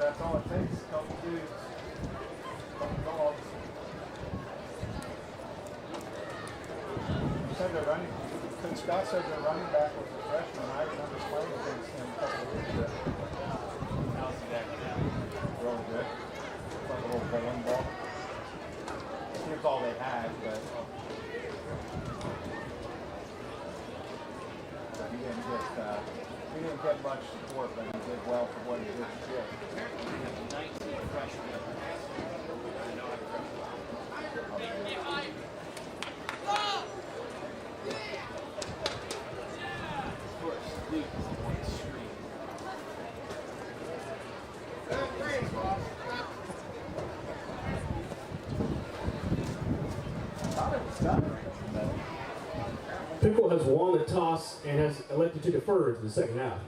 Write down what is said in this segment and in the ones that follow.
That's all it takes. A couple dudes, couple dogs. Coach Scott said their running back was a freshman. I remember playing against him a couple of years ago. How's he that now? Really good. It's like a little bowling ball. Here's all they had, but he didn't get much support, but he did well for what he did. Apparently, we have 19 freshmen. I know Piqua has won the toss and has elected to defer into the second half.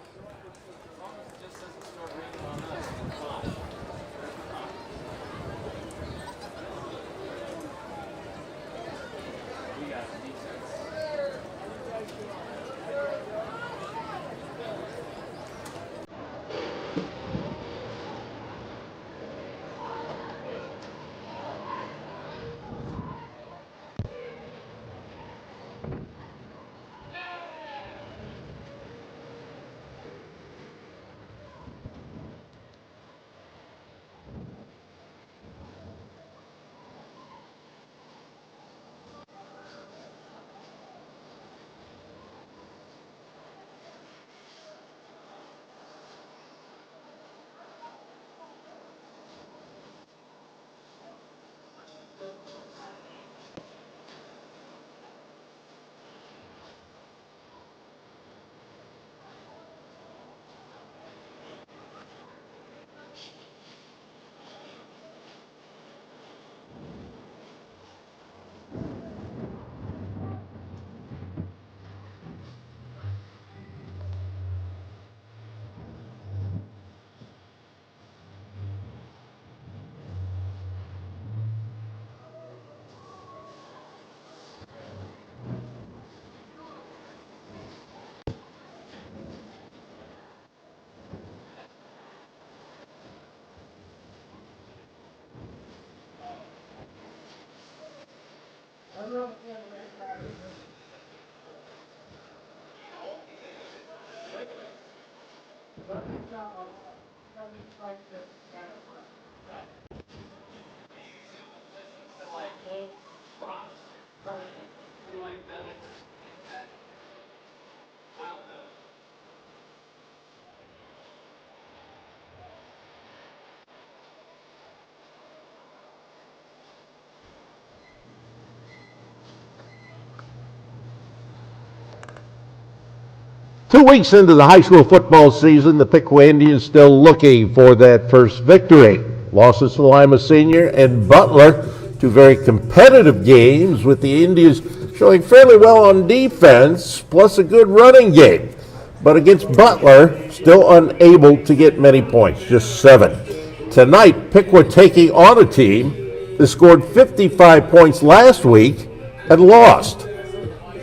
Two weeks into the high school football season, the Piqua Indians still looking for that first victory. Losses to Lima Senior and Butler, two very competitive games with the Indians showing fairly well on defense, plus a good running game. But against Butler, still unable to get many points, just 7. Tonight, Piqua taking on a team that scored 55 points last week and lost.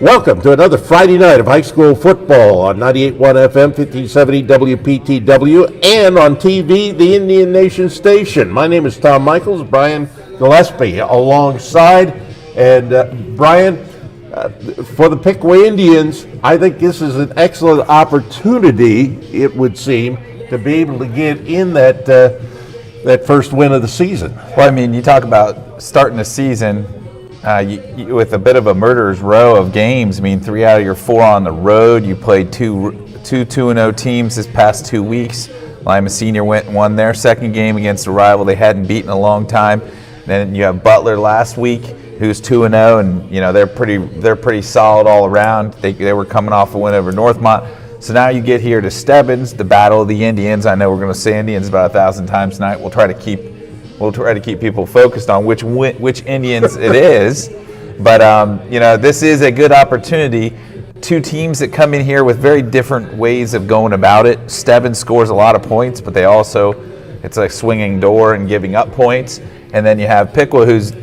Welcome to another Friday night of high school football on 98.1 FM, 1570 WPTW, and on TV, the Indian Nation station. My name is Tom Michaels, Brian Gillespie alongside. And Brian, for the Piqua Indians, I think this is an excellent opportunity, it would seem, to be able to get in that first win of the season. Well, I mean, you talk about starting the season with a bit of a murderer's row of games. I mean, 3 out of your 4 on the road. You played two 2-0 teams this past 2 weeks. Lima Senior went and won their second game against a rival they hadn't beaten in a long time. Then you have Butler last week, who's 2-0, and you know they're pretty solid all around. They were coming off a win over Northmont. So now you get here to Stebbins, the Battle of the Indians. I know we're going to say Indians about 1,000 times tonight. We'll try to keep people focused on which Indians it is. But this is a good opportunity. Two teams that come in here with very different ways of going about it. Stebbins scores a lot of points, but it's a swinging door and giving up points. And then you have Piqua, who's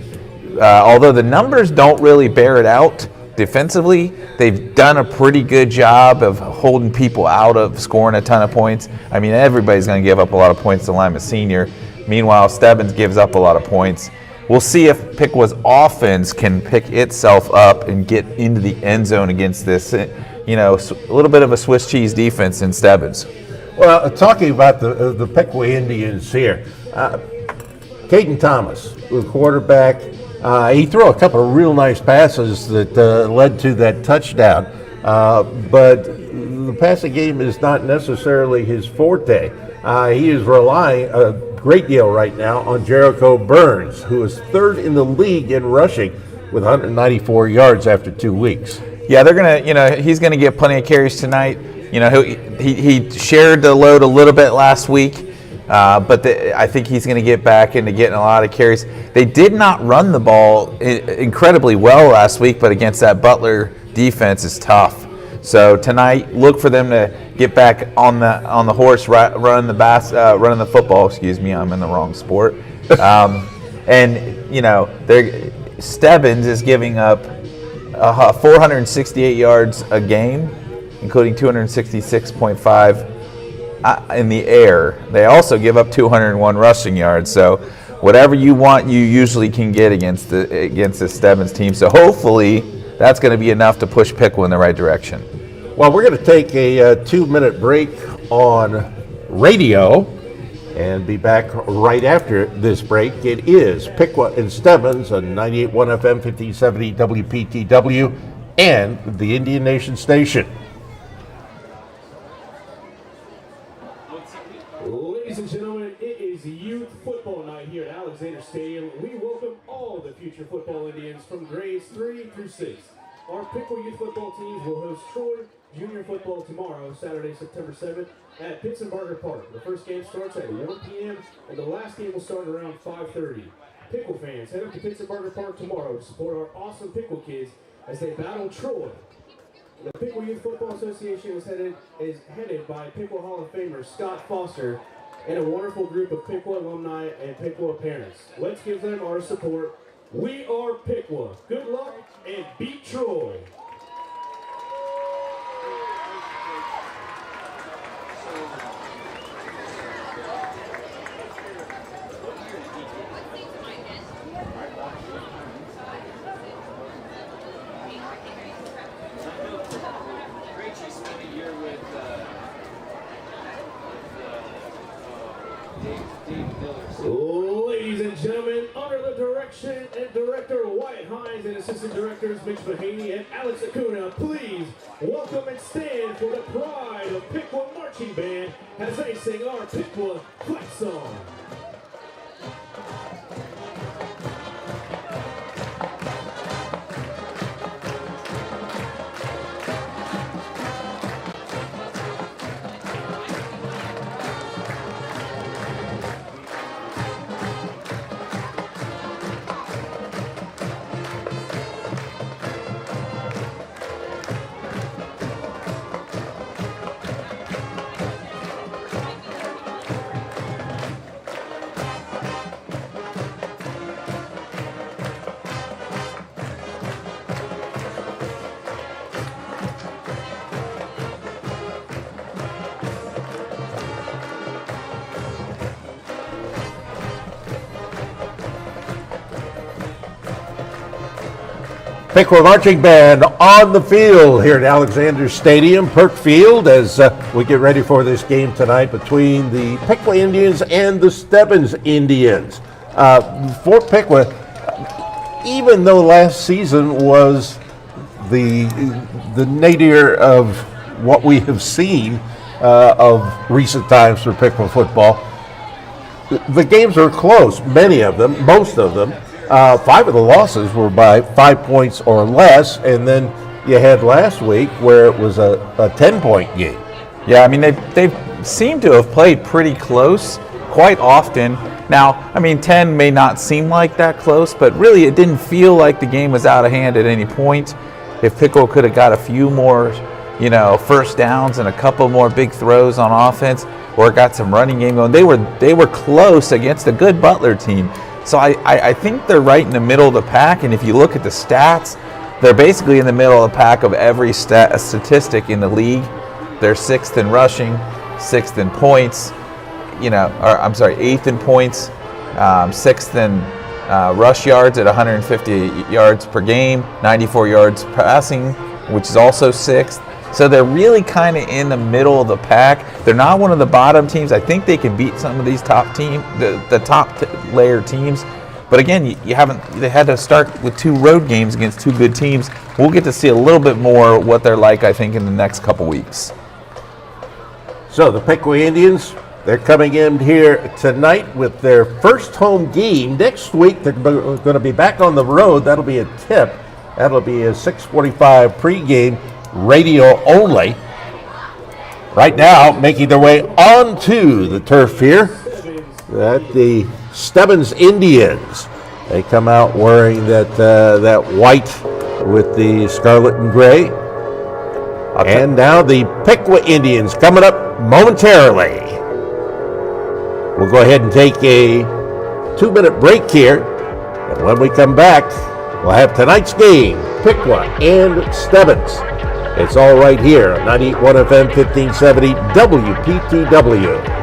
although the numbers don't really bear it out, defensively, they've done a pretty good job of holding people out of scoring a ton of points. I mean, everybody's going to give up a lot of points to Lima Senior. Meanwhile, Stebbins gives up a lot of points. We'll see if Piqua's offense can pick itself up and get into the end zone against this, a little bit of a Swiss cheese defense in Stebbins. Well, talking about the Piqua Indians here, Caden Thomas, the quarterback, he threw a couple of real nice passes that led to that touchdown, but the passing game is not necessarily his forte. He is relying a great deal right now on Jericho Burns, who is third in the league in rushing with 194 yards after 2 weeks. Yeah, they're gonna, he's gonna get plenty of carries tonight. He shared the load a little bit last week. But I think he's going to get back into getting a lot of carries. They did not run the ball incredibly well last week, but against that Butler defense is tough. So tonight, look for them to get back on the horse, running the football. Excuse me, I'm in the wrong sport. Stebbins is giving up 468 yards a game, including 266.5. In the air. They also give up 201 rushing yards. So whatever you want, you usually can get against the Stebbins team. So hopefully that's going to be enough to push Piqua in the right direction. Well, we're going to take a 2-minute break on radio and be back right after this break. It is Piqua and Stebbins on 98.1 FM, 1570 WPTW, and the Indian Nation Station. Ladies and gentlemen, it is youth football night here at Alexander Stadium. We welcome all the future football Indians from grades 3 through 6. Our Piqua youth football teams will host Troy Junior football tomorrow, Saturday, September 7th, at Pittsburgh Park. The first game starts at 1 p.m. and the last game will start around 5:30. Piqua fans, head up to Pittsburgh Park tomorrow to support our awesome Piqua kids as they battle Troy. The Piqua Youth Football Association is headed by Piqua Hall of Famer Scott Foster and a wonderful group of Piqua alumni and Piqua parents. Let's give them our support. We are Piqua. Good luck and beat Troy. Ladies and gentlemen, under the direction and director Wyatt Hines and assistant directors Mitch Mahaney and Alex Acuna, please welcome and stand for the pride of Piqua Marching Band as they sing our Piqua flag song. Piqua Marching Band on the field here at Alexander Stadium, Perk Field, as we get ready for this game tonight between the Piqua Indians and the Stebbins Indians. For Piqua, even though last season was the nadir of what we have seen of recent times for Piqua football, the games are close, many of them, most of them. 5 of the losses were by 5 points or less, and then you had last week where it was a 10-point game. Yeah, I mean, they seem to have played pretty close quite often. Now, I mean, 10 may not seem like that close, but really it didn't feel like the game was out of hand at any point. If Piqua could have got a few more, first downs and a couple more big throws on offense, or got some running game going, they were close against a good Butler team. So I think they're right in the middle of the pack, and if you look at the stats, they're basically in the middle of the pack of every statistic in the league. They're 6th in rushing, 6th in points, eighth in points, 6th in rush yards at 150 yards per game, 94 yards passing, which is also 6th. So they're really kind of in the middle of the pack. They're not one of the bottom teams. I think they can beat some of these top teams, the top layer teams. But again, they had to start with 2 road games against 2 good teams. We'll get to see a little bit more what they're like, I think, in the next couple weeks. So the Piqua Indians, they're coming in here tonight with their first home game. Next week, they're going to be back on the road. That'll be a tip. That'll be a 6:45 pregame, radio only. Right now, making their way onto the turf here at the Stebbins Indians. They come out wearing that white with the scarlet and gray. And now the Piqua Indians coming up momentarily. We'll go ahead and take a 2-minute break here. And when we come back, we'll have tonight's game, Piqua and Stebbins. It's all right here on 98.1 FM, 1570 WPTW.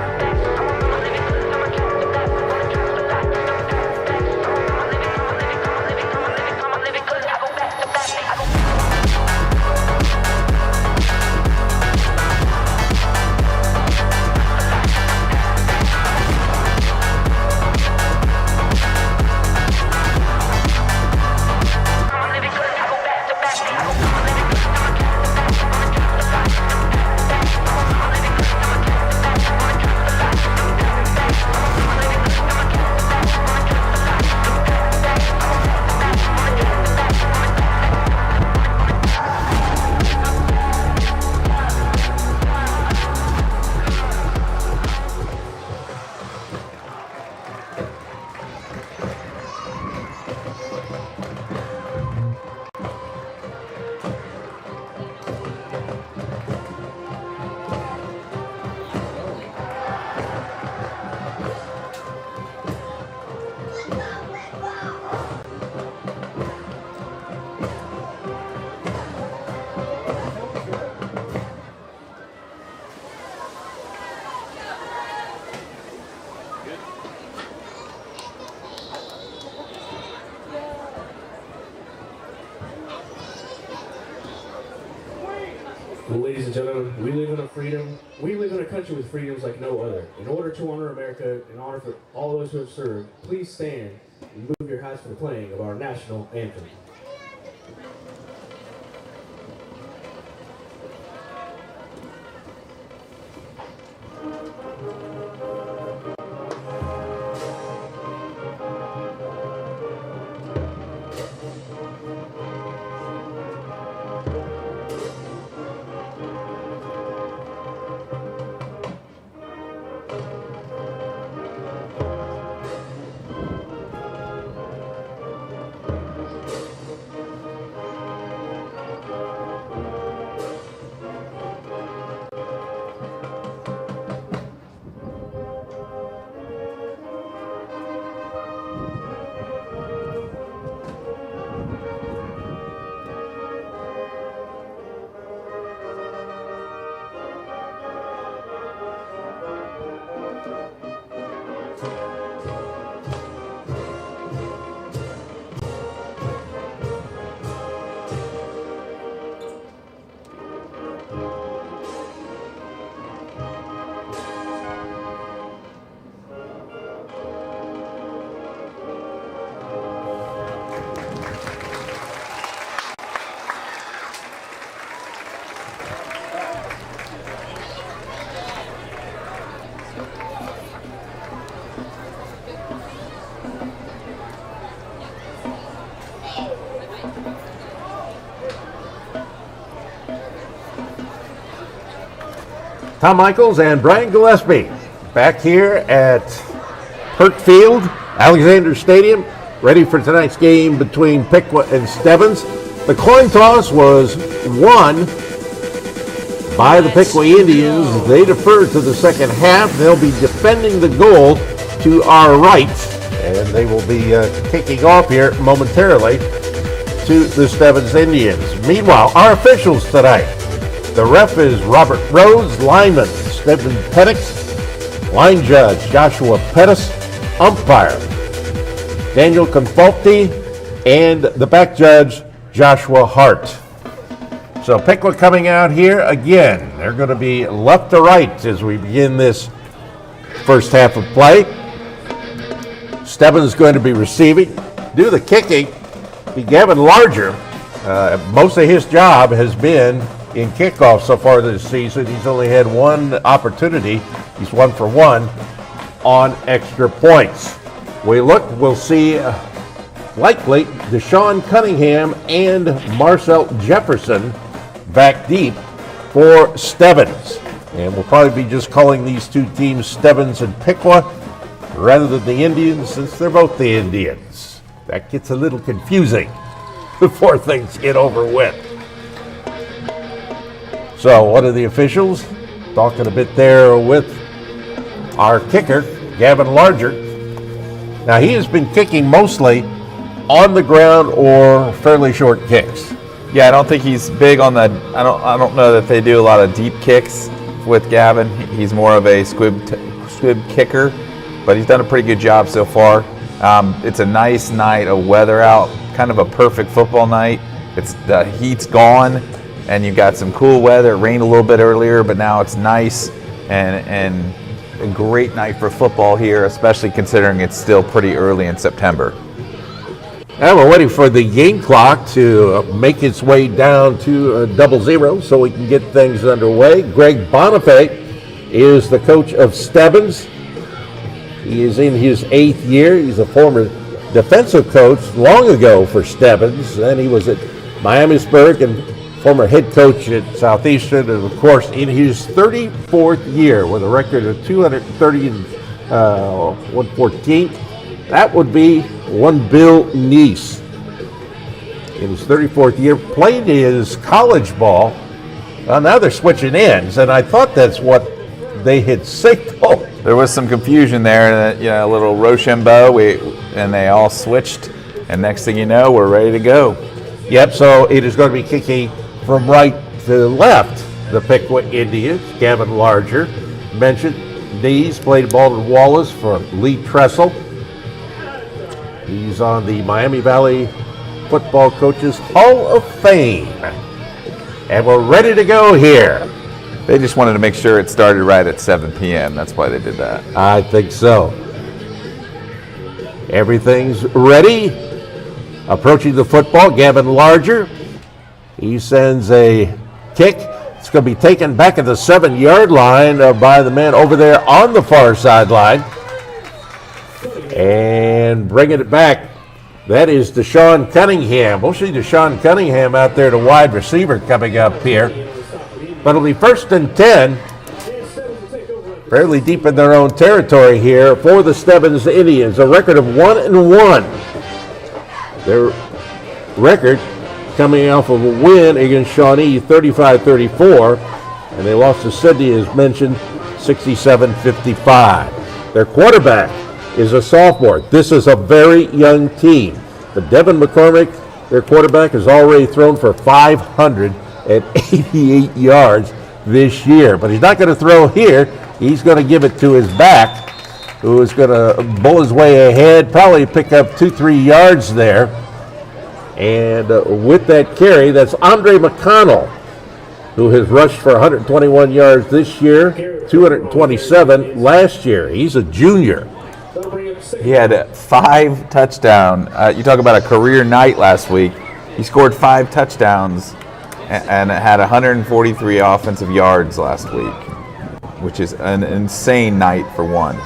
Ladies and gentlemen, we live in a country with freedoms like no other. In order to honor America, in honor for all those who have served, please stand and move your hats for the playing of our national anthem. Tom Michaels and Brian Gillespie back here at Hurt Field, Alexander Stadium, ready for tonight's game between Piqua and Stebbins. The coin toss was won by the Piqua Indians. They deferred to the second half. They'll be defending the goal to our right, and they will be kicking off here momentarily. to the Stebbins Indians. Meanwhile, our officials tonight. The ref is Robert Rhodes, lineman Stephen Penix, line judge Joshua Pettis, umpire Daniel Confolti, and the back judge Joshua Hart. So Piqua coming out here again. They're going to be left to right as we begin this first half of play. Stebbins is going to be receiving. Do the kicking. Be Gavin Larger. Most of his job has been in kickoff so far this season. He's only had one opportunity. He's 1 for 1 on extra points. We'll see likely Deshaun Cunningham and Marcel Jefferson back deep for Stebbins. And we'll probably be just calling these two teams Stebbins and Piqua rather than the Indians, since they're both the Indians. That gets a little confusing before things get over with. So one of the officials talking a bit there with our kicker, Gavin Larger. Now he has been kicking mostly on the ground or fairly short kicks. Yeah, I don't think he's big on the. I don't know that they do a lot of deep kicks with Gavin. He's more of a squib kicker, but he's done a pretty good job so far. It's a nice night of weather out, kind of a perfect football night. The heat's gone, and you've got some cool weather. It rained a little bit earlier, but now it's nice and a great night for football here, especially considering it's still pretty early in September. And we're waiting for the game clock to make its way down to 00 so we can get things underway. Greg Bonifay is the coach of Stebbins. He is in his 8th year. He's a former defensive coach long ago for Stebbins. Then he was at Miamisburg and former head coach at Southeastern. And, of course, in his 34th year with a record of 230 and 114, that would be one Bill Neese. In his 34th year, played his college ball. Now they're switching ends, and I thought that's what they had signaled. There was some confusion there, a little Rochambeau, and they all switched, and next thing you know, we're ready to go. Yep, so it is going to be kicking from right to left, the Piqua Indians. Gavin Larger mentioned. Neese played Baldwin Wallace for Lee Tressel. He's on the Miami Valley Football Coaches Hall of Fame. And we're ready to go here. They just wanted to make sure it started right at 7 p.m. That's why they did that. I think so. Everything's ready. Approaching the football, Gavin Larger. He sends a kick. It's going to be taken back at the 7-yard line by the man over there on the far sideline. And bringing it back, that is Deshaun Cunningham. We'll see Deshaun Cunningham out there, the wide receiver, coming up here. But it'll be 1st and 10, fairly deep in their own territory here for the Stebbins Indians. A record of 1-1. Their record coming off of a win against Shawnee, 35-34, and they lost to Sydney, as mentioned, 67-55. Their quarterback is a sophomore. This is a very young team. But Devin McCormick, their quarterback, has already thrown for 588 yards this year. But he's not going to throw here. He's going to give it to his back, who is going to bull his way ahead, probably pick up 2-3 yards there. And with that carry, that's Andre McConnell, who has rushed for 121 yards this year, 227 last year. He's a junior. He had 5 touchdowns. You talk about a career night last week. He scored 5 touchdowns and had 143 offensive yards last week, which is an insane night for one.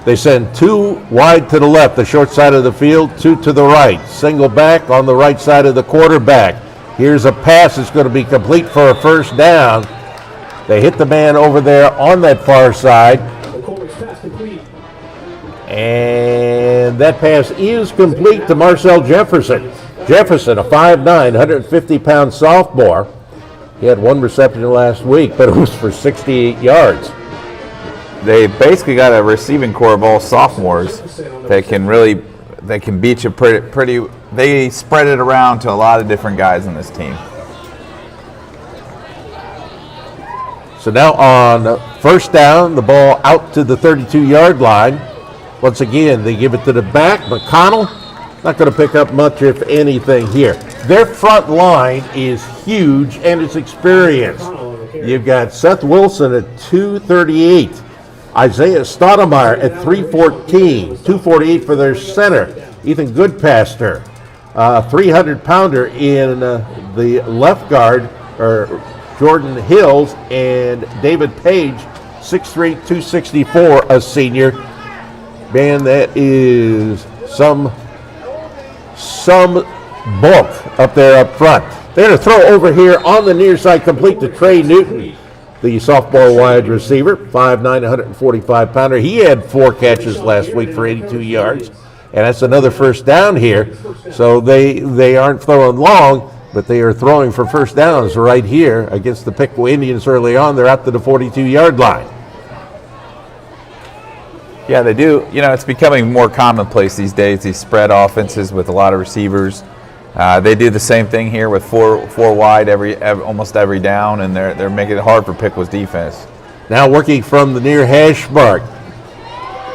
They send 2 wide to the left, the short side of the field, 2 to the right. Single back on the right side of the quarterback. Here's a pass that's going to be complete for a first down. They hit the man over there on that far side. And that pass is complete to Marcel Jefferson. Jefferson, a 5'9", 150-pound sophomore. He had 1 reception last week, but it was for 68 yards. They basically got a receiving core of all sophomores. They can beat you pretty they spread it around to a lot of different guys on this team. So now on first down, the ball out to the 32-yard line. Once again, they give it to the back. McConnell not going to pick up much, if anything, here. Their front line is huge, and it's experienced. You've got Seth Wilson at 238, Isaiah Stoudemire at 314, 248 for their center, Ethan Goodpaster, 300-pounder in the left guard, or Jordan Hills, and David Page, 6'3", 264, a senior. Man, that is some bulk up there up front. They're going to throw over here on the near side, complete to Trey Newton, the sophomore wide receiver, 5'9", 145-pounder. He had 4 catches last week for 82 yards, and that's another first down here. So they aren't throwing long, but they are throwing for first downs right here against the Piqua Indians early on. They're out to the 42-yard line. Yeah, they do. You know, it's becoming more commonplace these days, these spread offenses with a lot of receivers. They do the same thing here with four wide almost every down, and they're making it hard for Piqua's defense. Now working from the near hash mark.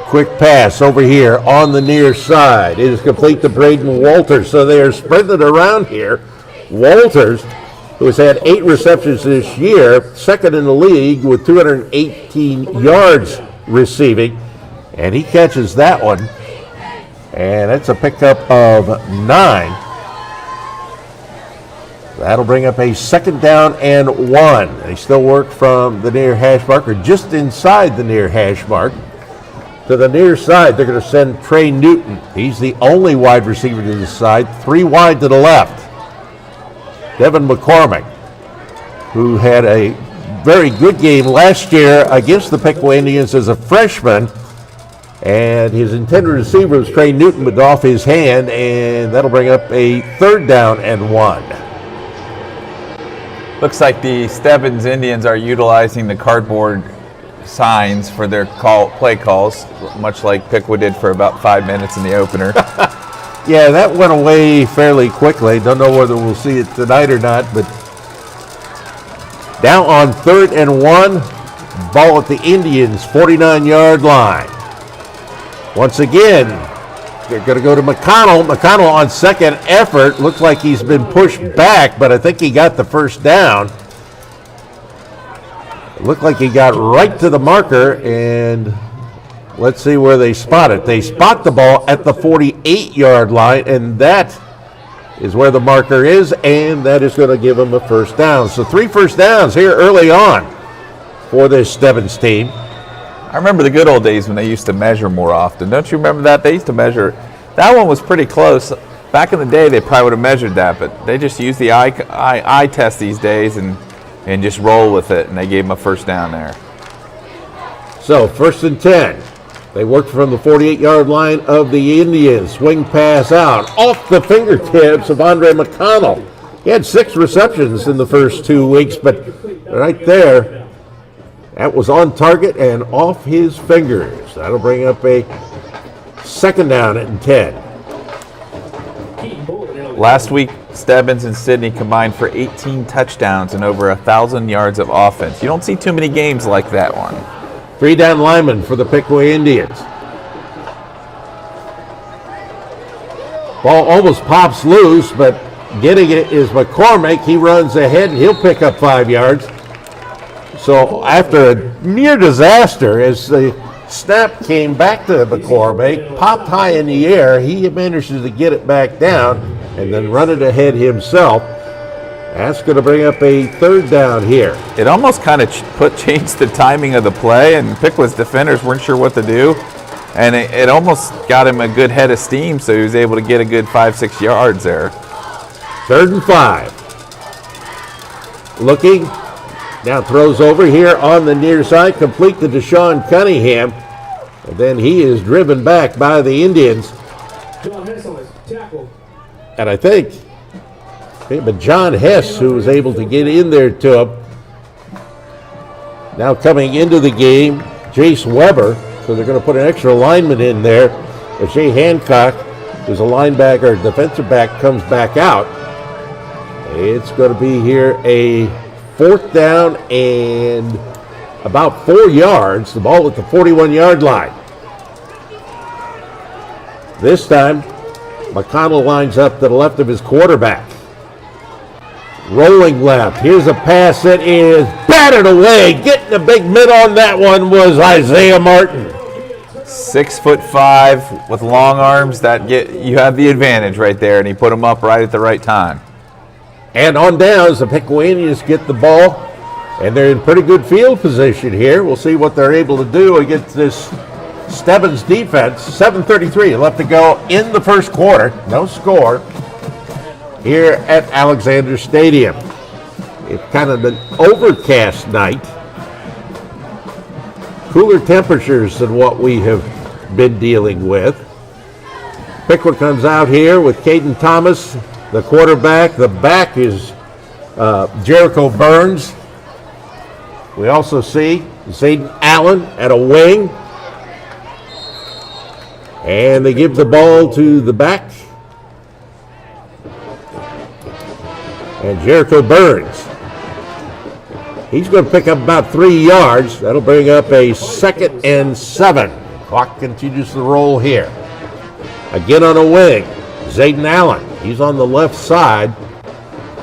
Quick pass over here on the near side. It is complete to Braden Walters. So they are spreading it around here. Walters, who has had 8 receptions this year, second in the league with 218 yards receiving. And he catches that one. And that's a pickup of 9. That'll bring up a second down and 1. They still work from the near hash mark, or just inside the near hash mark. To the near side, they're going to send Trey Newton. He's the only wide receiver to the side, 3 wide to the left. Devin McCormick, who had a very good game last year against the Piqua Indians as a freshman, and his intended receiver was Trey Newton, but off his hand, and that'll bring up a third down and 1. Looks like the Stebbins Indians are utilizing the cardboard signs for their play calls, much like Piqua did for about 5 minutes in the opener. Yeah, that went away fairly quickly. Don't know whether we'll see it tonight or not, but down on 3rd and 1, ball at the Indians' 49-yard line. Once again, they're going to go to McConnell. McConnell on second effort. Looks like he's been pushed back, but I think he got the first down. It looked like he got right to the marker, and let's see where they spot it. They spot the ball at the 48-yard line, and that is where the marker is, and that is going to give them a first down. So 3 first downs here early on for this Stebbins team. I remember the good old days when they used to measure more often. Don't you remember that? They used to measure. That one was pretty close. Back in the day, they probably would have measured that, but they just use the eye test these days and just roll with it, and they gave them a first down there. So 1st and 10. They work from the 48-yard line of the Indians. Swing pass out off the fingertips of Andre McConnell. He had 6 receptions in the first 2 weeks, but right there, that was on target and off his fingers. That'll bring up a second down and 10. Last week, Stebbins and Sidney combined for 18 touchdowns and over 1,000 yards of offense. You don't see too many games like that one. 3 down linemen for the Piqua Indians. Ball almost pops loose, but getting it is McCormick. He runs ahead, and he'll pick up 5 yards. So after a near disaster, as the snap came back to McCormick, popped high in the air, he manages to get it back down and then run it ahead himself. That's going to bring up a third down here. It almost kind of changed the timing of the play, and Piqua's defenders weren't sure what to do. And it almost got him a good head of steam, so he was able to get a good 5-6 yards there. 3rd and 5. Looking, now throws over here on the near side, complete to Deshaun Cunningham. And then he is driven back by the Indians. And I think but John Hess, who was able to get in there to him. Now coming into the game, Jace Weber. So they're going to put an extra lineman in there. Shea Hancock who's a linebacker, defensive back, comes back out. It's going to be here a 4th down and about 4 yards. The ball at the 41-yard line. This time, McConnell lines up to the left of his quarterback. Rolling left. Here's a pass that is batted away. Getting a big mid on that one was Isaiah Martin. 6'5" with long arms. You have the advantage right there, and he put them up right at the right time. And on downs, the Piqua Indians get the ball, and they're in pretty good field position here. We'll see what they're able to do against this Stebbins defense. 7:33 left to go in the first quarter. No score here at Alexander Stadium. It's kind of an overcast night. Cooler temperatures than what we have been dealing with. Piqua comes out here with Caden Thomas, the quarterback. The back is Jericho Burns. We also see Zayden Allen at a wing. And they give the ball to the back. And Jericho Burns. He's going to pick up about 3 yards. That'll bring up a 2nd and 7. Clock continues to roll here. Again on a wing, Zayden Allen. He's on the left side,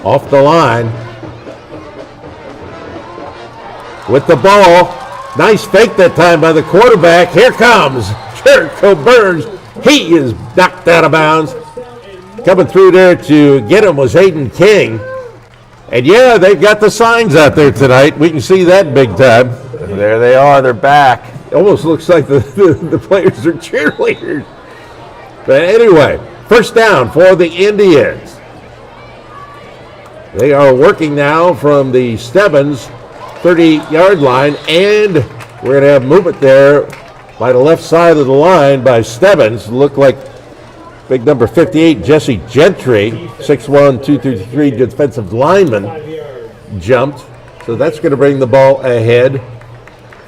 off the line. With the ball. Nice fake that time by the quarterback. Here comes Jericho Burns. He is knocked out of bounds. Coming through there to get him was Hayden King. And yeah, they've got the signs out there tonight. We can see that big time. There they are. They're back. Almost looks like the players are cheerleaders. But anyway, first down for the Indians. They are working now from the Stebbins 30-yard line, and we're going to have movement there by the left side of the line by Stebbins. Look like big number 58, Jesse Gentry, 6'1", 233 defensive lineman, jumped. So that's going to bring the ball ahead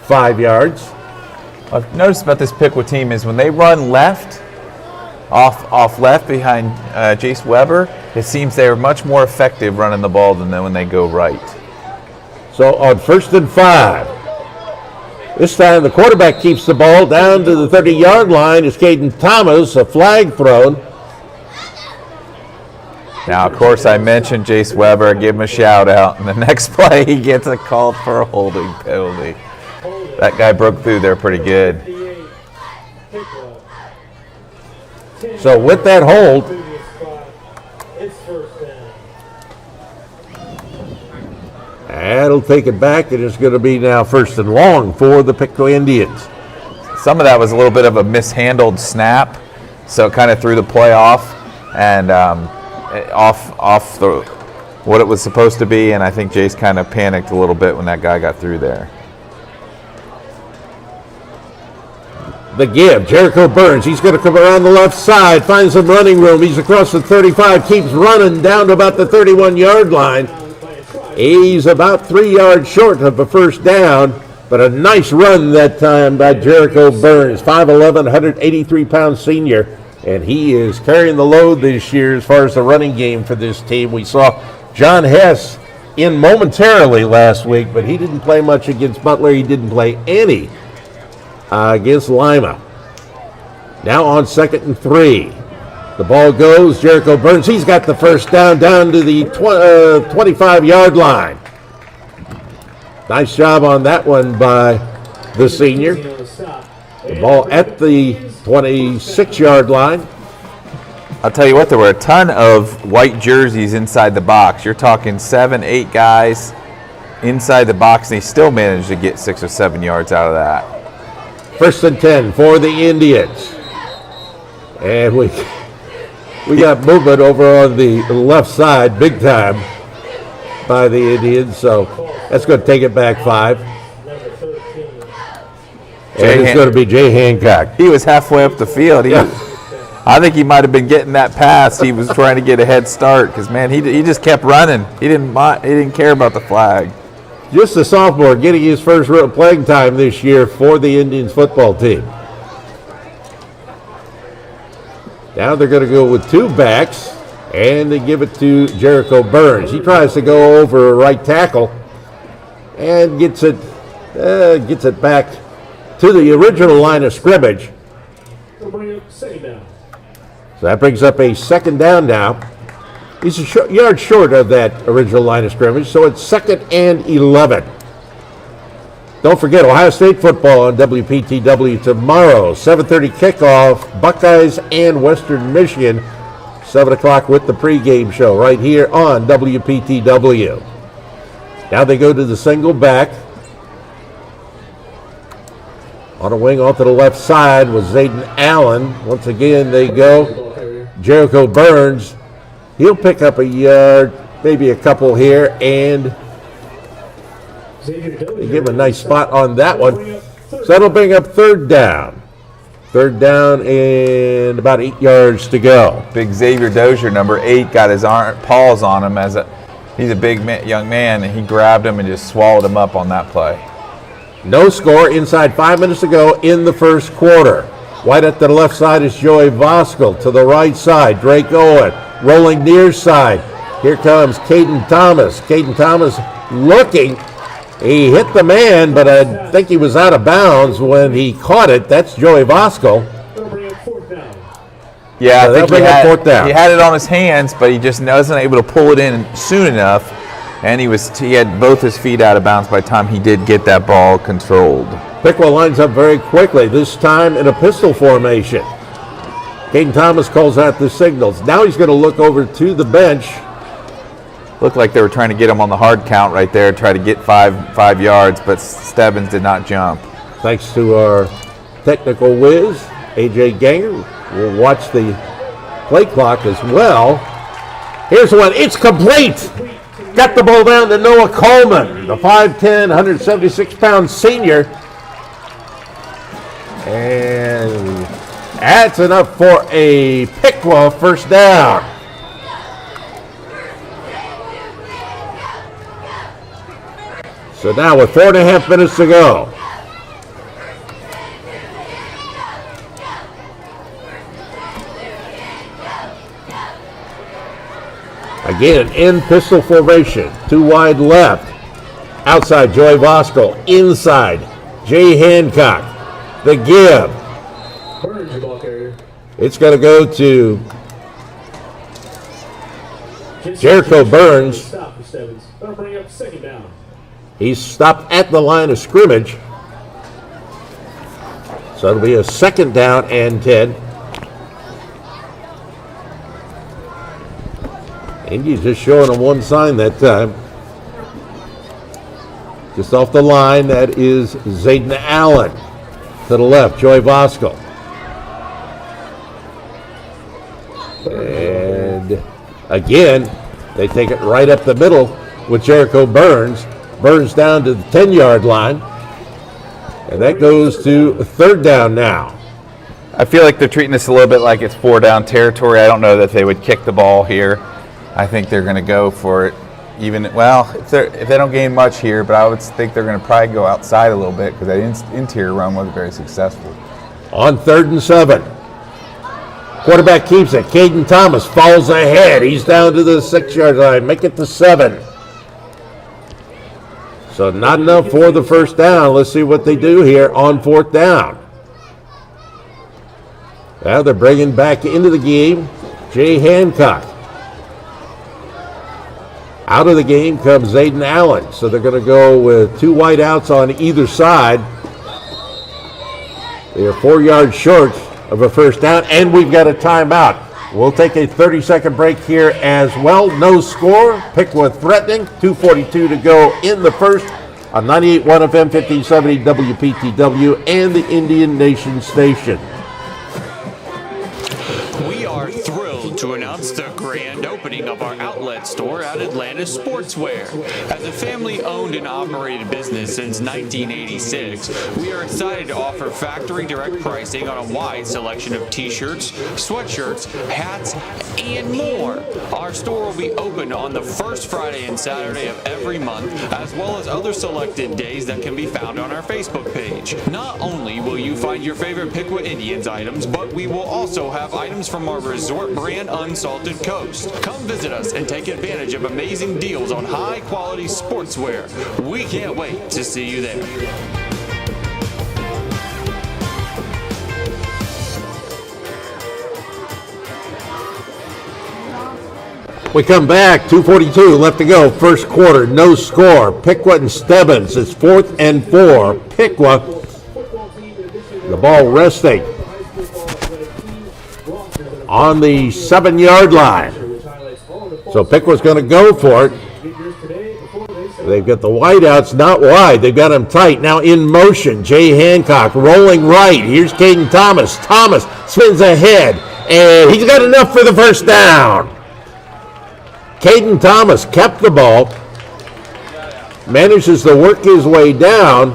5 yards. What I've noticed about this Piqua team is when they run left, off left behind Jace Weber, it seems they're much more effective running the ball than when they go right. So on 1st and 5, this time the quarterback keeps the ball down to the 30-yard line. It's Caden Thomas, a flag thrown. Now, of course, I mentioned Jace Weber. Give him a shout out. And the next play, he gets a call for a holding penalty. That guy broke through there pretty good. So with that hold, that'll take it back, and it's going to be now 1st and long for the Piqua Indians. Some of that was a little bit of a mishandled snap, so it kind of threw the play off and off the what it was supposed to be, and I think Jace kind of panicked a little bit when that guy got through there. The give, Jericho Burns. He's going to come around the left side, find some running room. He's across the 35, keeps running down to about the 31-yard line. He's about 3 yards short of a first down, but a nice run that time by Jericho Burns, 5'11", 183-pound senior, and he is carrying the load this year as far as the running game for this team. We saw John Hess in momentarily last week, but he didn't play much against Butler. He didn't play any against Lima. Now on 2nd and 3. The ball goes, Jericho Burns. He's got the first down to the 25-yard line. Nice job on that one by the senior. The ball at the 26-yard line. I'll tell you what, there were a ton of white jerseys inside the box. You're talking 7, 8 guys inside the box, and he still managed to get 6 or 7 yards out of that. 1st and 10 for the Indians. And we got movement over on the left side big time by the Indians, so that's going to take it back 5. And it's going to be Jay Hancock. He was halfway up the field. I think he might have been getting that pass. He was trying to get a head start because, man, he just kept running. He didn't care about the flag. Just a sophomore getting his first real playing time this year for the Indians football team. Now they're going to go with two backs, and they give it to Jericho Burns. He tries to go over right tackle and gets it back to the original line of scrimmage. We'll bring up second down. So that brings up a second down now. He's a yard short of that original line of scrimmage, so it's 2nd and 11. Don't forget, Ohio State football on WPTW tomorrow, 7:30 kickoff, Buckeyes and Western Michigan, 7 o'clock with the pregame show right here on WPTW. Now they go to the single back. On a wing off to the left side was Zayden Allen. Once again, they go. Jericho Burns. He'll pick up a yard, maybe a couple here, and they give him a nice spot on that one. So that'll bring up third down. Third down and about 8 yards to go. Big Xavier Dozier, number 8, got his paws on him he's a big young man, and he grabbed him and just swallowed him up on that play. No score inside 5 minutes to go in the first quarter. Wide at the left side is Joey Voskuhl. To the right side, Drake Owen. Rolling near side. Here comes Caden Thomas. Caden Thomas looking. He hit the man, but I think he was out of bounds when he caught it. That's Joey Voskuhl. Yeah, So I think they'll bring up fourth down. he had it on his hands, but he just wasn't able to pull it in soon enough. And he had both his feet out of bounds by the time he did get that ball controlled. Piqua lines up very quickly, this time in a pistol formation. Caden Thomas calls out the signals. Now he's going to look over to the bench. Looked like they were trying to get him on the hard count right there, try to get five yards, but Stebbins did not jump. Thanks to our technical whiz, AJ Ganger. We'll watch the play clock as well. Here's one. It's complete. Got the ball down to Noah Coleman, the 5'10", 176-pound senior. And that's enough for a Piqua first down. So now with 4.5 minutes to go. Again, in pistol formation, two wide left. Outside, Joey Voskuhl. Inside, Jay Hancock. The give. It's going to go to Jericho Burns. He's stopped at the line of scrimmage. So it'll be a second down and 10. Indy's just showing him one sign that time. Just off the line, that is Zayden Allen. To the left, Joey Voskuhl. And again, they take it right up the middle with Jericho Burns. Burns down to the 10-yard line. And that goes to third down now. I feel like they're treating this a little bit like it's 4-down territory. I don't know that they would kick the ball here. I think they're going to go for it. If they don't gain much here, but I would think they're going to probably go outside a little bit because that interior run wasn't very successful. On 3rd and 7. Quarterback keeps it. Caden Thomas falls ahead. He's down to the 6-yard line. Make it to 7. So not enough for the first down. Let's see what they do here on 4th down. Now they're bringing back into the game Jay Hancock. Out of the game comes Zayden Allen. So they're going to go with two wide outs on either side. They are 4 yards short of a first down, and we've got a timeout. We'll take a 30-second break here as well. No score. Piqua threatening. 2:42 to go in the first on 98.1 FM, 1570 WPTW, and the Indian Nation Station. We are thrilled proud to announce the grand opening of our outlet store at Atlantis Sportswear. As a family-owned and operated business since 1986, we are excited to offer factory direct pricing on a wide selection of t-shirts, sweatshirts, hats, and more. Our store will be open on the first Friday and Saturday of every month, as well as other selected days that can be found on our Facebook page. Not only will you find your favorite Piqua Indians items, but we will also have items from our resort brand Unsalted Coast. Come visit us and take advantage of amazing deals on high quality sportswear. We can't wait to see you there. We come back, 2:42 left to go, first quarter, no score. Piqua and Stebbins, it's 4th and 4. Piqua, the ball resting on the 7-yard line. So Piqua's going to go for it. They've got the wideouts not wide. They've got them tight. Now in motion, Jay Hancock rolling right. Here's Caden Thomas. Thomas spins ahead, and he's got enough for the first down. Caden Thomas kept the ball, manages to work his way down,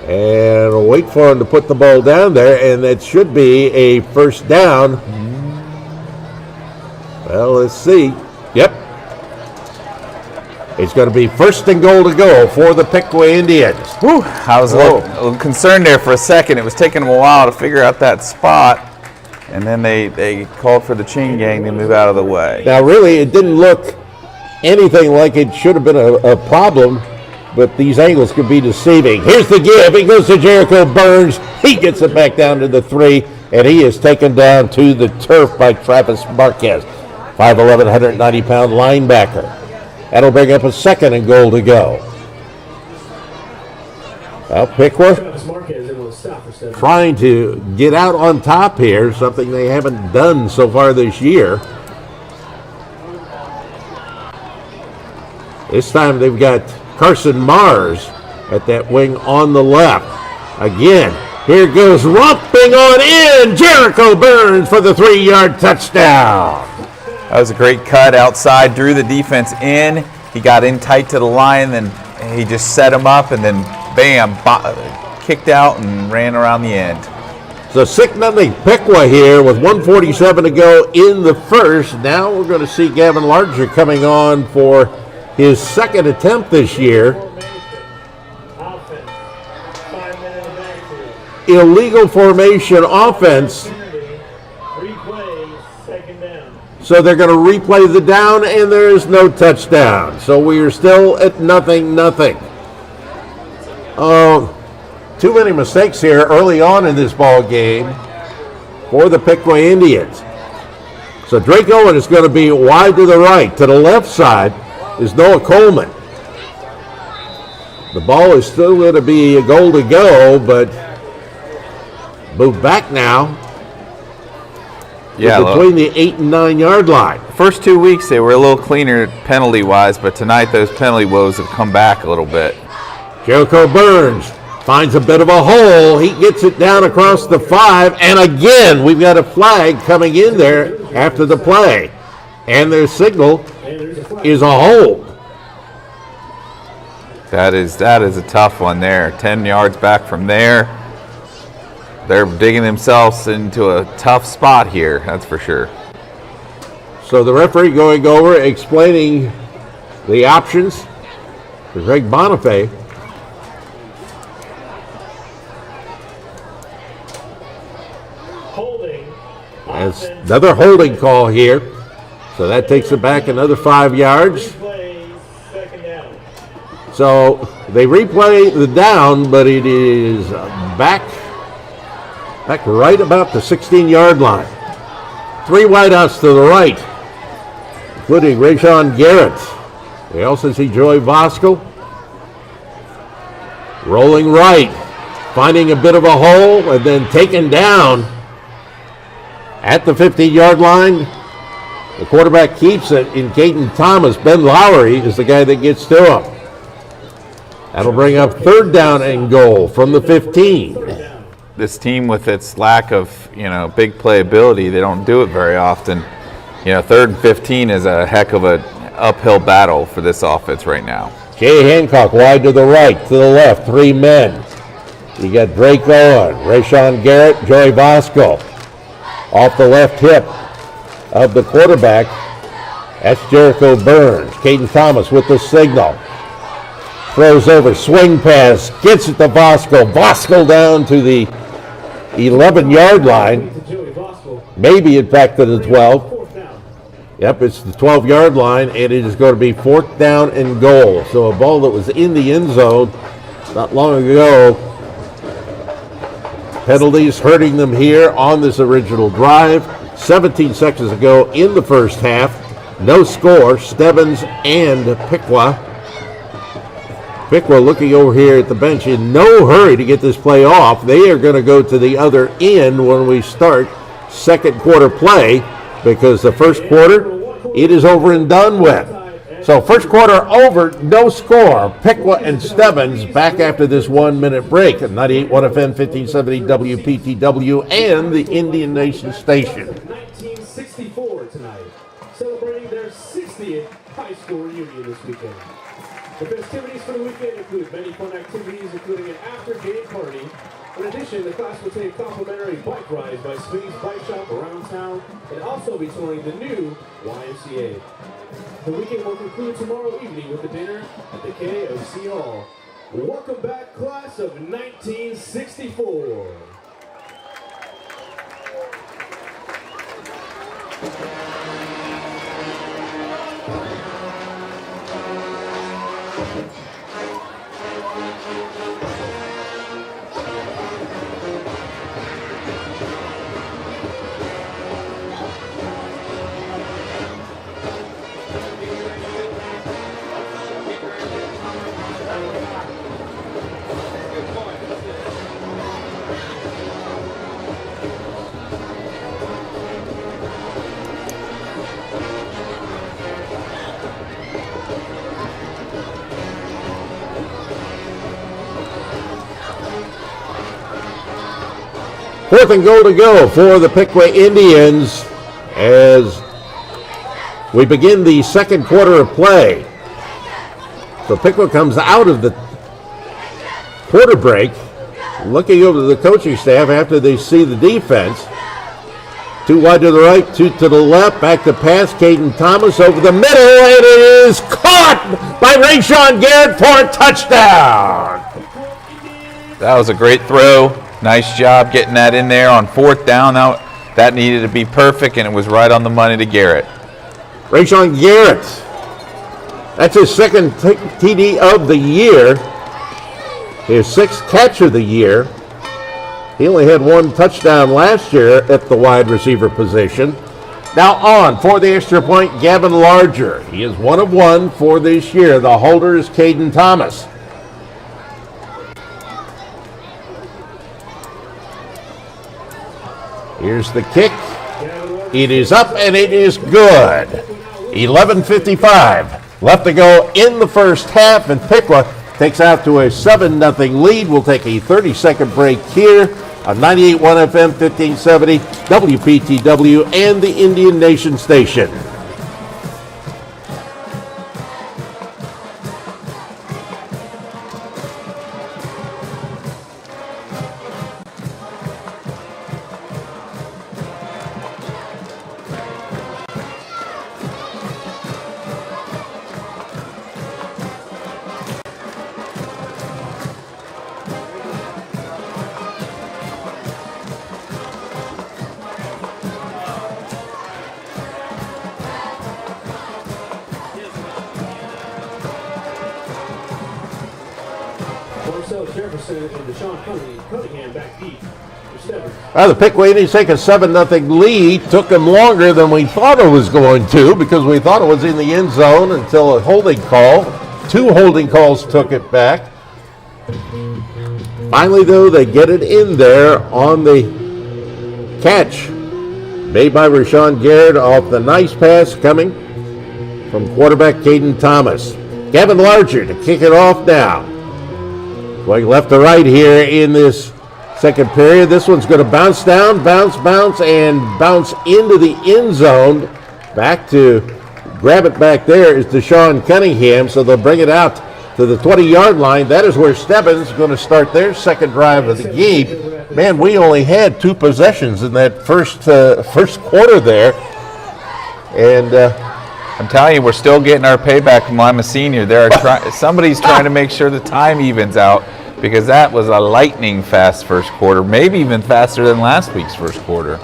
and we'll wait for him to put the ball down there, and that should be a first down. Well, let's see. Yep. It's going to be first and goal to go for the Piqua Indians. Whew, I was a little concerned there for a second. It was taking them a while to figure out that spot. And then they called for the chain gang to move out of the way. Now, really, it didn't look anything like it should have been a problem, but these angles could be deceiving. Here's the give. He goes to Jericho Burns. He gets it back down to the 3, and he is taken down to the turf by Travis Marquez, 5'11", 190-pound linebacker. That'll bring up a second and goal to go. Well, Piqua trying to get out on top here, something they haven't done so far this year. This time they've got Carson Mars at that wing on the left. Again, here goes romping on in, Jericho Burns for the 3-yard touchdown. That was a great cut outside, drew the defense in. He got in tight to the line, then he just set him up, and then bam, kicked out and ran around the end. So 6-0 Piqua here with 1:47 to go in the first. Now we're going to see Gavin Larger coming on for his second attempt this year. Illegal formation offense. So they're going to replay the down, and there is no touchdown. So we are still at 0-0. Too many mistakes here early on in this ball game for the Piqua Indians. So Drake Owen is going to be wide to the right. To the left side is Noah Coleman. The ball is still going to be a goal to go, but move back now. Yeah, between the 8 and 9 yard line. First 2 weeks they were a little cleaner penalty-wise, but tonight those penalty woes have come back a little bit. Jericho Burns finds a bit of a hole. He gets it down across the 5, and again we've got a flag coming in there after the play, and their signal is a hold. That is a tough one there. 10 yards back from there. They're digging themselves into a tough spot here, that's for sure. So the referee going over, explaining the options for Greg Bonifay. That's another holding call here. So that takes it back another 5 yards. So they replay the down, but it is back right about the 16-yard line. 3 wideouts to the right, including Rashawn Garrett. We also see Joey Vosco rolling right, finding a bit of a hole, and then taken down at the 15-yard line. The quarterback keeps it in Caden Thomas. Ben Lowry is the guy that gets to him. That'll bring up 3rd down and goal from the 15. this team, with its lack of, big playability, they don't do it very often. 3rd and 15 is a heck of an uphill battle for this offense right now. Jay Hancock wide to the right, to the left, 3 men. You got Drake Owen, Rashawn Garrett, Joey Bosco. Off the left hip of the quarterback, that's Jericho Burns. Caden Thomas with the signal. Throws over, swing pass, gets it to Bosco. Bosco down to the 11-yard line. Maybe it back to the 12. Yep, it's the 12-yard line, and it is going to be 4th down and goal. So a ball that was in the end zone not long ago. Penalties hurting them here on this original drive. 17 seconds ago in the first half. No score, Stebbins and Piqua. Piqua looking over here at the bench in no hurry to get this play off. They are going to go to the other end when we start second quarter play, because the first quarter, it is over and done with. So first quarter over, no score. Piqua and Stebbins back after this 1-minute break at 98.1 FM, 1570 WPTW, and the Indian Nation Station. 1964 tonight, celebrating their 60th high school reunion this weekend. The festivities for the weekend include many fun activities, including an after-game party. In addition, the class will take complimentary bike rides by Sweeney's Bike Shop around town, and also be touring the new YMCA. The weekend will conclude tomorrow evening with a dinner at the KOC Hall. Welcome back, class of 1964. Fourth and goal to go for the Piqua Indians as we begin the second quarter of play. So Piqua comes out of the quarter break, looking over to the coaching staff after they see the defense. 2 wide to the right, 2 to the left, back to pass, Caden Thomas over the middle, and it is caught by Rashawn Garrett for a touchdown. That was a great throw. Nice job getting that in there on 4th down. That needed to be perfect, and it was right on the money to Garrett. Rashawn Garrett, that's his second TD of the year, his 6th catch of the year. He only had 1 touchdown last year at the wide receiver position. Now on for the extra point, Gavin Larger. He is 1 of 1 for this year. The holder is Caden Thomas. Here's the kick. It is up and it is good. 11:55 left to go in the first half, and Piqua takes out to a 7-0 lead. We'll take a 30-second break here on 98.1 FM, 1570 WPTW, and the Indian Nation Station. The Piqua Indians take a 7-0 lead. Took them longer than we thought it was going to, because we thought it was in the end zone until a holding call. 2 holding calls took it back. Finally, though, they get it in there on the catch made by Rashawn Garrett off the nice pass coming from quarterback Caden Thomas. Gavin Larger to kick it off now. Going left to right here in this Second period, this one's going to bounce down, bounce, and bounce into the end zone. Back to grab it back there is Deshaun Cunningham, so they'll bring it out to the 20-yard line. That is where Stebbins is going to start their second drive of the game. Man, we only had 2 possessions in that first quarter there. And I'm telling you, we're still getting our payback from Lima Senior. Somebody's trying to make sure the time evens out, because that was a lightning fast first quarter, maybe even faster than last week's first quarter.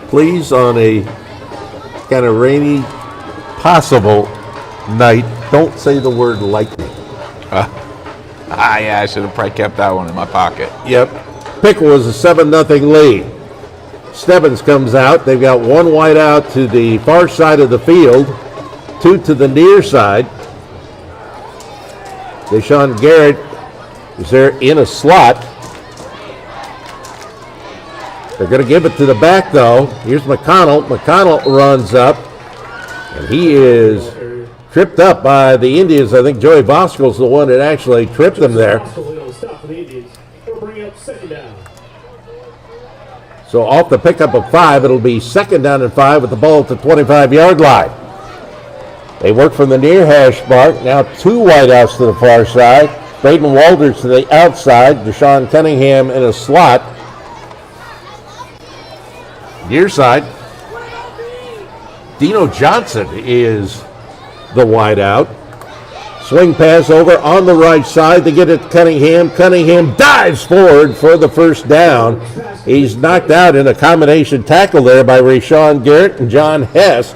Please, on a kind of rainy, possible night, don't say the word lightning. Yeah, I should have probably kept that one in my pocket. Yep. Piqua was a 7-0 lead. Stebbins comes out. They've got 1 wide out to the far side of the field, 2 to the near side. Deshaun Garrett is there in a slot. They're going to give it to the back, though. Here's McConnell. McConnell runs up, and he is tripped up by the Indians. I think Joey Voskel's the one that actually tripped them there. So off the pickup of 5, it'll be 2nd down and 5 with the ball at the 25-yard line. They work from the near hash mark. Now 2 wideouts to the far side. Braden Walters to the outside. Deshaun Cunningham in a slot. Near side. Dino Johnson is the wideout. Swing pass over on the right side. They get it to Cunningham. Cunningham dives forward for the first down. He's knocked out in a combination tackle there by Rashawn Garrett and John Hess.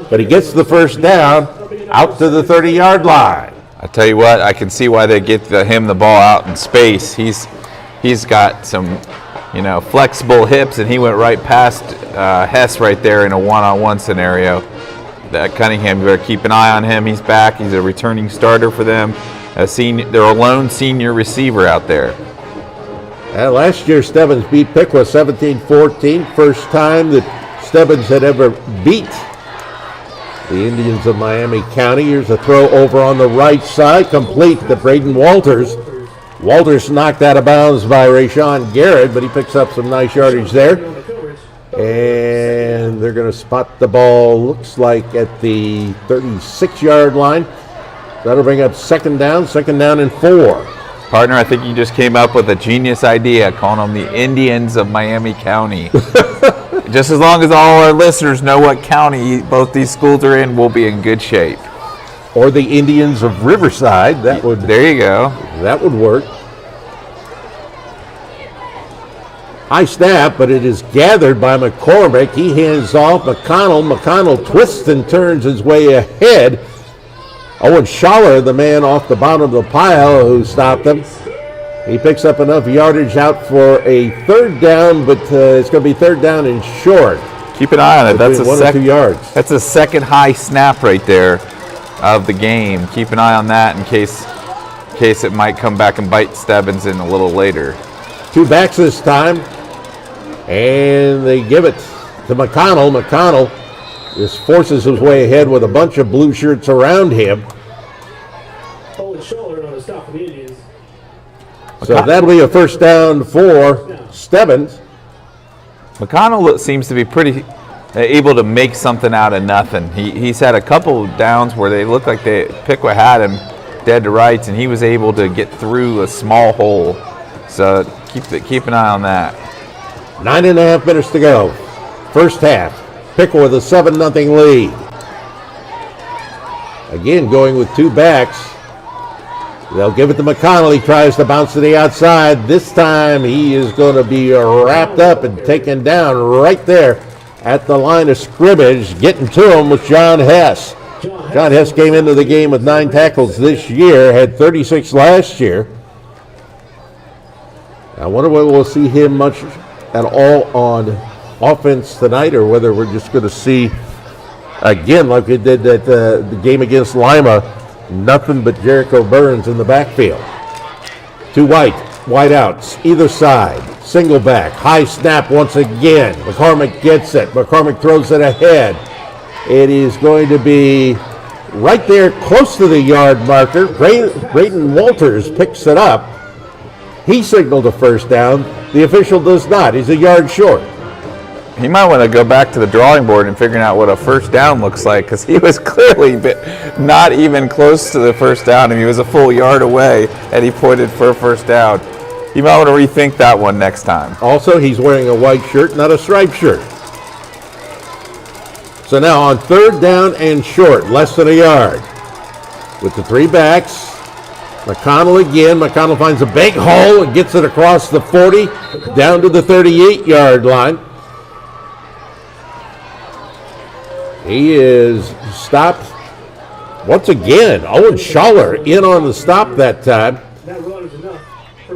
But he gets the first down out to the 30-yard line. I tell you what, I can see why they get him the ball out in space. He's got some, flexible hips, and he went right past Hess right there in a one-on-one scenario. That Cunningham, you better keep an eye on him. He's back. He's a returning starter for them. They're a lone senior receiver out there. Last year, Stebbins beat Piqua 17-14. First time that Stebbins had ever beat the Indians of Miami County. Here's a throw over on the right side, complete to Braden Walters. Walters knocked out of bounds by Rashawn Garrett, but he picks up some nice yardage there. And they're going to spot the ball, looks like at the 36-yard line. That'll bring up 2nd down and 4. Partner, I think you just came up with a genius idea, calling them the Indians of Miami County. Just as long as all our listeners know what county both these schools are in, we'll be in good shape. Or the Indians of Riverside. There you go. That would work. High snap, but it is gathered by McCormick. He hands off McConnell. McConnell twists and turns his way ahead. Owen Schaller, the man off the bottom of the pile who stopped him. He picks up enough yardage out for a 3rd down, but it's going to be 3rd down and short. Keep an eye on it. That's 1 or 2 yards. That's a second high snap right there of the game. Keep an eye on that in case it might come back and bite Stebbins in a little later. 2 backs this time, and they give it to McConnell. McConnell just forces his way ahead with a bunch of blue shirts around him. So that'll be a 1st down for Stebbins. McConnell seems to be pretty able to make something out of nothing. He's had a couple downs where they look like Piqua had him dead to rights, and he was able to get through a small hole. So keep an eye on that. 9.5 minutes to go. First half. Piqua with a 7-0 lead. Again, going with 2 backs. They'll give it to McConnell. He tries to bounce to the outside. This time he is going to be wrapped up and taken down right there at the line of scrimmage. Getting to him was John Hess. John Hess came into the game with 9 tackles this year, had 36 last year. I wonder whether we'll see him much at all on offense tonight, or whether we're just going to see, again, like we did at the game against Lima, nothing but Jericho Burns in the backfield. 2 wide outs, either side, single back, high snap once again. McCormick gets it. McCormick throws it ahead. It is going to be right there close to the yard marker. Braden Walters picks it up. He signaled a first down. The official does not. He's a yard short. He might want to go back to the drawing board and figuring out what a first down looks like, because he was clearly not even close to the first down, and he was a full yard away, and he pointed for a first down. You might want to rethink that one next time. Also, he's wearing a white shirt, not a striped shirt. So now on third down and short, less than a yard. With the three backs, McConnell again. McConnell finds a big hole and gets it across the 40, down to the 38-yard line. He is stopped once again. Owen Schaller in on the stop that time.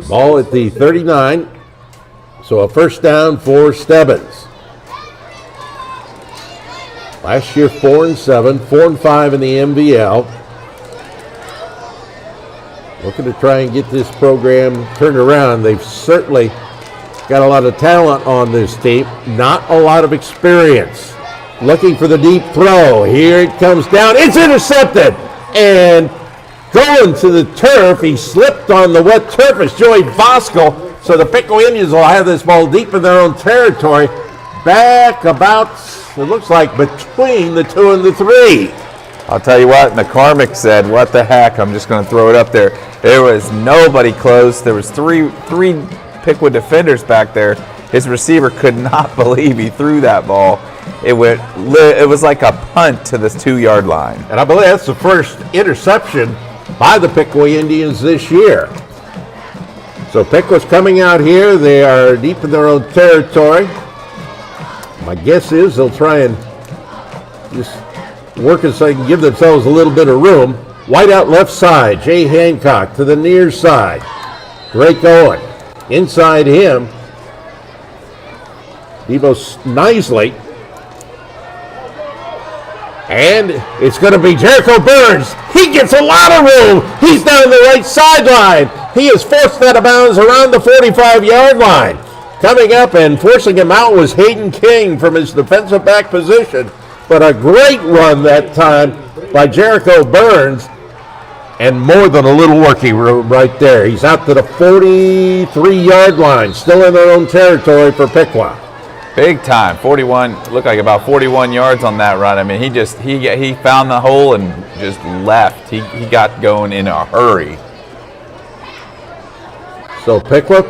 Ball at the 39. So a first down for Stebbins. Last year 4-7, 4-5 in the MVL. Looking to try and get this program turned around. They've certainly got a lot of talent on this team, not a lot of experience. Looking for the deep throw. Here it comes down. It's intercepted. And going to the turf, he slipped on the wet turf as Joey Voskel. So the Piqua Indians will have this ball deep in their own territory. Back about, it looks like, between the 2 and the 3. I'll tell you what, McCormick said, what the heck, I'm just going to throw it up there. There was nobody close. There was three Piqua defenders back there. His receiver could not believe he threw that ball. It was like a punt to the 2-yard line. And I believe that's the first interception by the Piqua Indians this year. So Piqua's coming out here. They are deep in their own territory. My guess is they'll try and just work it so they can give themselves a little bit of room. Wide out left side, Jay Hancock to the near side. Drake Owen. Inside him, Devo Nisley. And it's going to be Jericho Burns. He gets a lot of room. He's down the right sideline. He is forced out of bounds around the 45-yard line. Coming up and forcing him out was Hayden King from his defensive back position. But a great run that time by Jericho Burns. And more than a little working room right there. He's out to the 43-yard line. Still in their own territory for Piqua. Big time, 41, looked like about 41 yards on that run. I mean, he found the hole and just left. He got going in a hurry. So Piqua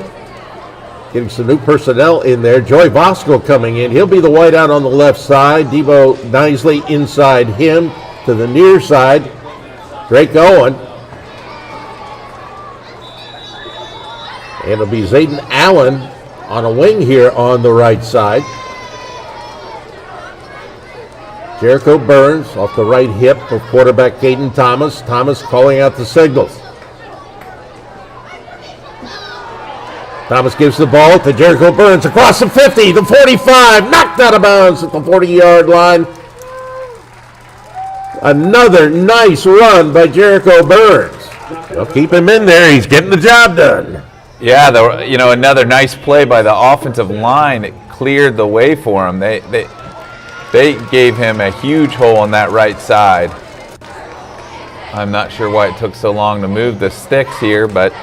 getting some new personnel in there. Joey Voskel coming in. He'll be the wideout on the left side. Devo Nisley inside him to the near side. Drake Owen. And it'll be Zayden Allen on a wing here on the right side. Jericho Burns off the right hip of quarterback Caden Thomas. Thomas calling out the signals. Thomas gives the ball to Jericho Burns across the 50, the 45, knocked out of bounds at the 40-yard line. Another nice run by Jericho Burns. They'll keep him in there. He's getting the job done. Yeah, another nice play by the offensive line. It cleared the way for him. They gave him a huge hole on that right side. I'm not sure why it took so long to move the sticks here, but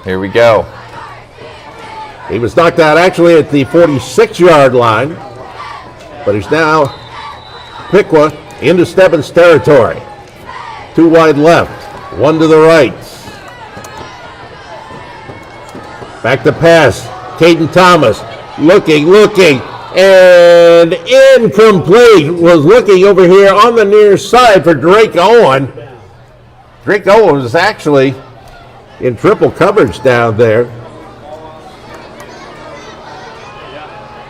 here we go. He was knocked out actually at the 46-yard line, but he's now Piqua into Stebbins territory. 2 wide left, 1 to the right. Back to pass, Caden Thomas, looking, and incomplete. Was looking over here on the near side for Drake Owen. Drake Owen was actually in triple coverage down there.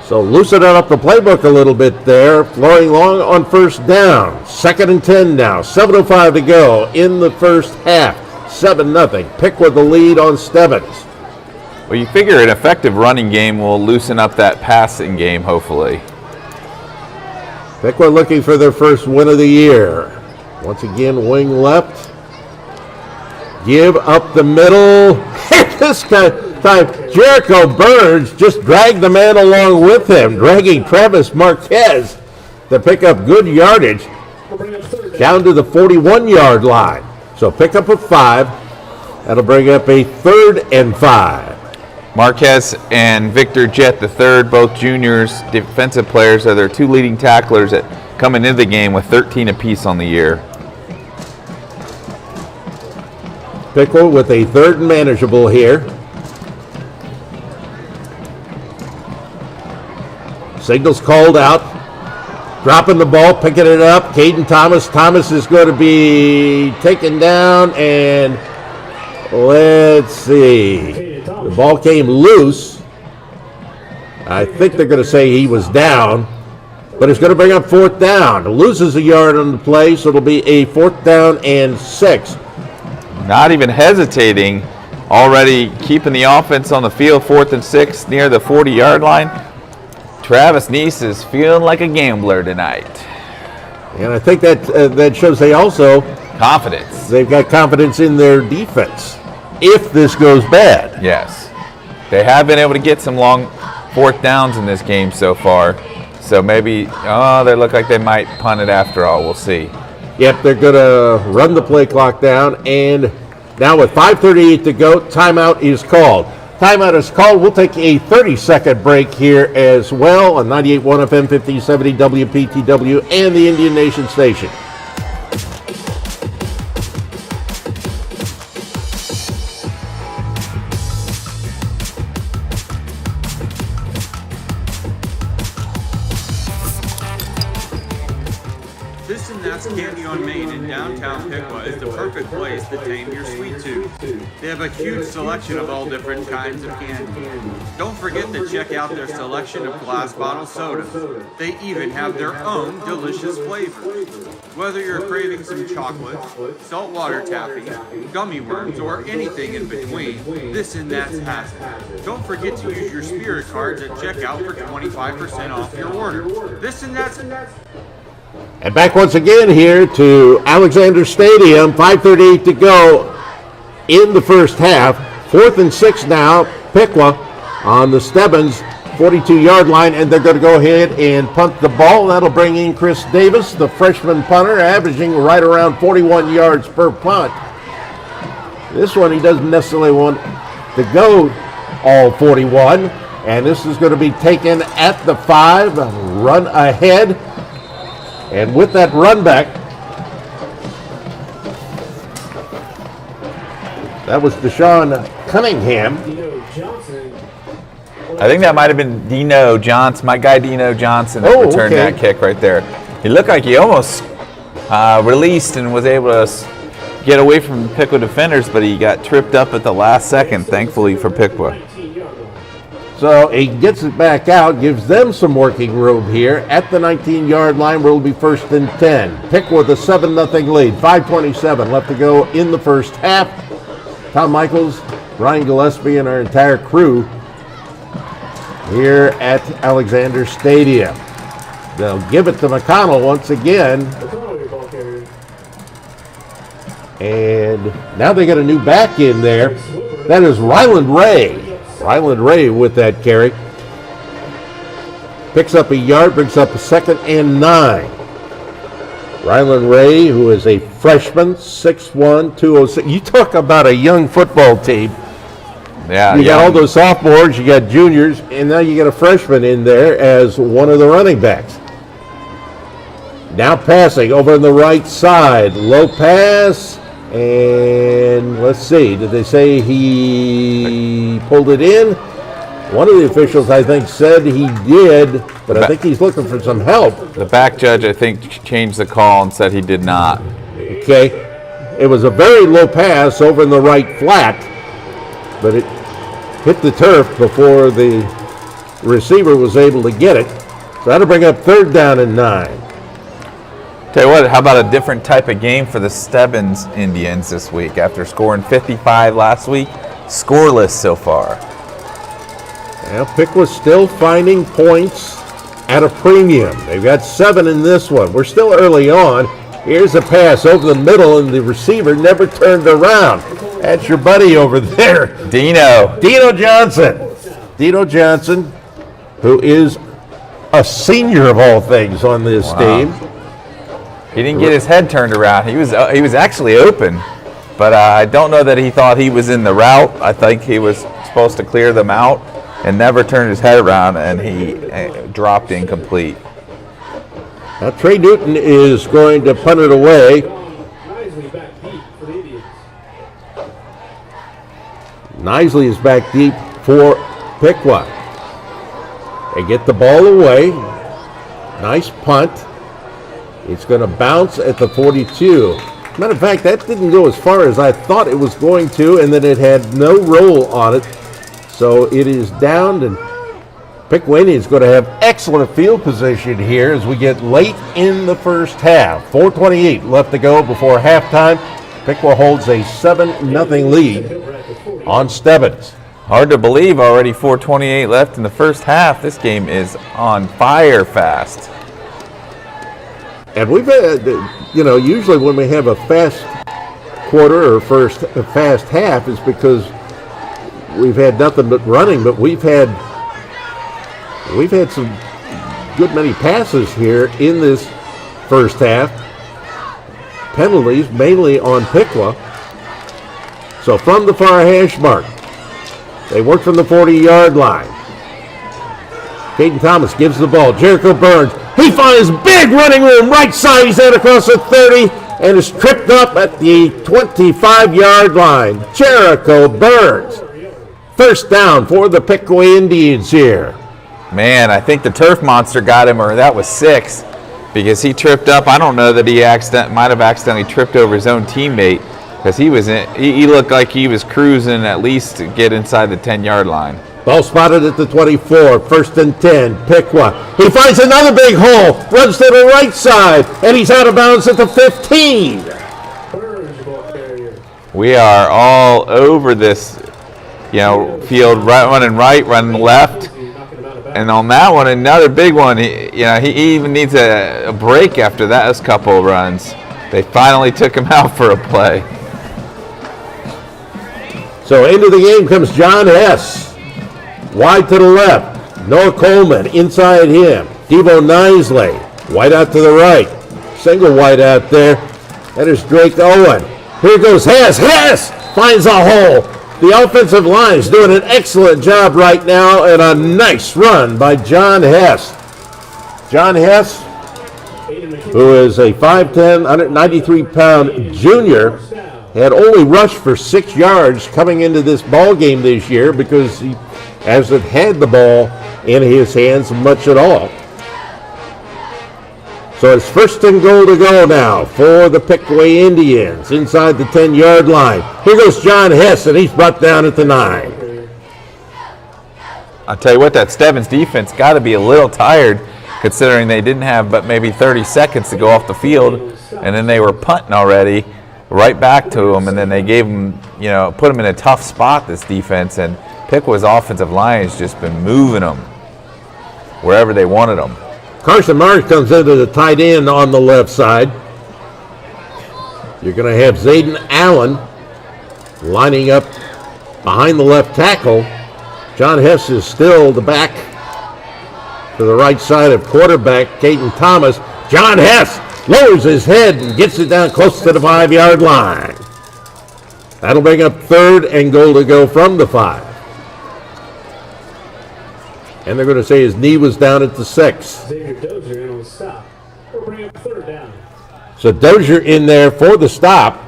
So loosening up the playbook a little bit there, flowing long on first down. 2nd and 10 now, 7:05 to go in the first half. 7-0, Piqua the lead on Stebbins. Well, you figure an effective running game will loosen up that passing game, hopefully. Piqua looking for their first win of the year. Once again, wing left. Give up the middle. This time, Jericho Burns just dragged the man along with him, dragging Travis Marquez to pick up good yardage down to the 41-yard line. So pick up a 5. That'll bring up a 3rd and 5. Marquez and Victor Jett III, both juniors, defensive players, are their 2 leading tacklers that coming into the game with 13 apiece on the year. Piqua with a 3rd and manageable here. Signals called out. Dropping the ball, picking it up. Caden Thomas. Thomas is going to be taken down, and let's see. The ball came loose. I think they're going to say he was down, but it's going to bring up 4th down. Loses a yard on the play, so it'll be a 4th down and 6. Not even hesitating, already keeping the offense on the field, 4th and 6 near the 40-yard line. Travis Neese is feeling like a gambler tonight. And I think that shows they also Confidence. they've got confidence in their defense if this goes bad. Yes. They have been able to get some long 4th downs in this game so far. So maybe, they look like they might punt it after all. We'll see. Yep, they're going to run the play clock down. And now with 5:38 to go, timeout is called. Timeout is called. We'll take a 30-second break here as well on 98.1 FM 1570 WPTW and the Indian Nation Station. This and That's Candy on Main in downtown Piqua is the perfect place to tame your sweet tooth. They have a huge selection of all different kinds of candy. Don't forget to check out their selection of glass bottle sodas. They even have their own delicious flavors. Whether you're craving some chocolate, saltwater taffy, gummy worms, or anything in between, This and That's has it. Don't forget to use your Spirit cards at checkout for 25% off your order. This and That's. And back once again here to Alexander Stadium. 5:38 to go in the first half. 4th and 6 now. Piqua on the Stebbins 42-yard line, and they're going to go ahead and punt the ball. That'll bring in Chris Davis, the freshman punter, averaging right around 41 yards per punt. This one he doesn't necessarily want to go all 41, and this is going to be taken at the 5, run ahead. And with that run back, that was Deshaun Cunningham. I think that might have been Dino Johnson, my guy Dino Johnson, that returned that kick right there. He looked like he almost released and was able to get away from Piqua defenders, but he got tripped up at the last second, thankfully for Piqua. So he gets it back out, gives them some working room here at the 19-yard line where it'll be 1st and 10. Piqua with a 7-0 lead. 5:27 left to go in the first half. Tom Michaels, Ryan Gillespie, and our entire crew here at Alexander Stadium. They'll give it to McConnell once again. And now they got a new back in there. That is Ryland Ray. Ryland Ray with that carry. Picks up a yard, brings up a 2nd and 9. Ryland Ray, who is a freshman, 6'1", 206. You talk about a young football team. Yeah, you got all those sophomores, you got juniors, and now you got a freshman in there as one of the running backs. Now passing over on the right side. Low pass. And let's see, did they say he pulled it in? One of the officials, I think, said he did, but I think he's looking for some help. The back judge, I think, changed the call and said he did not. Okay. It was a very low pass over in the right flat, but it hit the turf before the receiver was able to get it. So that'll bring up 3rd down and 9. Tell you what, how about a different type of game for the Stebbins Indians this week? After scoring 55 last week, scoreless so far. Well, Piqua's still finding points at a premium. They've got 7 in this one. We're still early on. Here's a pass over the middle, and the receiver never turned around. That's your buddy over there. Dino Johnson. Dino Johnson, who is a senior of all things on this team. He didn't get his head turned around. He was actually open, but I don't know that he thought he was in the route. I think he was supposed to clear them out and never turned his head around, and he dropped incomplete. Now Trey Newton is going to punt it away. Nicely back deep for the Indians. Nisley is back deep for Piqua. They get the ball away. Nice punt. It's going to bounce at the 42. Matter of fact, that didn't go as far as I thought it was going to, and then it had no roll on it. So it is down, and Piqua is going to have excellent field position here as we get late in the first half. 4:28 left to go before halftime. Piqua holds a 7-0 lead on Stebbins. Hard to believe already 4:28 left in the first half. This game is on fire fast. And we've had, usually when we have a fast quarter or a fast half, it's because we've had nothing but running, but we've had some good many passes here in this first half. Penalties mainly on Piqua. So from the far hash mark, they work from the 40-yard line. Caden Thomas gives the ball. Jericho Burns. He finds big running room right side. He's out across the 30 and is tripped up at the 25-yard line. Jericho Burns. First down for the Piqua Indians here. Man, I think the turf monster got him, or that was 6, because he tripped up. I don't know that he might have accidentally tripped over his own teammate, because he looked like he was cruising at least to get inside the 10-yard line. Ball spotted at the 24, 1st and 10, Piqua. He finds another big hole, runs to the right side, and he's out of bounds at the 15. We are all over this, field, running right, running left. And on that one, another big one, he even needs a break after those couple of runs. They finally took him out for a play. So into the game comes John Hess. Wide to the left. Noah Coleman inside him. Devo Nisley. Wide out to the right. Single wide out there. That is Drake Owen. Here goes Hess. Hess finds a hole. The offensive line is doing an excellent job right now, and a nice run by John Hess. John Hess, who is a 5'10", 193-pound junior, had only rushed for 6 yards coming into this ball game this year because he hasn't had the ball in his hands much at all. So it's 1st and goal to go now for the Piqua Indians inside the 10-yard line. Here goes John Hess, and he's brought down at the 9. I'll tell you what, that Stebbins defense got to be a little tired considering they didn't have but maybe 30 seconds to go off the field, and then they were punting already right back to them, and then they gave them, put them in a tough spot, this defense, and Piqua's offensive line has just been moving them wherever they wanted them. Carson Marsh comes into the tight end on the left side. You're going to have Zayden Allen lining up behind the left tackle. John Hess is still the back to the right side of quarterback, Caden Thomas. John Hess lowers his head and gets it down close to the 5-yard line. That'll bring up 3rd and goal to go from the 5. And they're going to say his knee was down at the 6. Xavier Dozier in on the stop. We'll bring up 3rd down. So Dozier in there for the stop.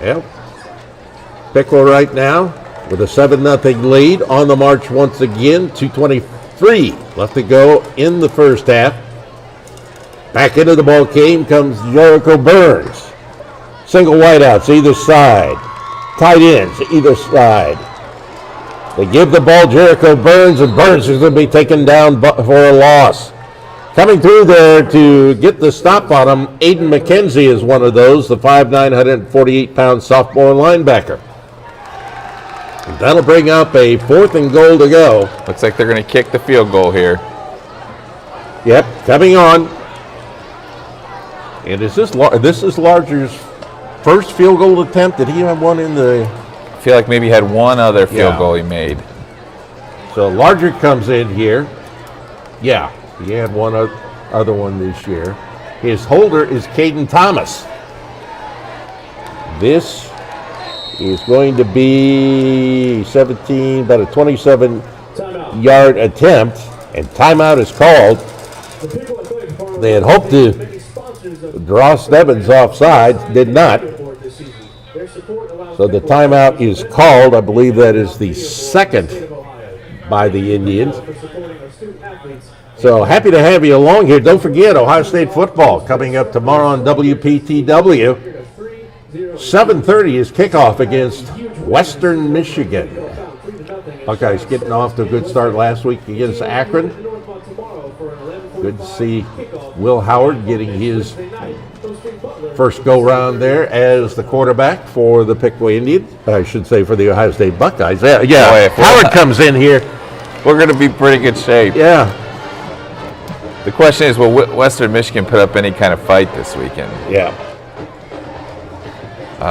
Yep. Piqua right now with a 7-0 lead on the march once again. 2:23 left to go in the first half. Back into the ball game comes Jericho Burns. Single wideouts either side. Tight ends either side. They give the ball Jericho Burns, and Burns is going to be taken down for a loss. Coming through there to get the stop on him, Aiden McKenzie is one of those, the 5'9", 148-pound sophomore linebacker. And that'll bring up a 4th and goal to go. Looks like they're going to kick the field goal here. Yep, coming on. And this is Larger's first field goal attempt. Did he have one in the... I feel like maybe he had one other field goal he made. So Larger comes in here. Yeah, he had one other one this year. His holder is Caden Thomas. This is going to be 17, about a 27-yard attempt, and timeout is called. They had hoped to draw Stebbins offside, did not. So the timeout is called. I believe that is the second by the Indians. So happy to have you along here. Don't forget, Ohio State football coming up tomorrow on WPTW. 7:30 is kickoff against Western Michigan. Buckeyes getting off to a good start last week against Akron. Good to see Will Howard getting his first go-round there as the quarterback for the Piqua Indians. I should say for the Ohio State Buckeyes. Yeah. Howard comes in here. We're going to be pretty good shape. Yeah. The question is, will Western Michigan put up any kind of fight this weekend? Yeah.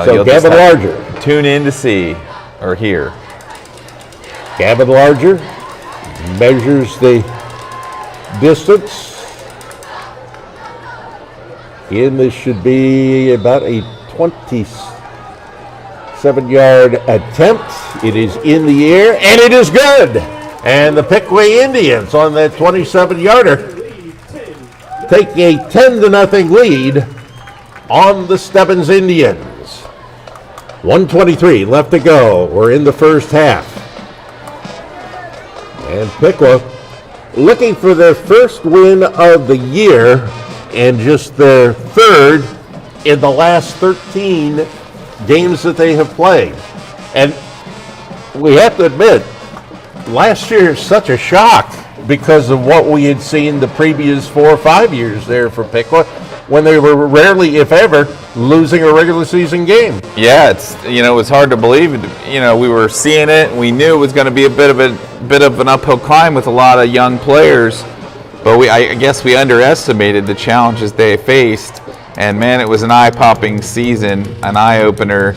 So So Gavin Larger. Tune in to see or hear. Gavin Larger measures the distance. And this should be about a 27-yard attempt. It is in the air, and it is good. And the Piqua Indians on that 27-yarder take a 10-0 lead on the Stebbins Indians. 1:23 left to go. We're in the first half. And Piqua looking for their first win of the year and just their third in the last 13 games that they have played. And we have to admit, last year is such a shock because of what we had seen the previous 4 or 5 years there for Piqua, when they were rarely, if ever, losing a regular season game. Yeah, it was hard to believe. We were seeing it. We knew it was going to be a bit of an uphill climb with a lot of young players, but I guess we underestimated the challenges they faced. And man, it was an eye-popping season, an eye-opener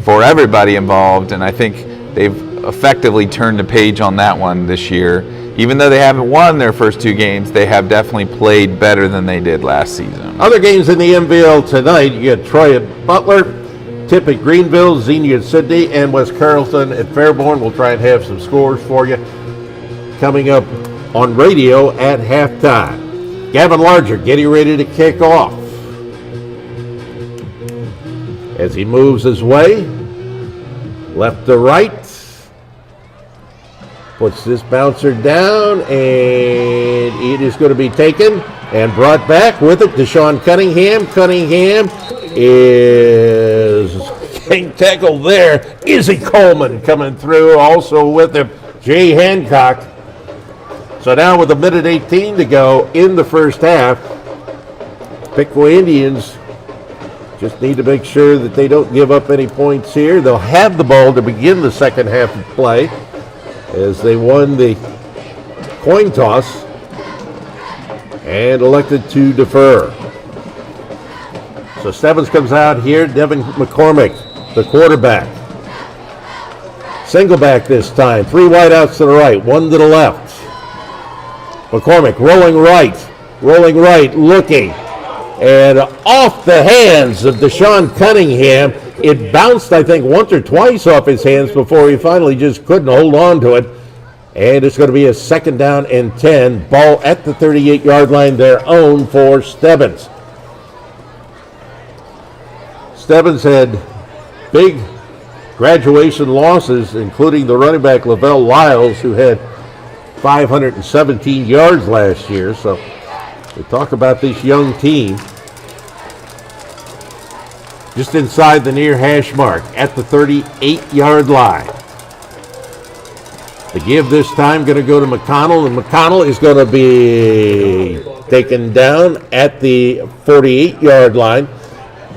for everybody involved. And I think they've effectively turned the page on that one this year. Even though they haven't won their first 2 games, they have definitely played better than they did last season. Other games in the MVL tonight, you got Troy at Butler, Tip at Greenville, Xenia at Sydney, and West Carrollton at Fairborn. We'll try and have some scores for you coming up on radio at halftime. Gavin Larger getting ready to kick off. As he moves his way, left to right, puts this bouncer down, and it is going to be taken and brought back with it. Deshaun Cunningham. Cunningham is getting tackled there. Izzy Coleman coming through, also with him, Jay Hancock. So now with 1:18 to go in the first half, Piqua Indians just need to make sure that they don't give up any points here. They'll have the ball to begin the second half of play, as they won the coin toss and elected to defer. So Stebbins comes out here. Devin McCormick, the quarterback. Single back this time. 3 wideouts to the right, 1 to the left. McCormick rolling right, looking. And off the hands of Deshaun Cunningham. It bounced, I think, once or twice off his hands before he finally just couldn't hold on to it. And it's going to be a 2nd down and 10. Ball at the 38-yard line, their own for Stebbins. Stebbins had big graduation losses, including the running back Lavelle Lyles, who had 517 yards last year. So we talk about this young team. Just inside the near hash mark at the 38-yard line. The give this time going to go to McConnell, and McConnell is going to be taken down at the 48-yard line.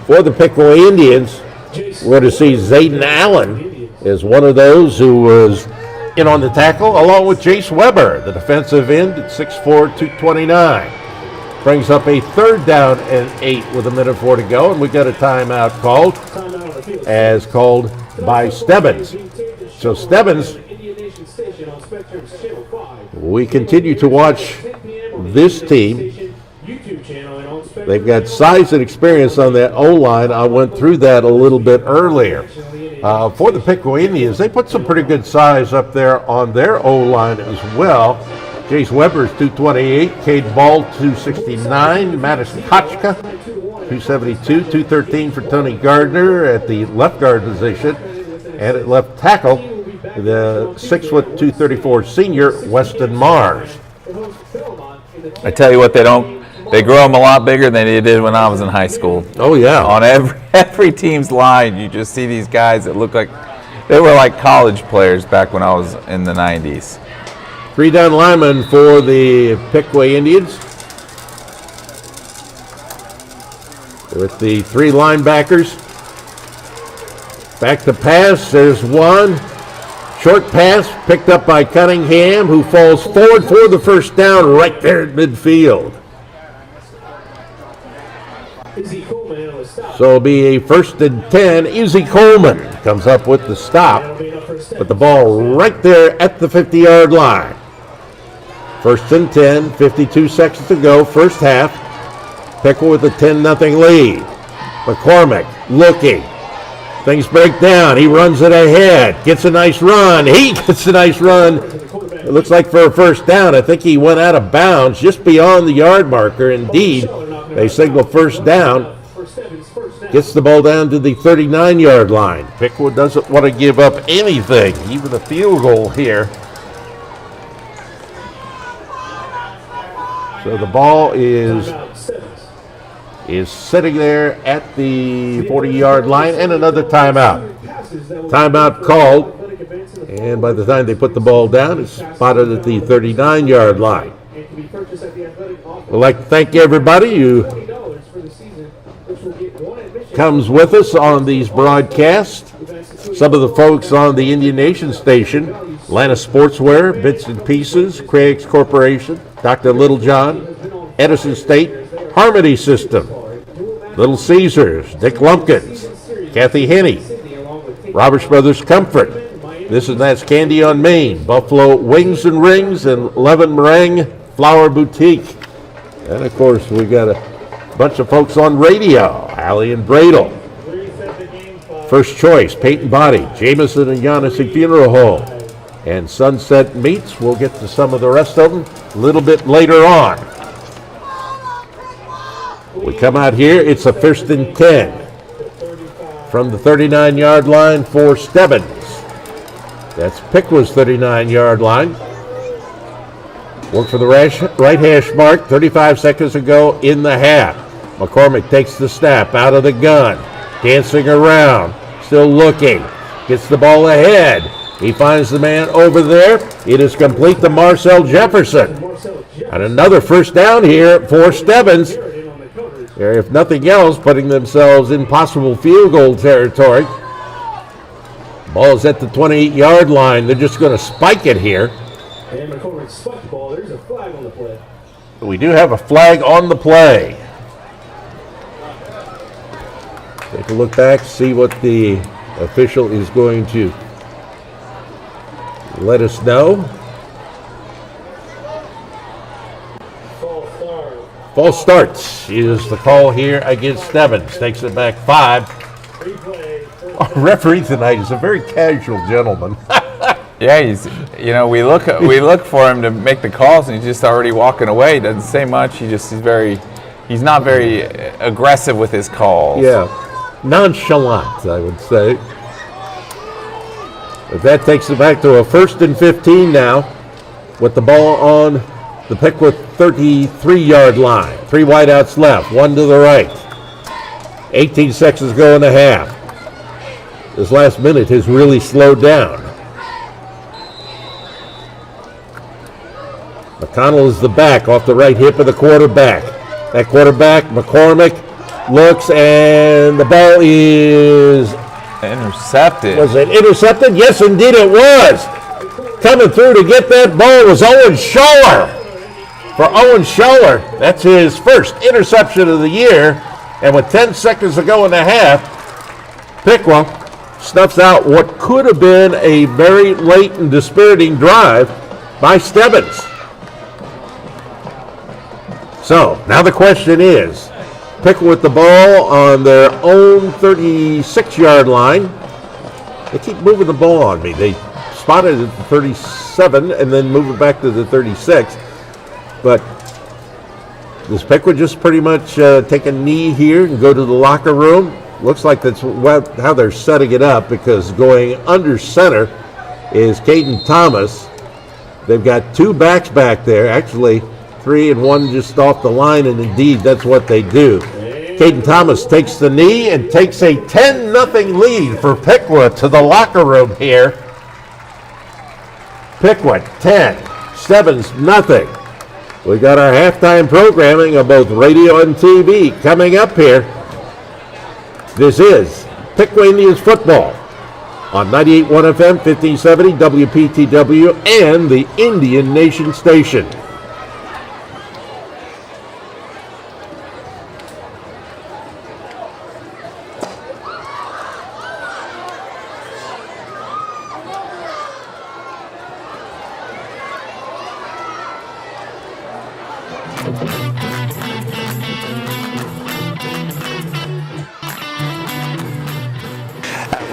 For the Piqua Indians, we're going to see Zayden Allen as one of those who was in on the tackle, along with Jace Weber, the defensive end at 6'4", 229. Brings up a 3rd down and 8 with 1:04 to go, and we got a timeout called, as called by Stebbins. So Stebbins, we continue to watch this team. They've got size and experience on that O-line. I went through that a little bit earlier. For the Piqua Indians, they put some pretty good size up there on their O-line as well. Jace Weber's 228, Cade Ball 269, Madison Kochka 272, 213 for Tony Gardner at the left guard position, and at left tackle, the 6', 234 senior Weston Mars. I tell you what, they grow them a lot bigger than they did when I was in high school. Oh yeah. On every team's line, you just see these guys that look like they were like college players back when I was in the 90s. 3 down linemen for the Piqua Indians. With the 3 linebackers. Back to pass, there's one. Short pass picked up by Cunningham, who falls forward for the first down right there at midfield. So it'll be a 1st and 10. Izzy Coleman comes up with the stop, but the ball right there at the 50-yard line. 1st and 10, 52 seconds to go, first half. Piqua with a 10-0 lead. McCormick looking. Things break down. He runs it ahead. Gets a nice run. He gets a nice run. It looks like for a first down. I think he went out of bounds just beyond the yard marker. Indeed, they signal first down. Gets the ball down to the 39-yard line. Piqua doesn't want to give up anything, even a field goal here. So the ball is sitting there at the 40-yard line, and another timeout. Timeout called, and by the time they put the ball down, it's spotted at the 39-yard line. We'd like to thank everybody who comes with us on these broadcasts. Some of the folks on the Indian Nation station, Atlanta Sportswear, Bits and Pieces, Craig's Corporation, Dr. Littlejohn, Edison State, Harmony System, Little Caesars, Dick Lumpkins, Kathy Henney, Roberts Brothers Comfort, This and That's Candy on Main, Buffalo Wings and Rings, and Levin Meringue Flower Boutique. And of course, we got a bunch of folks on radio, Allie and Bradle. First Choice, Paint and Body, Jameson and Giannis Funeral Home, and Sunset Meats. We'll get to some of the rest of them a little bit later on. We come out here, it's a 1st and 10 from the 39-yard line for Stebbins. That's Piqua's 39-yard line. Work for the right hash mark, 35 seconds ago in the half. McCormick takes the snap out of the gun, dancing around, still looking, gets the ball ahead. He finds the man over there. It is complete to Marcel Jefferson. And another first down here for Stebbins. They're, if nothing else, putting themselves in possible field goal territory. Ball is at the 28-yard line. They're just going to spike it here. And McCormick spiked the ball. There's a flag on the play. We do have a flag on the play. Take a look back, see what the official is going to let us know. False starts is the call here against Stebbins. Takes it back 5. Our referee tonight is a very casual gentleman. Yeah, he's. We look for him to make the calls, and he's just already walking away. Doesn't say much. He's not very aggressive with his calls. Yeah, nonchalant, I would say. But that takes it back to a 1st and 15 now, with the ball on the Piqua 33-yard line. 3 wideouts left, 1 to the right. 18 seconds go in the half. This last minute has really slowed down. McConnell is the back off the right hip of the quarterback. That quarterback, McCormick, looks, and the ball is intercepted. Was it intercepted? Yes, indeed it was. Coming through to get that ball was Owen Schaller. For Owen Schaller, that's his first interception of the year. And with 10 seconds to go in the half, Piqua snuffs out what could have been a very late and dispiriting drive by Stebbins. So, now the question is, Piqua with the ball on their own 36-yard line. They keep moving the ball on me. They spotted it at the 37 and then move it back to the 36. But does Piqua just pretty much take a knee here and go to the locker room? Looks like that's how they're setting it up, because going under center is Caden Thomas. They've got two backs back there, actually 3 and 1 just off the line, and indeed that's what they do. Caden Thomas takes the knee and takes a 10-0 lead for Piqua to the locker room here. Piqua 10, Stebbins nothing. We got our halftime programming of both radio and TV coming up here. This is Piqua Indians football on 98.1 FM, 1570 WPTW, and the Indian Nation Station.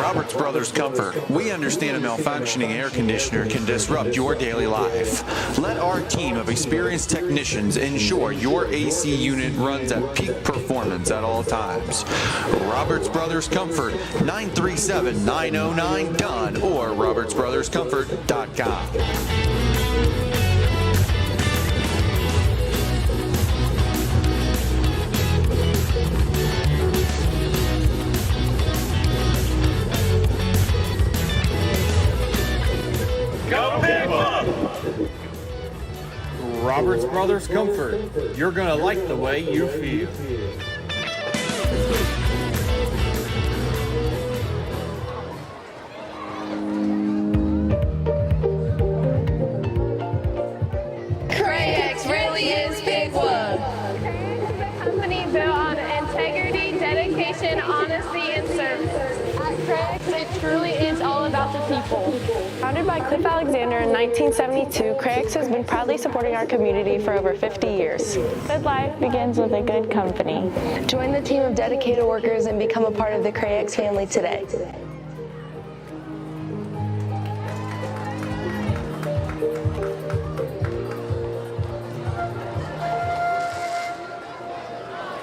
Roberts Brothers Comfort, we understand a malfunctioning air conditioner can disrupt your daily life. Let our team of experienced technicians ensure your AC unit runs at peak performance at all times. Roberts Brothers Comfort, 937-909-DONE or robertsbrotherscomfort.com. Roberts Brothers Comfort. You're going to like the way you feel. Crayex really is Piqua. Crayex is a company built on integrity, dedication, honesty, and service. At Crayex, it truly is all about the people. Founded by Cliff Alexander in 1972, Crayex has been proudly supporting our community for over 50 years. Good life begins with a good company. Join the team of dedicated workers and become a part of the Crayex family today.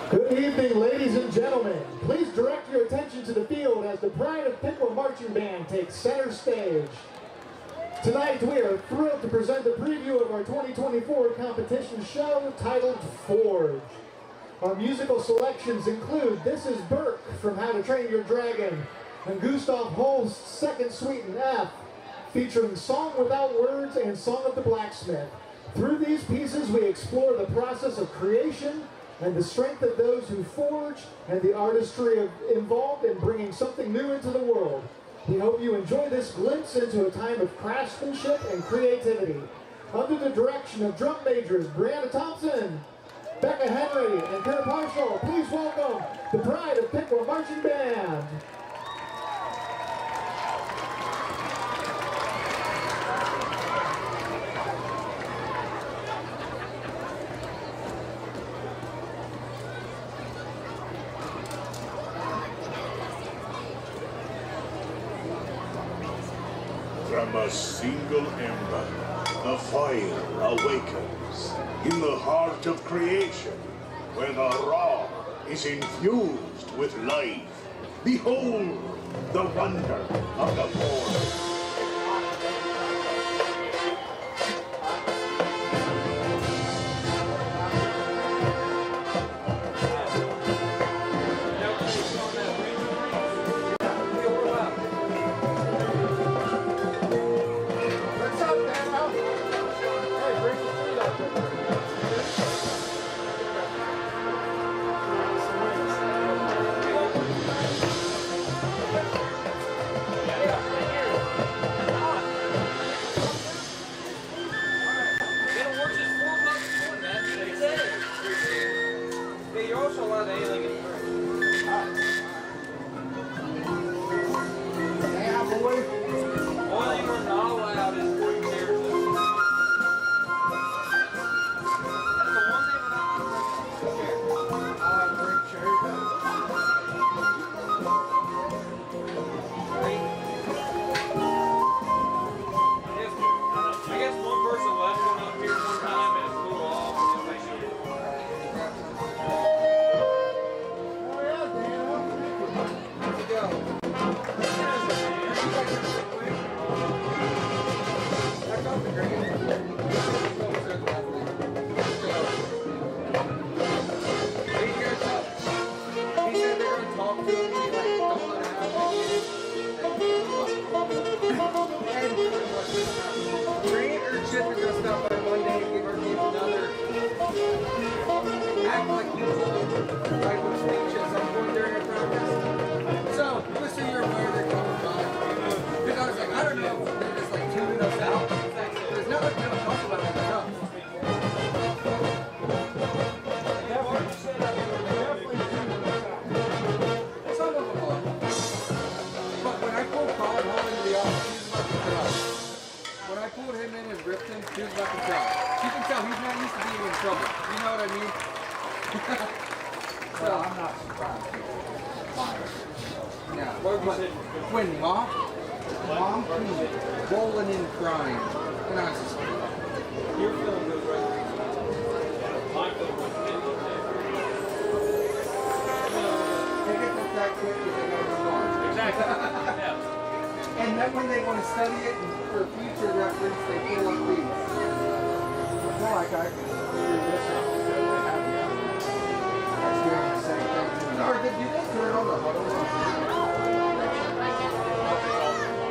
Good evening, ladies and gentlemen. Please direct your attention to the field as the Pride of Piqua Marching Band takes center stage. Tonight, we are thrilled to present the preview of our 2024 competition show titled Forge. Our musical selections include This Is Burke from How to Train Your Dragon and Gustav Holst's Second Suite in F, featuring Song Without Words and Song of the Blacksmith. Through these pieces, we explore the process of creation and the strength of those who forge and the artistry involved in bringing something new into the world. We hope you enjoy this glimpse into a time of craftsmanship and creativity. Under the direction of drum majors Brianna Thompson, Becca Henry, and Kara Parshall, please welcome the Pride of Piqua Marching Band. From a single ember, the fire awakens in the heart of creation, where the raw is infused with life. Behold the wonder of the forge. is about to tell. You can tell he's not used to being in trouble. You know what I mean? Well, I'm not surprised. Yeah. But when mom came rolling in crying, and I was just like, You're feeling good, right? they get that quick because they gotta move on. Exactly. Yeah. And then when they want to study it and for future reference, they pull up these. I feel like I can figure this out because they have the other one. That's doing the same thing. Or did you guys turn on the huddle?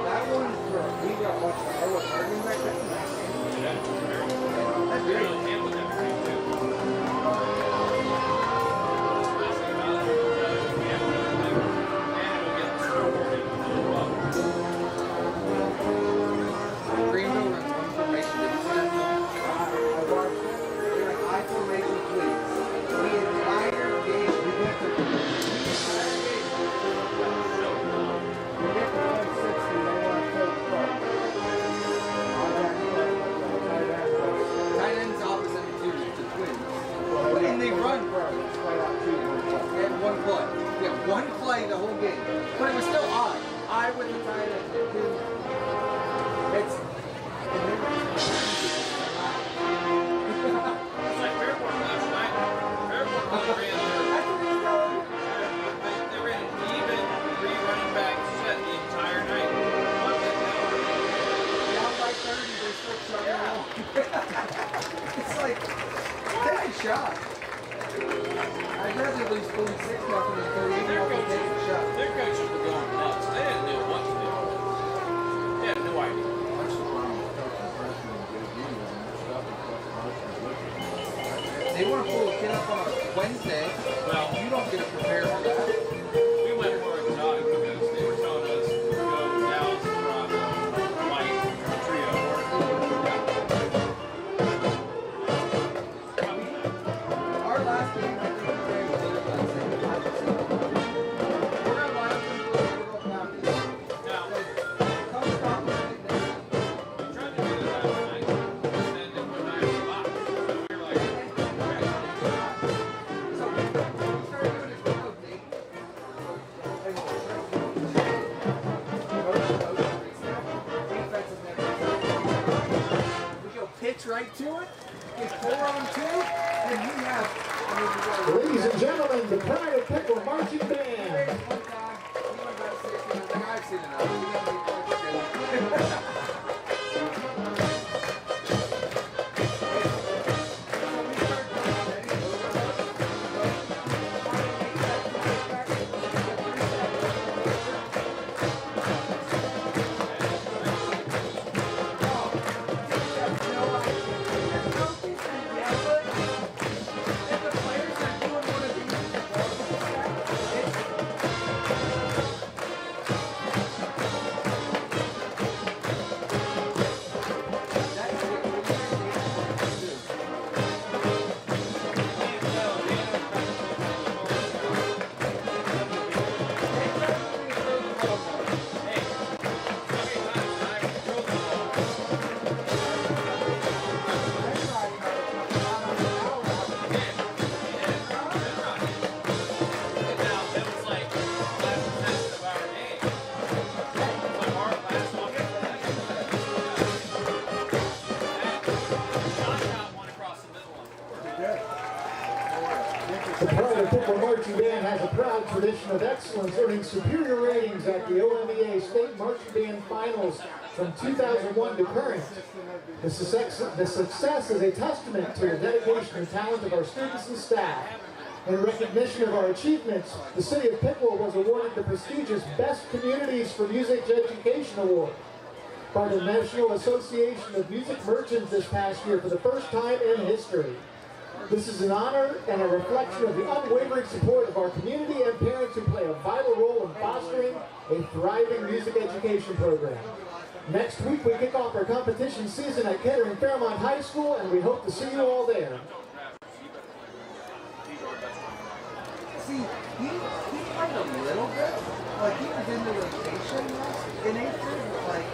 That one for we got much more learning back then. That's great. Greenville runs one formation. Did you see that? I watched it. They're like, I formation, please. The entire game, we went to the entire game. You get to 160, they want to play pro. Tight end's opposite to the Twins. Well, And they run. It's right out to you. They had one play. Yeah, one play the whole game. But it was still odd. I with the tight end. It's. It's like Fairborn last night. Fairborn ran their. They ran an even 3 running back set the entire night. Down by 30, they're still chugging along. It's like, take a shot. I'd rather lose 46 nothing than 38 nothing take a shot. Their coaches were going nuts. They didn't know what to do. They had no idea. They want to pull a kid up on a Wednesday. Well, You don't get to prepare for that. we went more exotic because they were telling us to go Dallas, Toronto, White, Trio. Our last game, I think, we played with the Wednesday. We're going to line up and go to County. Now, Come stop us right now. we tried to do that last night, and then they put 9 in the box. So we were like, okay. So we started doing this rotate. We go pitch right to it, get 4 on 2, and we have. Ladies and gentlemen, the Pride of Piqua Marching Band. I've seen enough. The Pride of Piqua Marching Band has a proud tradition of excellence, earning superior ratings at the OMEA State Marching Band Finals from 2001 to current. The success is a testament to the dedication and talent of our students and staff. In recognition of our achievements, the City of Piqua was awarded the prestigious Best Communities for Music Education Award by the National Association of Music Merchants this past year for the first time in history. This is an honor and a reflection of the unwavering support of our community and parents who play a vital role in fostering a thriving music education program. Next week we kick off our competition season at Kettering Fairmont High School, and we hope to see you all there. See, he played a little bit. Like, he was in the rotation in 8th grade, but like,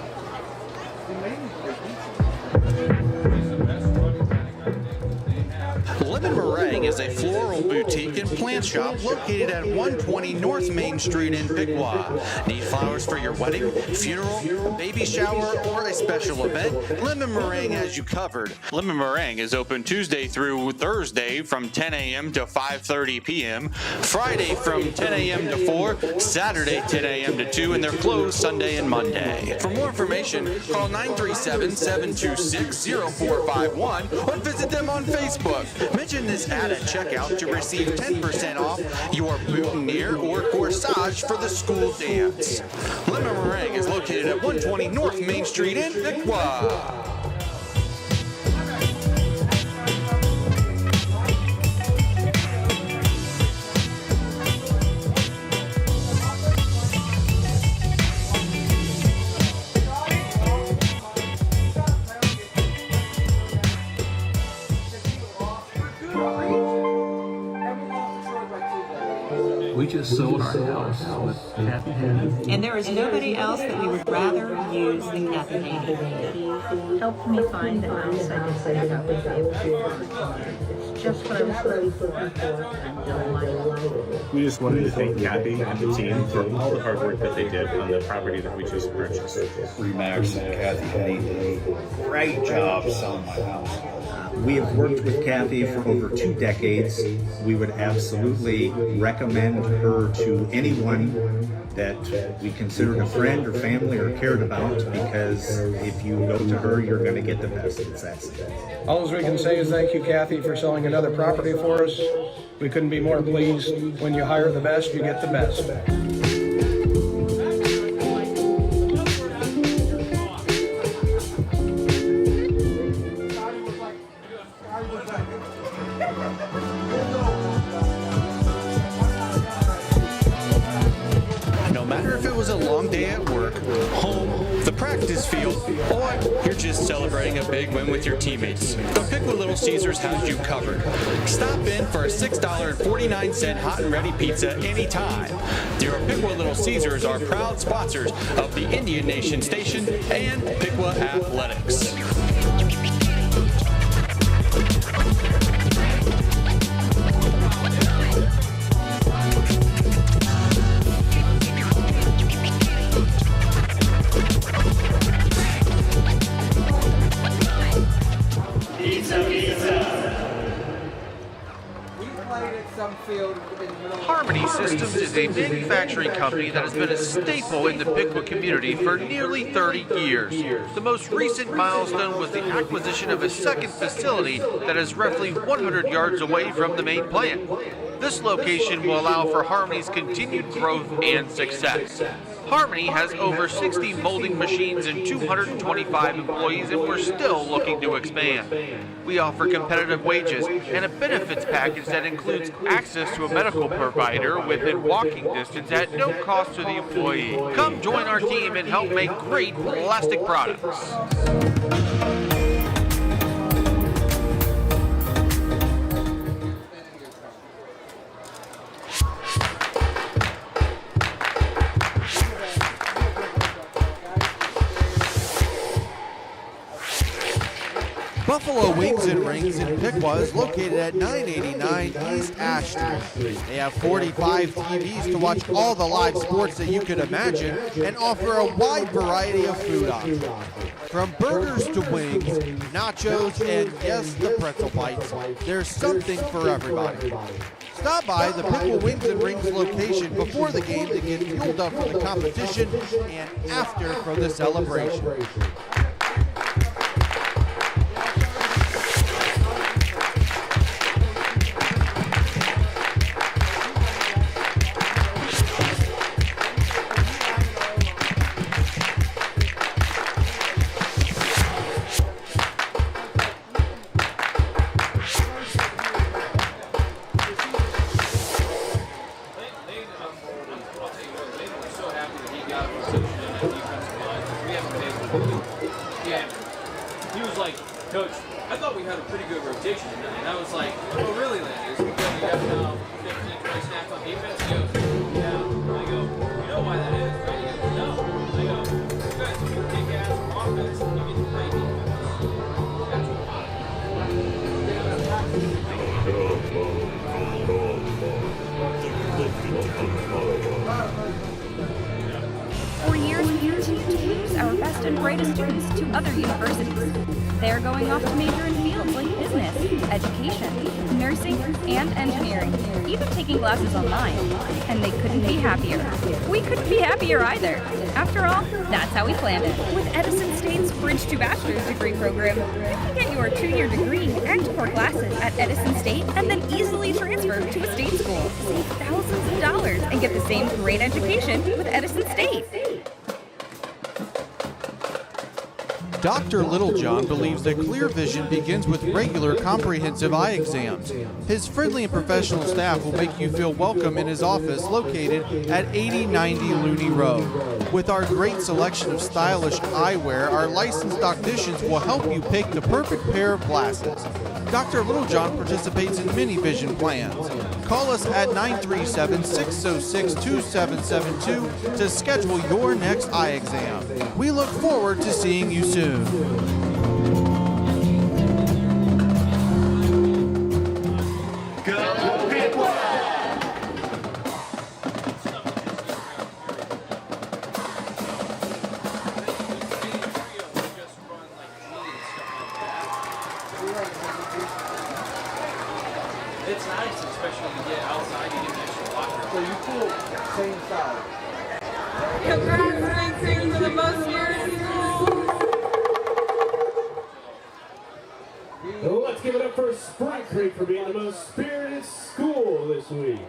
Lemon Meringue is a floral boutique and plant shop located at 120 North Main Street in Piqua. Need flowers for your wedding, funeral, baby shower, or a special event? Lemon Meringue has you covered. Lemon Meringue is open Tuesday through Thursday from 10 a.m. to 5:30 p.m., Friday from 10 a.m. to 4, Saturday 10 a.m. to 2, and they're closed Sunday and Monday. For more information, call 937-726-0451 or visit them on Facebook. Mention this ad at checkout to receive 10% off your boutonniere or corsage for the school dance. Lemon Meringue is located at 120 North Main Street in Piqua. We just sold our house with Kathy Haney. And there is nobody else that we would rather use than Kathy Haney. He helped me find the house I decided I would go for. Just what I was looking for, and delighted. We just wanted to thank Kathy and the team for all the hard work that they did on the property that we just purchased. Remax and Kathy Haney did a great job selling my house. We have worked with Kathy for over 2 decades. We would absolutely recommend her to anyone that we considered a friend or family or cared about, because if you go to her, you're going to get the best. It's that simple. All we can say is thank you, Kathy, for selling another property for us. We couldn't be more pleased. When you hire the best, you get the best. No matter if it was a long day at work, home, the practice field, or you're just celebrating a big win with your teammates, the Piqua Little Caesars has you covered. Stop in for a $6.49 hot and ready pizza anytime. Your Piqua Little Caesars are proud sponsors of the Indian Nation Station and Piqua Athletics. Harmony Systems is a manufacturing company that has been a staple in the Piqua community for nearly 30 years. The most recent milestone was the acquisition of a second facility that is roughly 100 yards away from the main plant. This location will allow for Harmony's continued growth and success. Harmony has over 60 molding machines and 225 employees, and we're still looking to expand. We offer competitive wages and a benefits package that includes access to a medical provider within walking distance at no cost to the employee. Come join our team and help make great plastic products. Buffalo Wings and Rings in Piqua is located at 989 East Ash Street. They have 45 TVs to watch all the live sports that you could imagine and offer a wide variety of food options. From burgers to wings, nachos, and yes, the pretzel bites, there's something for everybody. Stop by the Piqua Wings and Rings location before the game to get fueled up for the competition and after for the celebration. Coach, I thought we had a pretty good rotation tonight. And I was like, oh, really, Landis? Because you have now 15, 20 snaps on defense? He goes, yeah. I go, you know why that is, right? He goes, no. I go, you guys are kick ass on offense. For years, we continue to lose our best and brightest students to other universities. They're going off to major in fields like business, education, nursing, and engineering, even taking classes online. And they couldn't be happier. We couldn't be happier either. After all, that's how we planned it. With Edison State's Bridge to Bachelor's degree program, you can get your 2-year degree and core classes at Edison State and then easily transfer to a state school. Save thousands of dollars and get the same great education with Edison State. Dr. Littlejohn believes that clear vision begins with regular comprehensive eye exams. His friendly and professional staff will make you feel welcome in his office located at 8090 Looney Road. With our great selection of stylish eyewear, our licensed opticians will help you pick the perfect pair of glasses. Dr. Littlejohn participates in many vision plans. Call us at 937-606-2772 to schedule your next eye exam. We look forward to seeing you soon. It's nice, especially when you get outside, you get an extra locker. So you pull same side. Congratulations for the most years in school. Let's give it up for Spring Creek for being the most spirited school this week.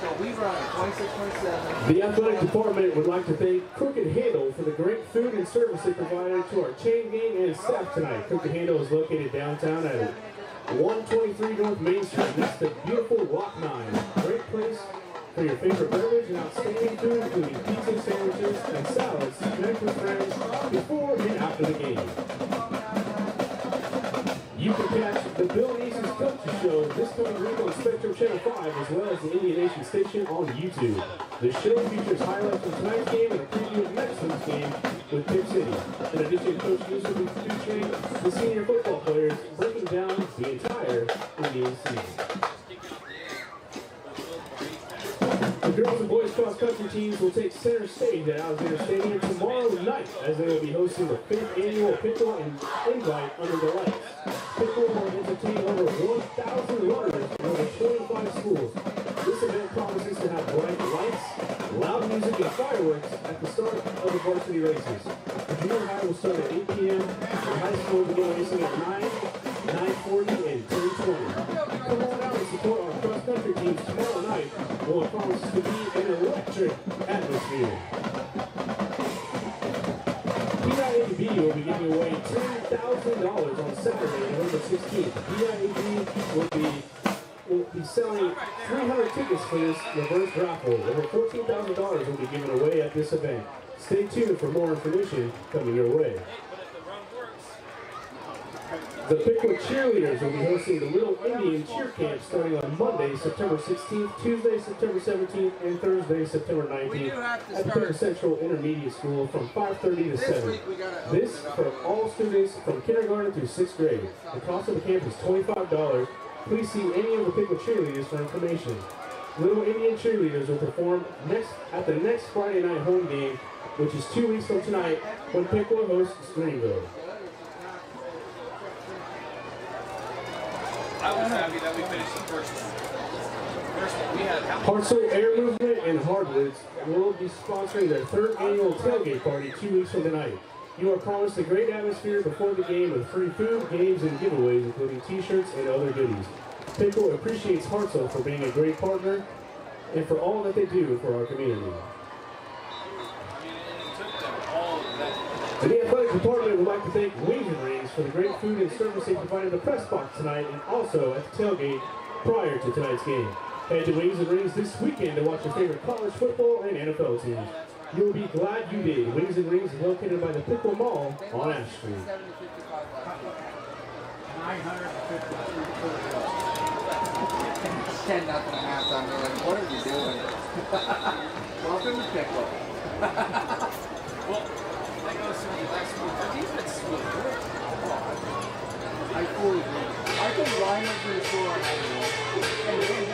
So we run 26.7. The athletic department would like to thank Crooked Handle for the great food and service they provided to our chain gang and staff tonight. Crooked Handle is located downtown at 123 North Main Street next to beautiful Rock 9. Great place for your favorite beverage and outstanding food, including pizza, sandwiches, and salads to connect with friends before and after the game. You can catch the Bill Nation's Coaches Show this coming week on Spectrum Channel 5, as well as the Indian Nation station on YouTube. The show features highlights from tonight's game and a preview of next week's game with Pick City. In addition, Coach News will be featuring the senior football players breaking down the entire Indian season. The girls and boys cross country teams will take center stage at Alexander Stadium tomorrow night as they will be hosting the 5th annual Piqua and Invite Under the Lights. Piqua will entertain over 1,000 runners from over 25 schools. This event promises to have bright lights, loud music, and fireworks at the start of the varsity races. The junior high will start at 8 p.m. and high school will begin racing at 9, 9:40, and 10:20. Come on out and support our cross-country teams tomorrow night. What promises to be an electric atmosphere. PIAB will be giving away $10,000 on Saturday, November 16th. PIAB will be selling 300 tickets for this reverse raffle. Over $14,000 will be given away at this event. Stay tuned for more information coming your way. The Piqua cheerleaders will be hosting the Little Indian Cheer Camp starting on Monday, September 16th, Tuesday, September 17th, and Thursday, September 19th at Piqua Central Intermediate School from 5:30 to 7. This for all students from kindergarten through 6th grade. The cost of the camp is $25. Please see any of the Piqua cheerleaders for information. Little Indian cheerleaders will perform at the next Friday night home game, which is 2 weeks from tonight when Piqua hosts Greenville. I was happy that we finished the first one. We had Hartzell Air Movement and Hardwoods will be sponsoring their 3rd annual tailgate party 2 weeks from tonight. You are promised a great atmosphere before the game with free food, games, and giveaways, including t-shirts and other goodies. Piqua appreciates Hartzell for being a great partner and for all that they do for our community. The athletic department would like to thank Wings and Rings for the great food and service they provided the press box tonight and also at the tailgate prior to tonight's game. Head to Wings and Rings this weekend to watch your favorite college football and NFL teams. You'll be glad you did. Wings and Rings is located by the Piqua Mall on Ash Street. 10-0 at halftime. They're like, what are you doing? Welcome to Piqua. Well, that goes to the last week. The defense is really good. I fully agree. I think Reimer's going to score on that one. And then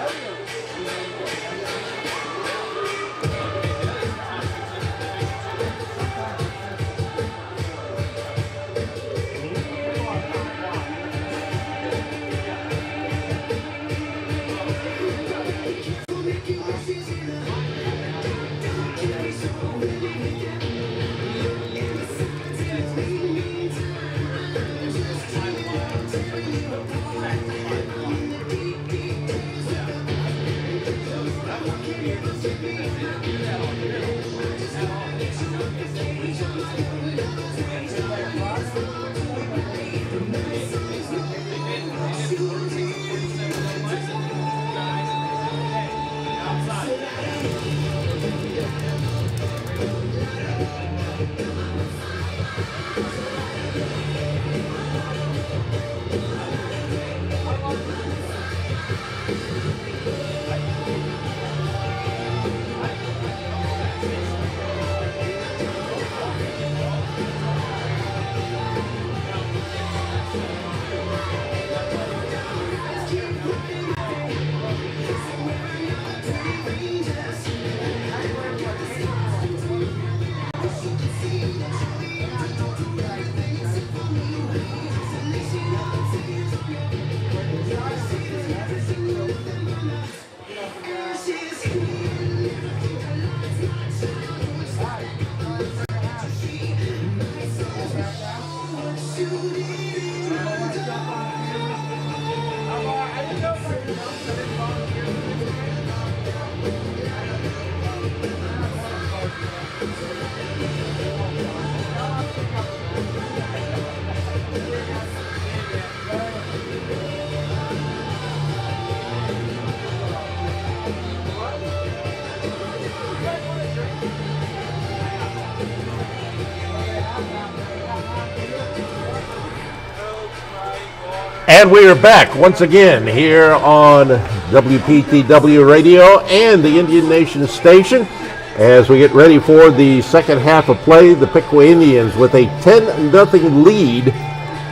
And we are back once again here on WPTW Radio and the Indian Nation Station as we get ready for the second half of play. The Piqua Indians with a 10-0 lead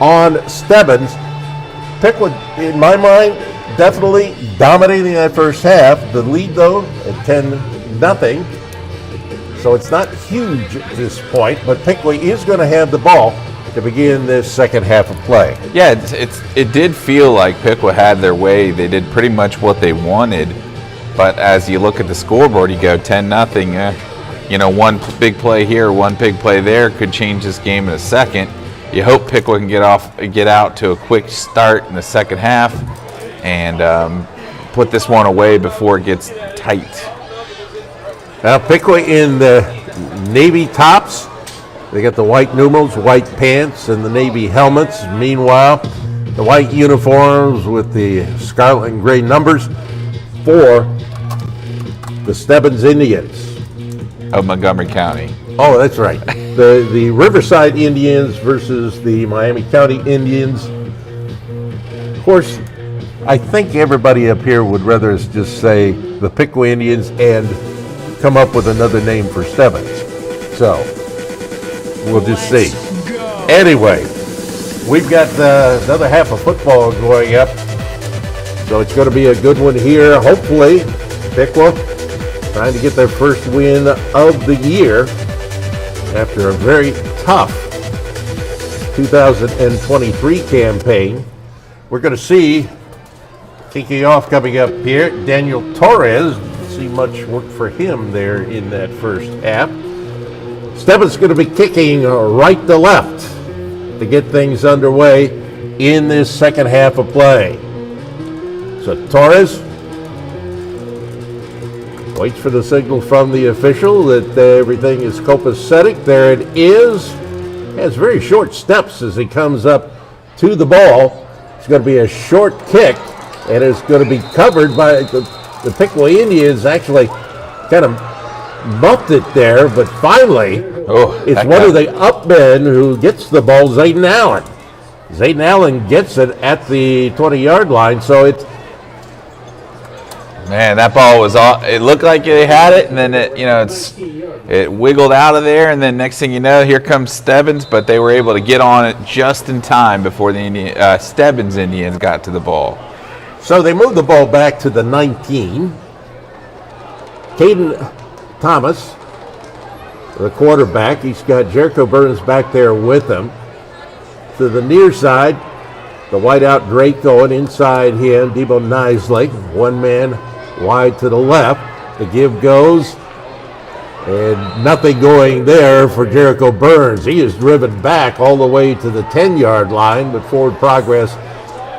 on Stebbins. Piqua, in my mind, definitely dominating that first half. The lead, though, at 10-0. So it's not huge at this point, but Piqua is going to have the ball to begin this second half of play. Yeah, it did feel like Piqua had their way. They did pretty much what they wanted, but as you look at the scoreboard, you go 10-0. One big play here, one big play there could change this game in a second. You hope Piqua can get out to a quick start in the second half and put this one away before it gets tight. Now Piqua in the navy tops. They got the white numerals, white pants, and the navy helmets. Meanwhile, the white uniforms with the scarlet and gray numbers for the Stebbins Indians. Of Montgomery County. Oh, that's right. The Riverside Indians versus the Miami County Indians. Of course, I think everybody up here would rather us just say the Piqua Indians and come up with another name for Stebbins. So we'll just see. Anyway, we've got another half of football going up, so it's going to be a good one here. Hopefully, Piqua trying to get their first win of the year after a very tough 2023 campaign. We're going to see, kicking off coming up here, Daniel Torres. Didn't see much work for him there in that first half. Stebbins going to be kicking right to left to get things underway in this second half of play. So Torres waits for the signal from the official that everything is copacetic. There it is. Has very short steps as he comes up to the ball. It's going to be a short kick, and it's going to be covered by the Piqua Indians. Actually kind of muffed it there, but finally it's one of the upmen who gets the ball, Zayden Allen. Zayden Allen gets it at the 20-yard line, so it's Man, that ball was all. It looked like they had it, and then it wiggled out of there, and then next thing you know, here comes Stebbins, but they were able to get on it just in time before the Stebbins Indians got to the ball. So they moved the ball back to the 19. Caden Thomas, the quarterback, he's got Jericho Burns back there with him. To the near side, the wideout Drake going inside him, Debo Nisley, one man wide to the left. The give goes, and nothing going there for Jericho Burns. He is driven back all the way to the 10-yard line, but forward progress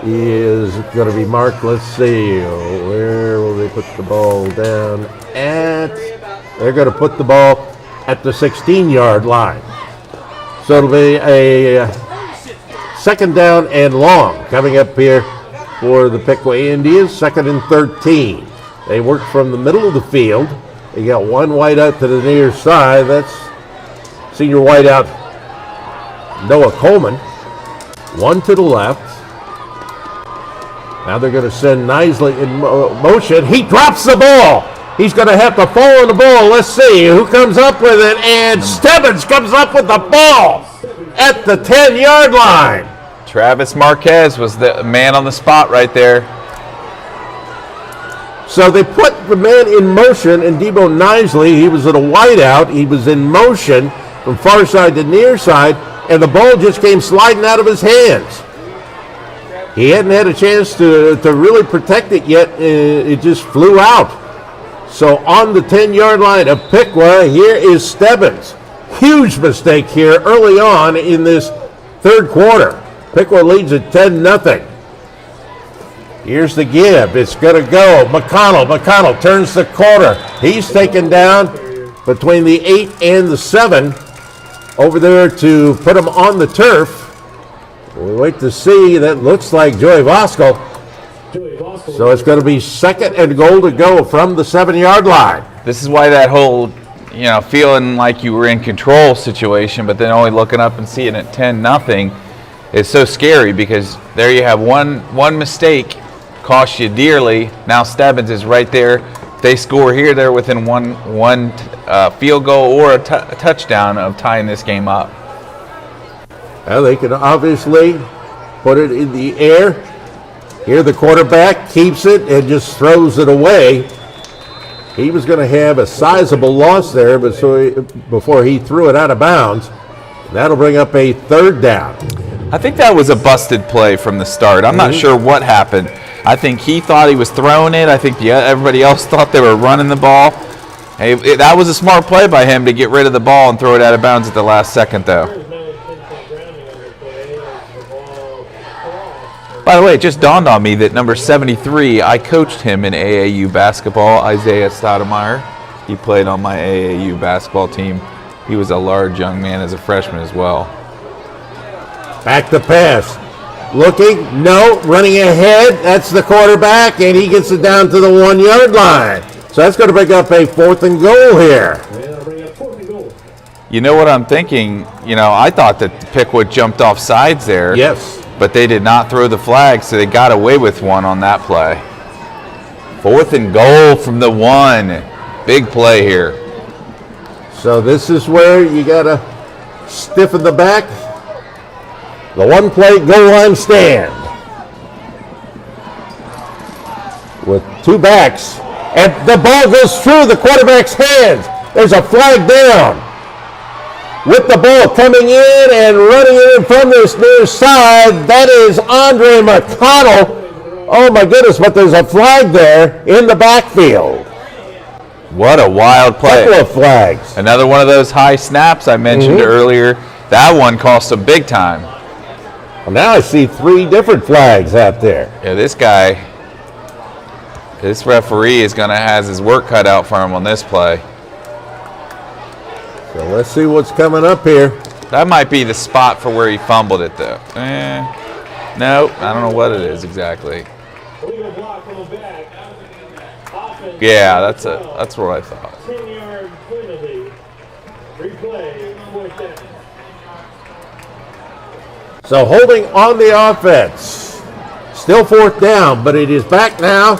is going to be marked. Let's see, where will they put the ball down at? They're going to put the ball at the 16-yard line. So it'll be a second down and long coming up here for the Piqua Indians, 2nd and 13. They work from the middle of the field. They got one wide out to the near side. That's senior wide out Noah Coleman. One to the left. Now they're going to send Nisley in motion. He drops the ball. He's going to have to fall on the ball. Let's see who comes up with it. And Stebbins comes up with the ball at the 10-yard line. Travis Marquez was the man on the spot right there. So they put the man in motion, and Debo Nisley, he was at a wideout. He was in motion from far side to near side, and the ball just came sliding out of his hands. He hadn't had a chance to really protect it yet. It just flew out. So on the 10-yard line of Piqua, here is Stebbins. Huge mistake here early on in this third quarter. Piqua leads at 10-0. Here's the give. It's going to go. McConnell turns the corner. He's taken down between the 8 and the 7 over there to put him on the turf. We'll wait to see. That looks like Joey Voskel. So it's going to be 2nd and goal to go from the 7-yard line. This is why that whole, feeling like you were in control situation, but then only looking up and seeing it 10-0 is so scary, because there you have one mistake cost you dearly. Now Stebbins is right there. If they score here, they're within one field goal or a touchdown of tying this game up. Well, they can obviously put it in the air. Here the quarterback keeps it and just throws it away. He was going to have a sizable loss there before he threw it out of bounds. That'll bring up a 3rd down. I think that was a busted play from the start. I'm not sure what happened. I think he thought he was throwing it. I think everybody else thought they were running the ball. Hey, that was a smart play by him to get rid of the ball and throw it out of bounds at the last second, though. By the way, it just dawned on me that number 73, I coached him in AAU basketball, Isaiah Stoudemire. He played on my AAU basketball team. He was a large young man as a freshman as well. Back to pass. Looking, no, running ahead. That's the quarterback, and he gets it down to the 1-yard line. So that's going to bring up a 4th and goal here. You know what I'm thinking? I thought that Piqua jumped off sides there. Yes. But they did not throw the flag, so they got away with one on that play. 4th and goal from the 1. Big play here. So this is where you got to stiffen the back. The one-play goal line stand. With 2 backs. And the ball goes through the quarterback's hands. There's a flag down. With the ball coming in and running in from this near side, that is Andre McConnell. Oh my goodness, but there's a flag there in the backfield. What a wild play. Couple of flags. Another one of those high snaps I mentioned earlier. That one cost them big time. Well, now I see 3 different flags out there. Yeah, this referee is going to have his work cut out for him on this play. So let's see what's coming up here. That might be the spot for where he fumbled it, though. No, I don't know what it is exactly. Yeah, that's what I thought. So holding on the offense. Still 4th down, but it is back now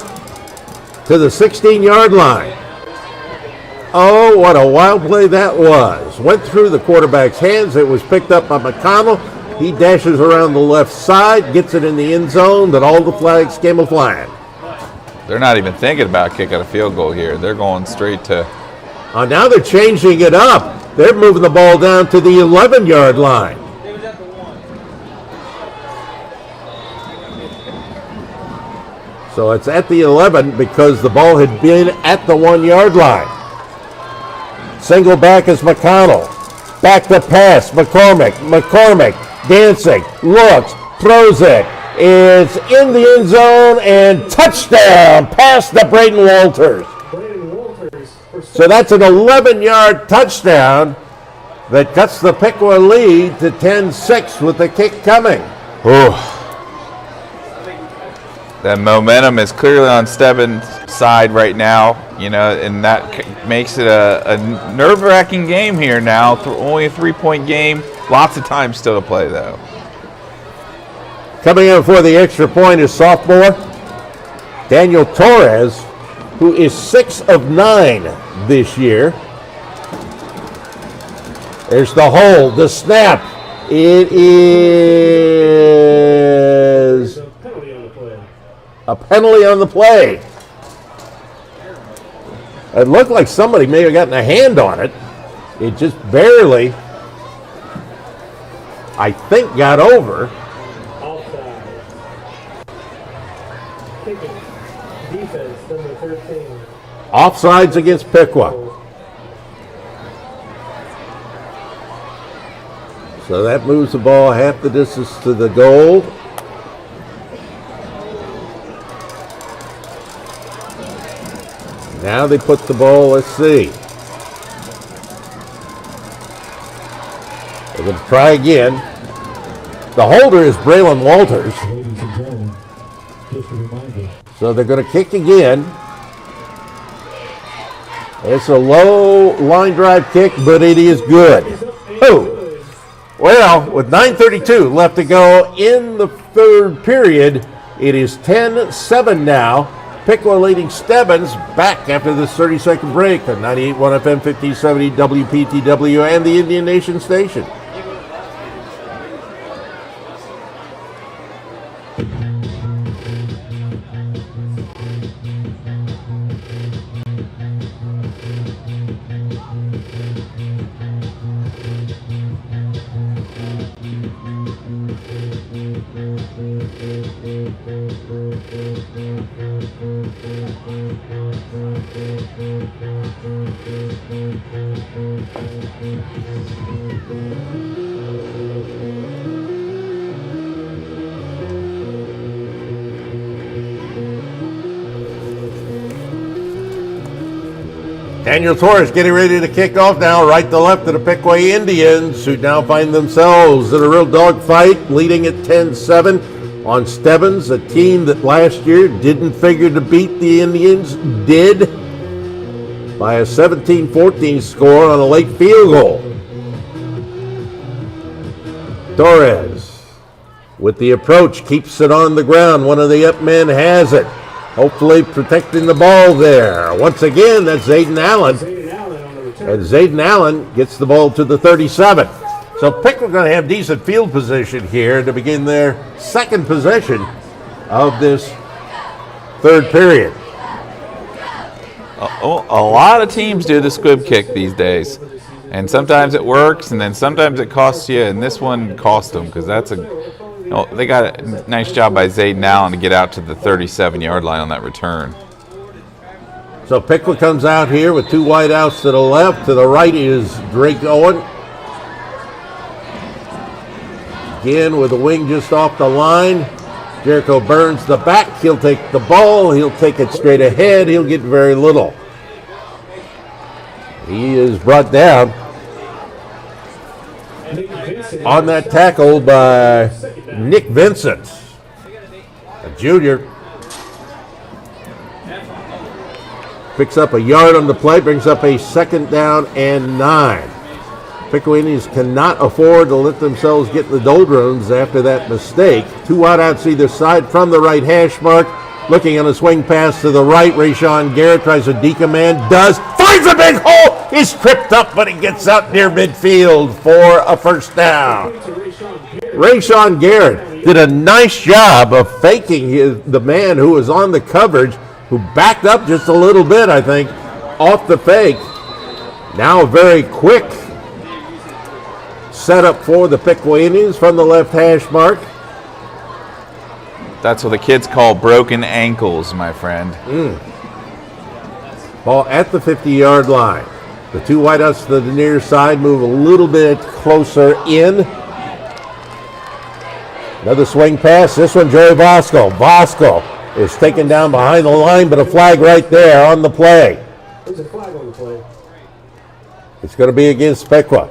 to to the 16-yard line. Oh, what a wild play that was. Went through the quarterback's hands. It was picked up by McConnell. He dashes around the left side, gets it in the end zone, but all the flags came a-flying. They're not even thinking about kicking a field goal here. They're going straight to... Now they're changing it up. They're moving the ball down to the 11-yard line. So it's at the 11 because the ball had been at the 1-yard line. Single back is McConnell. Back to pass, McCormick, dancing, looks, throws it. It's in the end zone and touchdown pass to Braden Walters. So that's an 11-yard touchdown that cuts the Piqua lead to 10-6 with the kick coming. Ooh. That momentum is clearly on Stebbins' side right now, and that makes it a nerve-wracking game here now. Only a 3-point game. Lots of time still to play, though. Coming in for the extra point is sophomore Daniel Torres, who is 6 of 9 this year. There's the hold, the snap. It is a penalty on the play. It looked like somebody may have gotten a hand on it. It just barely, I think, got over. Defense, number 13. Offsides against Piqua. So that moves the ball half the distance to the goal. Now they put the ball, let's see. They're going to try again. The holder is Braylon Walters. So they're going to kick again. It's a low line drive kick, but it is good. Oh, well, with 9:32 left to go in the third period, it is 10-7 now. Piqua leading Stebbins back after this 30-second break on 98.1 FM 1570 WPTW and the Indian Nation station. Daniel Torres getting ready to kick off now, right to left of the Piqua Indians, who now find themselves in a real dogfight, leading at 10-7 on Stebbins, a team that last year didn't figure to beat the Indians, did by a 17-14 score on a late field goal. Torres with the approach, keeps it on the ground. One of the up men has it. Hopefully protecting the ball there. Once again, that's Zayden Allen. And Zayden Allen gets the ball to the 37. So Piqua going to have decent field position here to begin their second possession of this third period. A lot of teams do the squib kick these days. And sometimes it works, and then sometimes it costs you. And this one cost them because that's they got a nice job by Zayden Allen to get out to the 37-yard line on that return. So Piqua comes out here with two wide outs to the left. To the right is Drake Owen. Again with the wing just off the line. Jericho Burns the back. He'll take the ball. He'll take it straight ahead. He'll get very little. He is brought down on that tackle by Nick Vincent, a junior. Picks up a yard on the play, brings up a 2nd down and 9. Piqua Indians cannot afford to let themselves get in the doldrums after that mistake. Two wide outs either side from the right hash mark. Looking on a swing pass to the right. Rashawn Garrett tries to deke a man. Finds a big hole. He's tripped up, but he gets out near midfield for a first down. Rashawn Garrett did a nice job of faking the man who was on the coverage, who backed up just a little bit, I think, off the fake. Now a very quick setup for the Piqua Indians from the left hash mark. That's what the kids call broken ankles, my friend. Ball at the 50-yard line. The two wideouts to the near side move a little bit closer in. Another swing pass. This one, Joey Bosco. Bosco is taken down behind the line, but a flag right there on the play. There's a flag on the play. It's going to be against Piqua.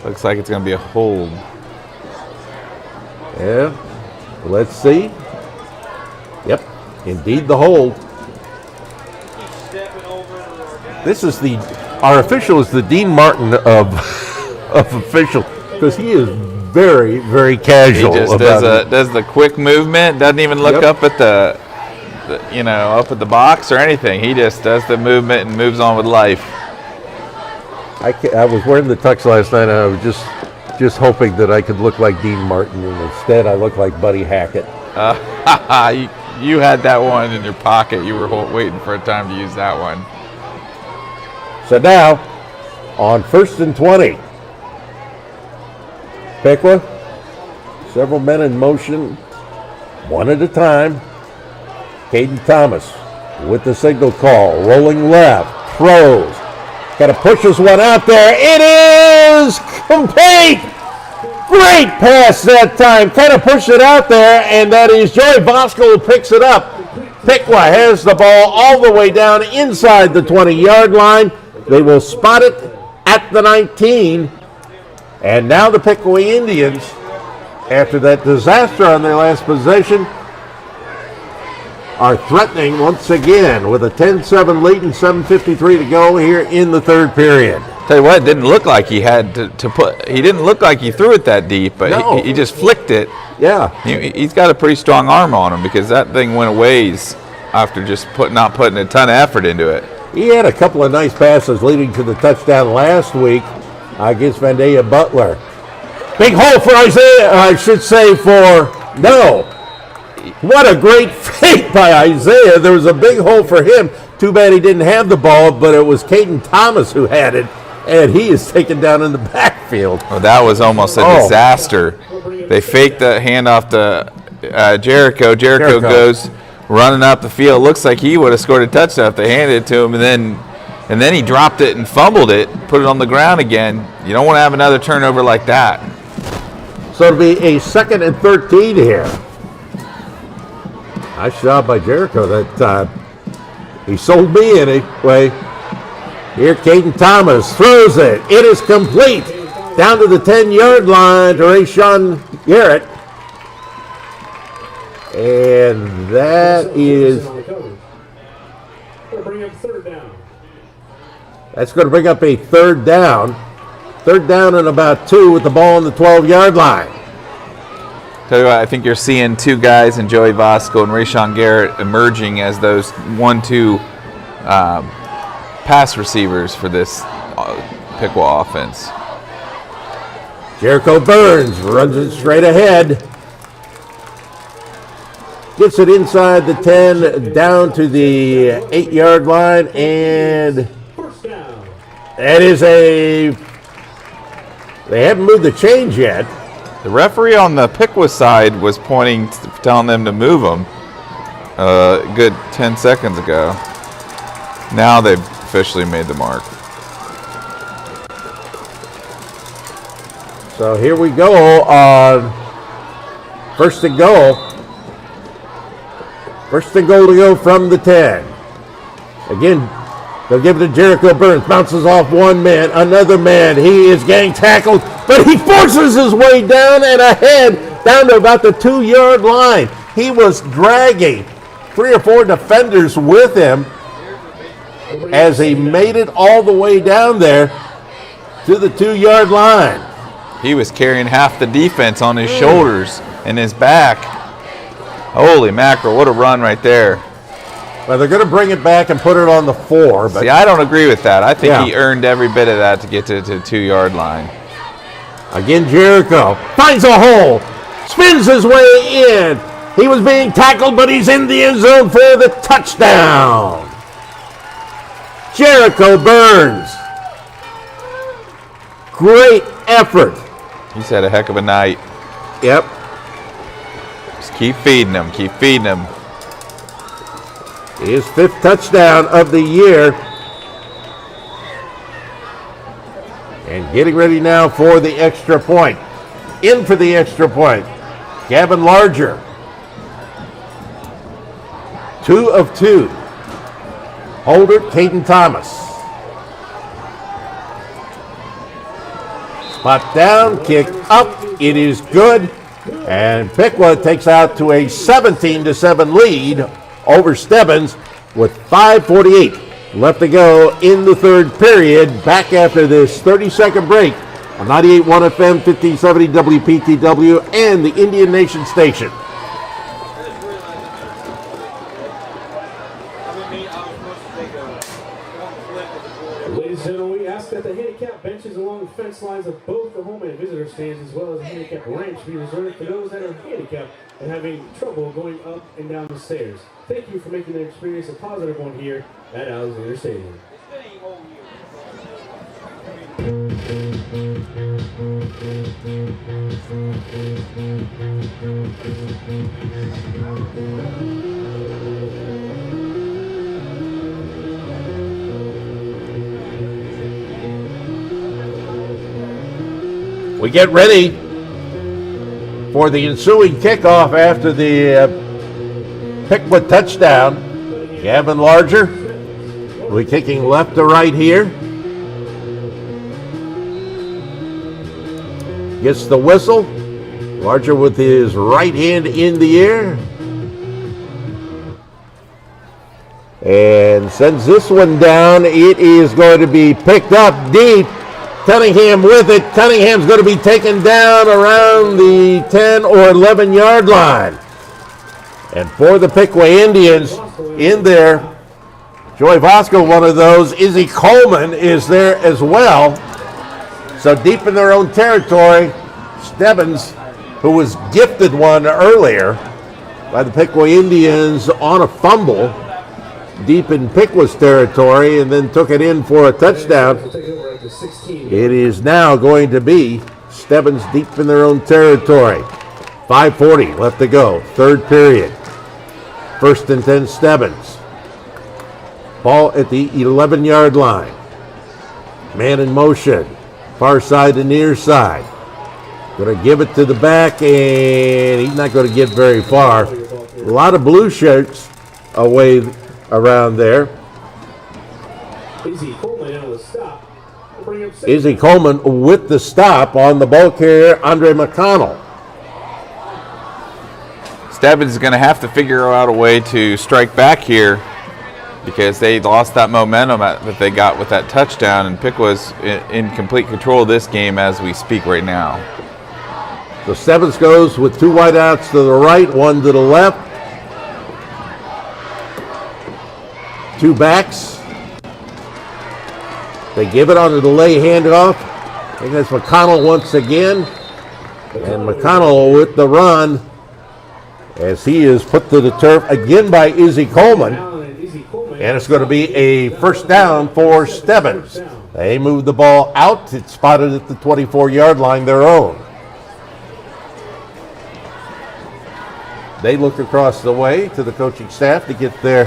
Looks like it's going to be a hold. Yeah. Let's see. Yep. Indeed the hold. This is our official is the Dean Martin of official, because he is very, very casual. He just does the quick movement, doesn't even look up at up at the box or anything. He just does the movement and moves on with life. I was wearing the tux last night, and I was just hoping that I could look like Dean Martin, and instead I look like Buddy Hackett. You had that one in your pocket. You were waiting for a time to use that one. So now, on 1st and 20, Piqua, several men in motion, one at a time. Caden Thomas with the signal call, rolling left, throws. Got to push this one out there. It is complete. Great pass that time. Kind of pushed it out there, and that is Joey Bosco who picks it up. Piqua has the ball all the way down inside the 20-yard line. They will spot it at the 19. And now the Piqua Indians, after that disaster on their last possession, are threatening once again with a 10-7 lead and 7:53 to go here in the third period. Tell you what, it didn't look like he had to put. He didn't look like he threw it that deep, but No. he just flicked it. Yeah, he's got a pretty strong arm on him, because that thing went a ways after just not putting a ton of effort into it. he had a couple of nice passes leading to the touchdown last week against Vandalia Butler. Big hole for Isaiah, I should say no. What a great fake by Isaiah. There was a big hole for him. Too bad he didn't have the ball, but it was Caden Thomas who had it, and he is taken down in the backfield. Well, that was almost a disaster. They faked the handoff to Jericho. Jericho goes running up the field. Looks like he would have scored a touchdown if they handed it to him, and then he dropped it and fumbled it, put it on the ground again. You don't want to have another turnover like that. So it'll be a 2nd and 13 here. Nice job by Jericho that time. He sold me anyway. Here Caden Thomas throws it. It is complete. Down to the 10-yard line to Rashawn Garrett. And that is... That's going to bring up a third down. Third down and about 2 with the ball on the 12-yard line. Tell you what, I think you're seeing two guys in Joey Bosco and Rashawn Garrett emerging as those 1-2 pass receivers for this Piqua offense. Jericho Burns runs it straight ahead. Gets it inside the 10, down to the 8-yard line, and that is they haven't moved the chains yet. The referee on the Piqua side was pointing, telling them to move them a good 10 seconds ago. Now they've officially made the mark. So here we go on 1st and goal. 1st and goal to go from the 10. Again, they'll give it to Jericho Burns. Bounces off one man, another man. He is getting tackled, but he forces his way down and ahead, down to about the 2-yard line. He was dragging 3 or 4 defenders with him as he made it all the way down there to the 2-yard line. He was carrying half the defense on his shoulders and his back. Holy mackerel, what a run right there. Well, they're going to bring it back and put it on the 4. But see, I don't agree with that. I think he earned every bit of that to get to the 2-yard line. Again, Jericho finds a hole, spins his way in. He was being tackled, but he's in the end zone for the touchdown. Jericho Burns. Great effort. He's had a heck of a night. Yep. Just keep feeding him. Keep feeding him. His 5th touchdown of the year. And getting ready now for the extra point. In for the extra point. Gavin Larger. 2 of 2. Holder, Caden Thomas. Spot down, kick up. It is good. And Piqua takes out to a 17-7 lead over Stebbins with 5:48 left to go in the 3rd period. Back after this 30-second break on 98.1 FM, 1570 WPTW, and the Indian Nation Station. Ladies and gentlemen, we ask that the handicap benches along the fence lines of both the home and visitor stands, as well as the handicap ramps, be reserved for those that are handicapped and having trouble going up and down the stairs. Thank you for making the experience a positive one here at Alexander Stadium. We get ready for the ensuing kickoff after the Piqua touchdown. Gavin Larger will be kicking left to right here. Gets the whistle. Larger with his right hand in the air. And sends this one down. It is going to be picked up deep. Cunningham with it. Cunningham's going to be taken down around the 10 or 11 yard line. And for the Piqua Indians in there, Joey Vasco, one of those. Izzy Coleman is there as well. So deep in their own territory, Stebbins, who was gifted one earlier by the Piqua Indians on a fumble, deep in Piqua's territory, and then took it in for a touchdown. It is now going to be Stebbins deep in their own territory. 5:40 left to go, 3rd period. 1st and 10 Stebbins. Ball at the 11-yard line. Man in motion. Far side to near side. Going to give it to the back, and he's not going to get very far. A lot of blue shirts away around there. Izzy Coleman on the stop. Izzy Coleman with the stop on the ball carrier, Andre McConnell. Stebbins is going to have to figure out a way to strike back here because they lost that momentum that they got with that touchdown, and Piqua's in complete control of this game as we speak right now. So Stebbins goes with 2 wideouts to the right, 1 to the left. 2 backs. They give it on the delay handoff. I think that's McConnell once again. And McConnell with the run as he is put to the turf again by Izzy Coleman. And it's going to be a first down for Stebbins. They move the ball out. It's spotted at the 24-yard line, their own. They look across the way to the coaching staff to get their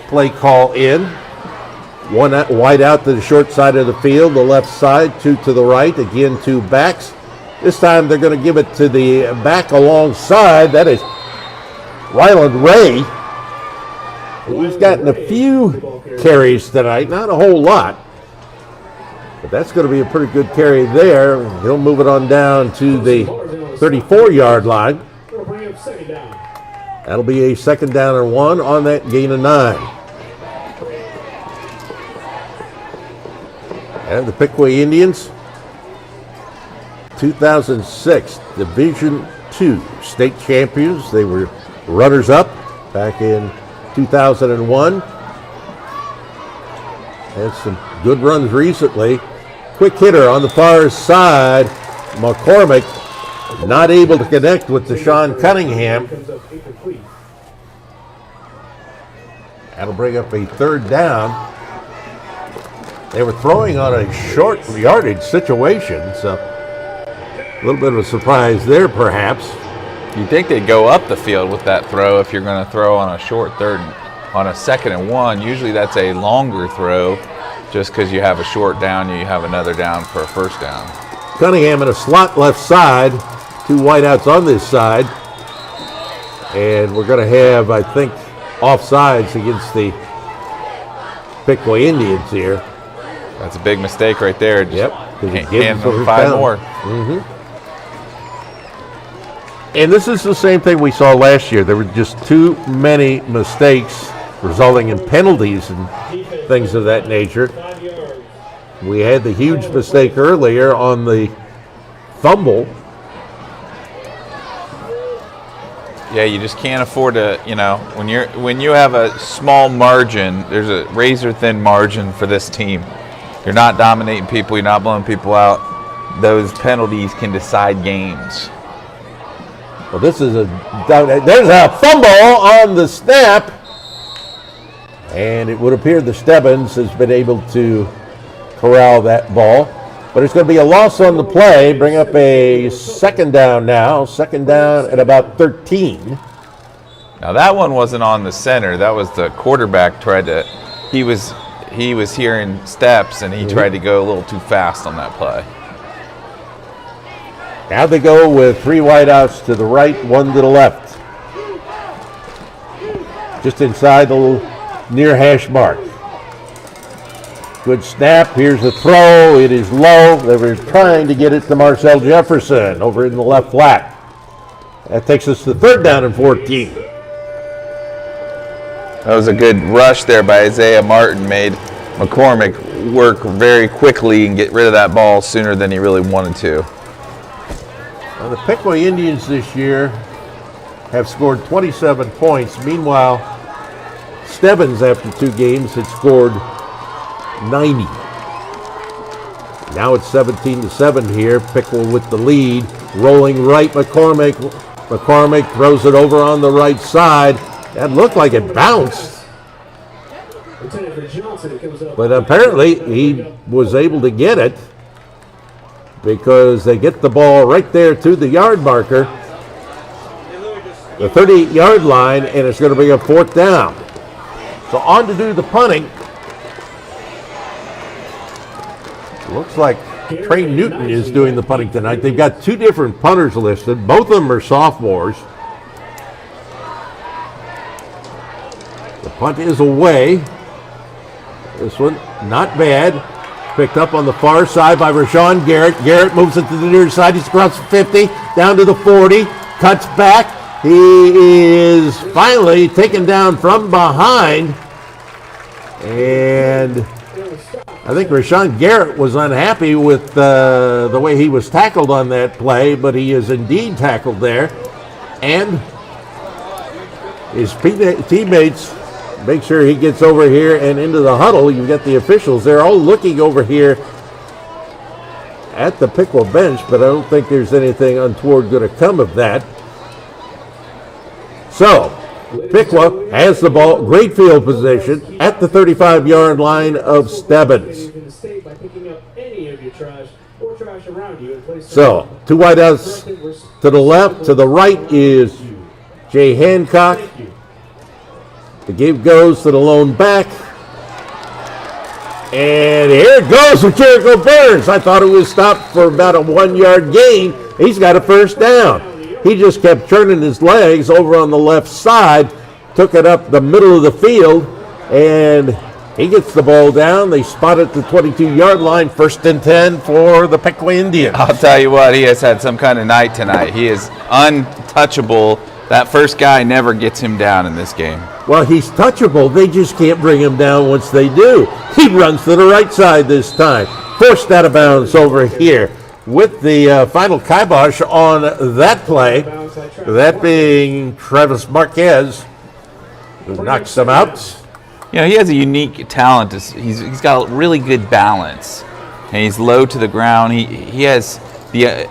play call in. 1 wide out to the short side of the field, the left side, 2 to the right, again 2 backs. This time they're going to give it to the back alongside. That is Ryland Ray. He's gotten a few carries tonight, not a whole lot. But that's going to be a pretty good carry there. He'll move it on down to the 34-yard line. That'll be a 2nd down and 1 on that gain of 9. And the Piqua Indians 2006 Division II state champions. They were runners-up back in 2001. Had some good runs recently. Quick hitter on the far side. McCormick not able to connect with Deshaun Cunningham. That'll bring up a third down. They were throwing on a short yardage situation, so a little bit of a surprise there, perhaps. You'd think they'd go up the field with that throw if you're going to throw on a short third, on a 2nd and 1. Usually that's a longer throw, just because you have a short down, you have another down for a first down. Cunningham in a slot left side, 2 wideouts on this side, and we're going to have, I think, offsides against the Piqua Indians here. That's a big mistake right there. Yep. Hand them 5 more. Mm-hmm. And this is the same thing we saw last year. There were just too many mistakes resulting in penalties and things of that nature. We had the huge mistake earlier on the fumble. Yeah, you just can't afford to, when you have a small margin, there's a razor thin margin for this team. You're not dominating people, you're not blowing people out. Those penalties can decide games. Well, there's a fumble on the snap, and it would appear the Stebbins has been able to corral that ball. But it's going to be a loss on the play, bring up a 2nd down now, 2nd down at about 13. Now that one wasn't on the center, that was the quarterback he was hearing steps and he tried to go a little too fast on that play. Now they go with 3 wideouts to the right, 1 to the left. Just inside the little near hash mark. Good snap. Here's the throw. It is low. They were trying to get it to Marcel Jefferson over in the left flat. That takes us to 3rd down and 14. That was a good rush there by Isaiah Martin. Made McCormick work very quickly and get rid of that ball sooner than he really wanted to. Well, the Piqua Indians this year have scored 27 points. Meanwhile, Stebbins, after 2 games, had scored 90. Now it's 17-7 here. Piqua with the lead. Rolling right, McCormick. McCormick throws it over on the right side. That looked like it bounced. But apparently he was able to get it because they get the ball right there to the yard marker, the 38-yard line, and it's going to be a 4th down. So on to do the punting. Looks like Trey Newton is doing the punting tonight. They've got 2 different punters listed. Both of them are sophomores. The punt is away. This one, not bad. Picked up on the far side by Rashawn Garrett. Garrett moves it to the near side. He's across the 50, down to the 40, cuts back. He is finally taken down from behind. And I think Rashawn Garrett was unhappy with the way he was tackled on that play, but he is indeed tackled there. And his teammates make sure he gets over here and into the huddle. You've got the officials. They're all looking over here at the Piqua bench, but I don't think there's anything untoward going to come of that. So, Piqua has the ball, great field position at the 35-yard line of Stebbins. So, 2 wideouts to the left. To the right is Jay Hancock. The give goes to the lone back. And here it goes with Jericho Burns. I thought it was stopped for about a 1-yard gain. He's got a 1st down. He just kept turning his legs over on the left side, took it up the middle of the field, and he gets the ball down. They spot it at the 22-yard line, 1st and 10 for the Piqua Indians. I'll tell you what, he has had some kind of night tonight. He is untouchable. That first guy never gets him down in this game. Well, he's touchable. They just can't bring him down once they do. He runs to the right side this time. Forced out of bounds over here with the final kibosh on that play, that being Travis Marquez, who knocks them out. You know, he has a unique talent. He's got really good balance, and he's low to the ground. He has the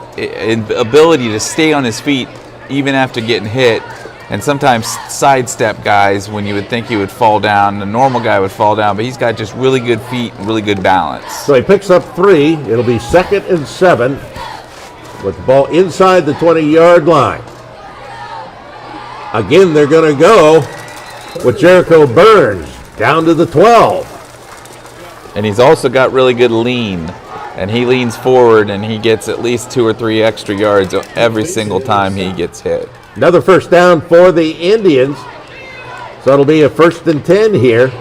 ability to stay on his feet even after getting hit, and sometimes sidestep guys when you would think he would fall down. A normal guy would fall down, but he's got just really good feet and really good balance. So he picks up 3. It'll be 2nd and 7 with the ball inside the 20-yard line. Again, they're going to go with Jericho Burns down to the 12. And he's also got really good lean. And he leans forward and he gets at least 2 or 3 extra yards every single time he gets hit. Another first down for the Indians. So it'll be a 1st and 10 here.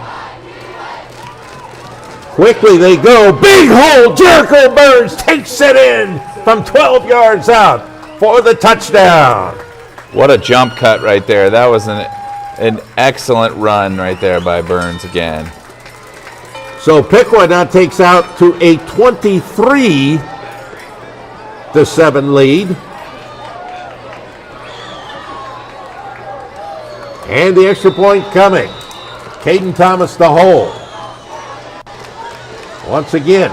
Quickly they go. Big hole. Jericho Burns takes it in from 12 yards out for the touchdown. What a jump cut right there. That was an excellent run right there by Burns again. So Piqua now takes out to a 23-7 lead. And the extra point coming. Caden Thomas the hold. Once again,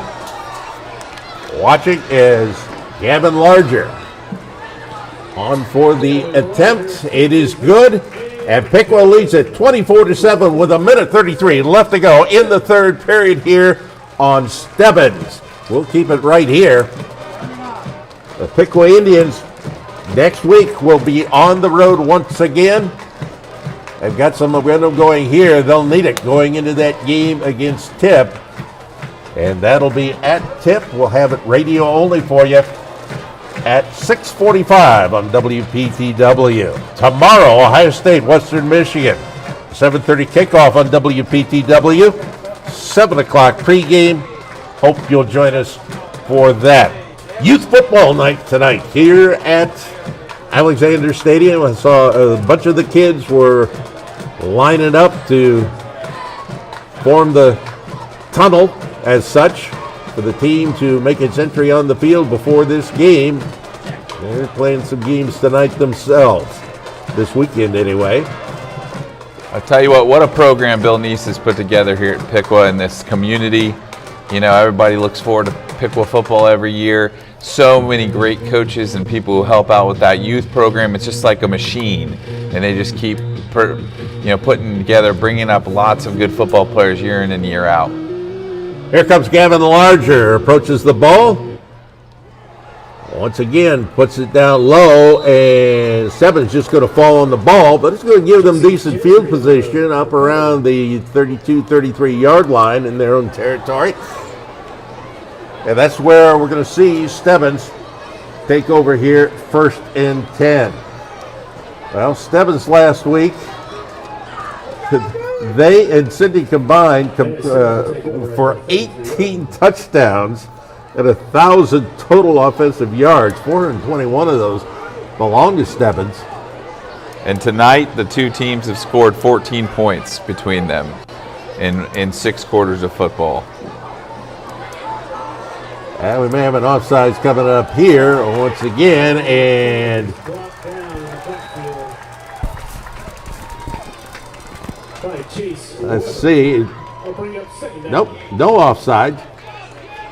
watching is Gavin Larger. On for the attempt. It is good. And Piqua leads it 24-7 with 1:33 left to go in the third period here on Stebbins. We'll keep it right here. The Piqua Indians next week will be on the road once again. They've got some momentum going here. They'll need it going into that game against Tip. And that'll be at Tip. We'll have it radio only for you at 6:45 on WPTW. Tomorrow, Ohio State, Western Michigan. 7:30 kickoff on WPTW. 7 o'clock pregame. Hope you'll join us for that. Youth football night tonight here at Alexander Stadium. I saw a bunch of the kids were lining up to form the tunnel as such for the team to make its entry on the field before this game. They're playing some games tonight themselves, this weekend anyway. I tell you what a program Bill Neese has put together here at Piqua in this community. You know, everybody looks forward to Piqua football every year. So many great coaches and people who help out with that youth program. It's just like a machine, and they just keep putting together, bringing up lots of good football players year in and year out. Here comes Gavin Larger, approaches the ball. Once again, puts it down low, and Stebbins just going to fall on the ball, but it's going to give them decent field position up around the 32, 33-yard line in their own territory. And that's where we're going to see Stebbins take over here, 1st and 10. Well, Stebbins last week, they and Cindy combined for 18 touchdowns and 1,000 total offensive yards. 421 of those belong to Stebbins. And tonight, the two teams have scored 14 points between them in 6 quarters of football. And we may have an offsides coming up here once again, and let's see. Nope, no offside.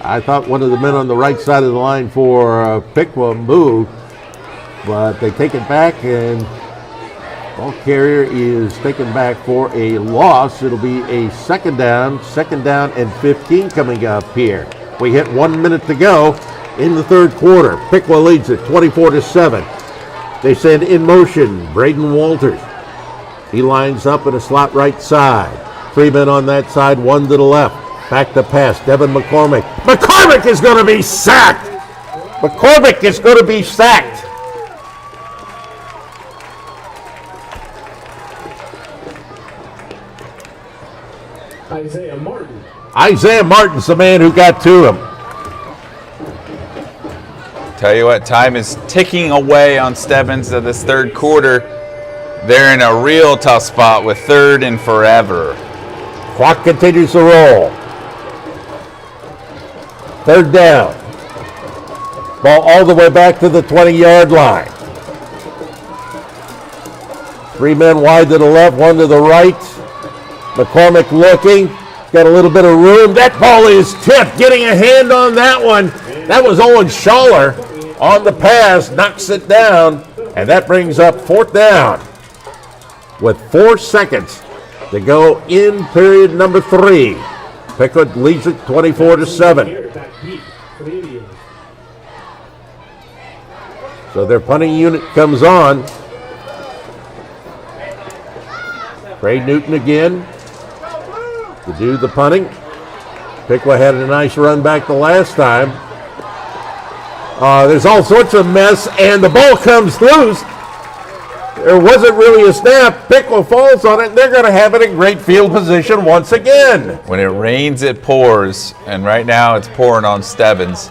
I thought one of the men on the right side of the line for Piqua moved, but they take it back, and ball carrier is taken back for a loss. It'll be a second down and 15 coming up here. We hit 1 minute to go in the third quarter. Piqua leads it 24-7. They send in motion Braden Walters. He lines up in a slot right side. 3 men on that side, 1 to the left. Back to pass, Devin McCormick. McCormick is going to be sacked! McCormick is going to be sacked! Isaiah Martin's the man who got to him. Tell you what, time is ticking away on Stebbins of this third quarter. They're in a real tough spot with 3rd and forever. Clock continues to roll. 3rd down. Ball all the way back to the 20-yard line. 3 men wide to the left, 1 to the right. McCormick looking, got a little bit of room. That ball is tipped, getting a hand on that one. That was Owen Schaller on the pass, knocks it down, and that brings up 4th down with 4 seconds to go in period number 3. Piqua leads it 24-7. So their punting unit comes on. Craig Newton again to do the punting. Piqua had a nice run back the last time. There's all sorts of mess, and the ball comes loose. There wasn't really a snap. Piqua falls on it, and they're going to have it in great field position once again. When it rains, it pours, and right now it's pouring on Stebbins,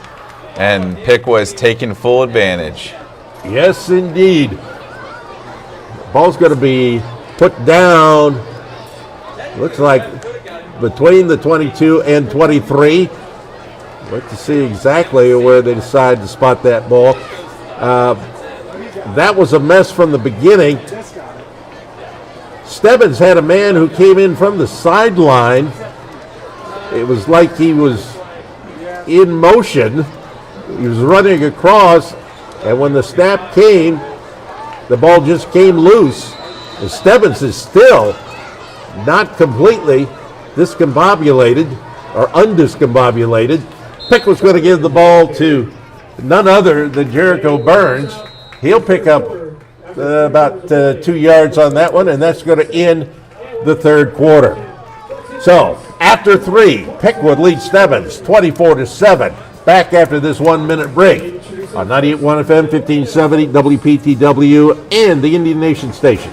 and Piqua is taking full advantage. Yes, indeed. Ball's going to be put down, looks like between the 22 and 23. Look to see exactly where they decide to spot that ball. That was a mess from the beginning. Stebbins had a man who came in from the sideline. It was like he was in motion. He was running across, and when the snap came, the ball just came loose. And Stebbins is still not completely discombobulated or undiscombobulated. Piqua's going to give the ball to none other than Jericho Burns. He'll pick up about 2 yards on that one, and that's going to end the third quarter. So, after 3, Piqua leads Stebbins 24-7. Back after this 1-minute break on 98.1 FM, 1570, WPTW, and the Indian Nation Station.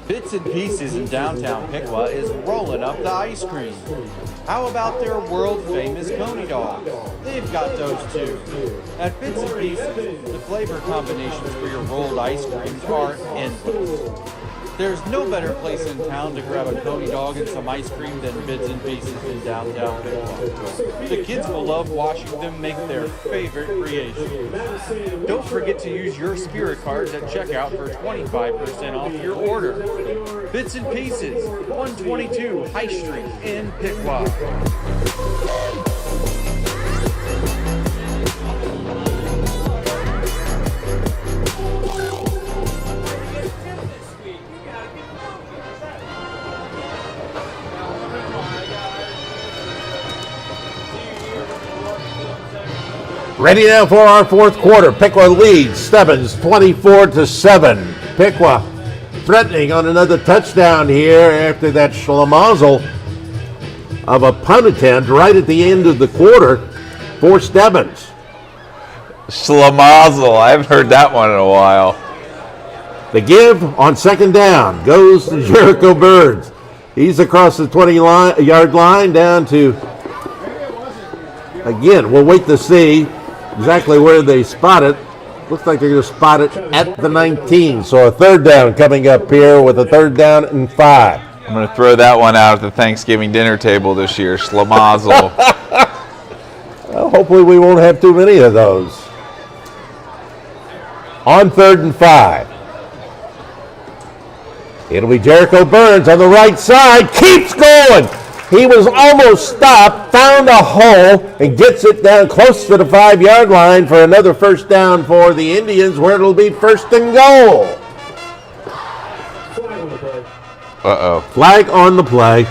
Bits and Pieces in downtown Piqua is rolling up the ice cream. How about their world-famous Coney dogs? They've got those too. At Bits and Pieces, the flavor combinations for your rolled ice creams are endless. There's no better place in town to grab a Coney dog and some ice cream than Bits and Pieces in downtown Piqua. The kids will love watching them make their favorite creations. Don't forget to use your Spirit cards at checkout for 25% off your order. Bits and Pieces, 122 High Street in Piqua. Ready now for our fourth quarter. Piqua leads Stebbins 24-7. Piqua threatening on another touchdown here after that schlemazel of a punt attempt right at the end of the quarter for Stebbins. Schlemazel, I haven't heard that one in a while. The give on second down goes to Jericho Burns. He's across the 20-yard line down to, again, we'll wait to see exactly where they spot it. Looks like they're going to spot it at the 19. So a third down coming up here with a 3rd down and 5. I'm going to throw that one out at the Thanksgiving dinner table this year. Schlemazel. Well, hopefully we won't have too many of those. On 3rd and 5. It'll be Jericho Burns on the right side. Keeps going. He was almost stopped, found a hole, and gets it down close to the 5-yard line for another first down for the Indians, where it'll be 1st and goal. Uh-oh. Flag on the play.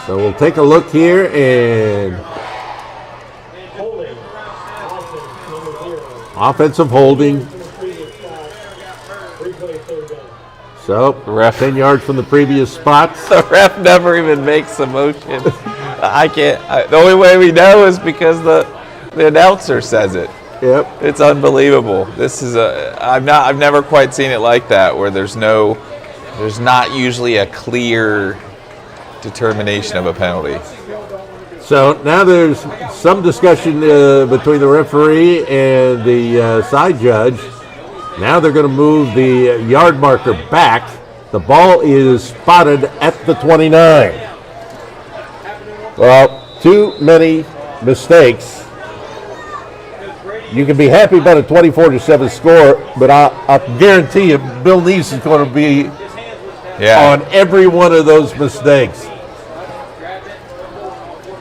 So we'll take a look here, and offensive holding. So, the ref 10 yards from the previous spot. The ref never even makes a motion. I can't. The only way we know is because the announcer says it. Yep. It's unbelievable. This is I've never quite seen it like that, where there's no there's not usually a clear determination of a penalty. So now there's some discussion between the referee and the side judge. Now they're going to move the yard marker back. The ball is spotted at the 29. Well, too many mistakes. You can be happy about a 24-7 score, but I'll guarantee you Bill Neese is going to be on every one of those mistakes.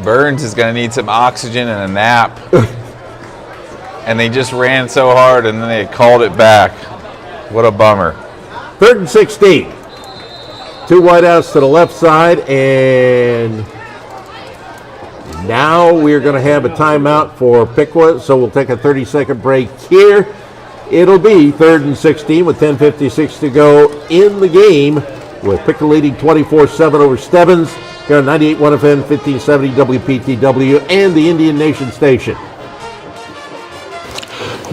Burns is going to need some oxygen and a nap. And they just ran so hard and then they called it back. What a bummer. 3rd and 16. 2 wideouts to the left side, and now we're going to have a timeout for Piqua, so we'll take a 30-second break here. It'll be 3rd and 16 with 10:56 to go in the game, with Piqua leading 24-7 over Stebbins here on 98.1 FM, 1570 WPTW, and the Indian Nation Station.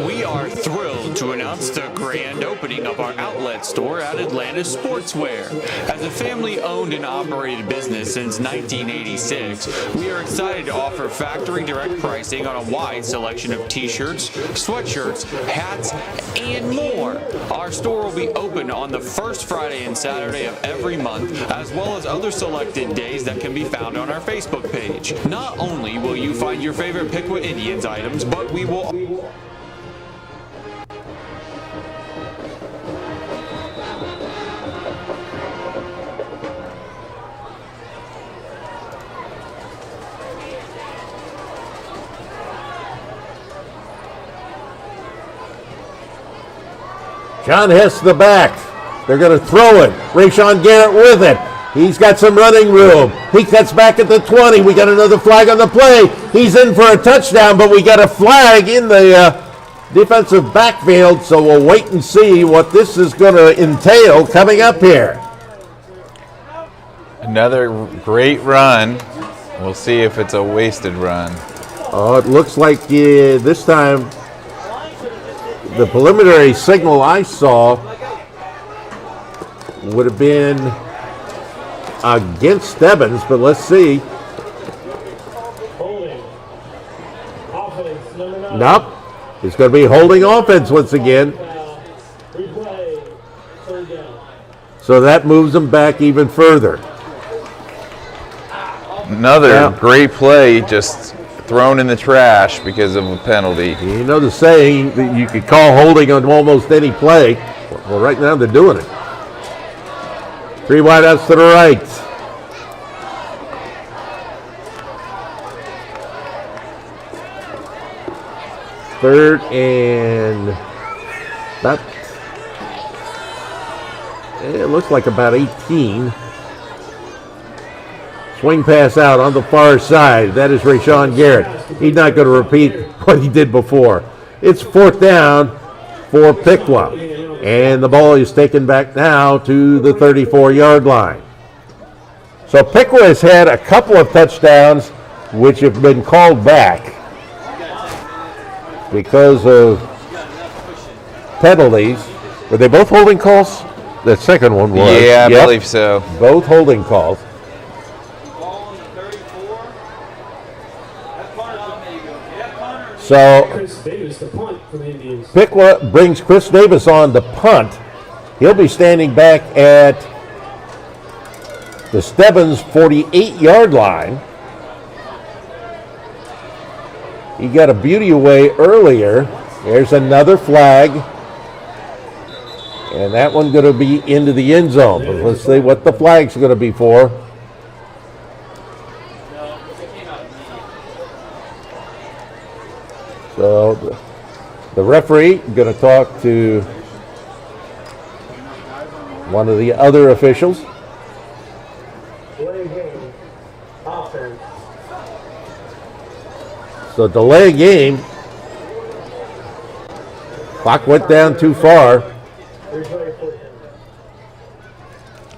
We are thrilled to announce the grand opening of our outlet store at Atlantis Sportswear. As a family-owned and operated business since 1986, we are excited to offer factory direct pricing on a wide selection of t-shirts, sweatshirts, hats, and more. Our store will be open on the first Friday and Saturday of every month, as well as other selected days that can be found on our Facebook page. Not only will you find your favorite Piqua Indians items, but we will... John Hess to the back. They're going to throw it. Rashawn Garrett with it. He's got some running room. He cuts back at the 20. We got another flag on the play. He's in for a touchdown, but we got a flag in the defensive backfield, so we'll wait and see what this is going to entail coming up here. Another great run. We'll see if it's a wasted run. Oh, it looks like this time the preliminary signal I saw would have been against Stebbins, but let's see. Nope. It's going to be holding offense once again. So that moves them back even further. Another great play, just thrown in the trash because of a penalty. You know the saying that you could call holding on almost any play. Well, right now they're doing it. 3 wideouts to the right. Third and about, it looks like about 18. Swing pass out on the far side. That is Rashawn Garrett. He's not going to repeat what he did before. It's 4th down for Piqua. And the ball is taken back now to the 34-yard line. So Piqua has had a couple of touchdowns which have been called back because of penalties. Were they both holding calls? The second one was. Yeah, I believe so. Both holding calls. So Piqua brings Chris Davis on the punt. He'll be standing back at the Stebbins 48-yard line. He got a beauty away earlier. There's another flag. And that one's going to be into the end zone. But let's see what the flag's going to be for. So the referee going to talk to one of the other officials. So delay game. Clock went down too far.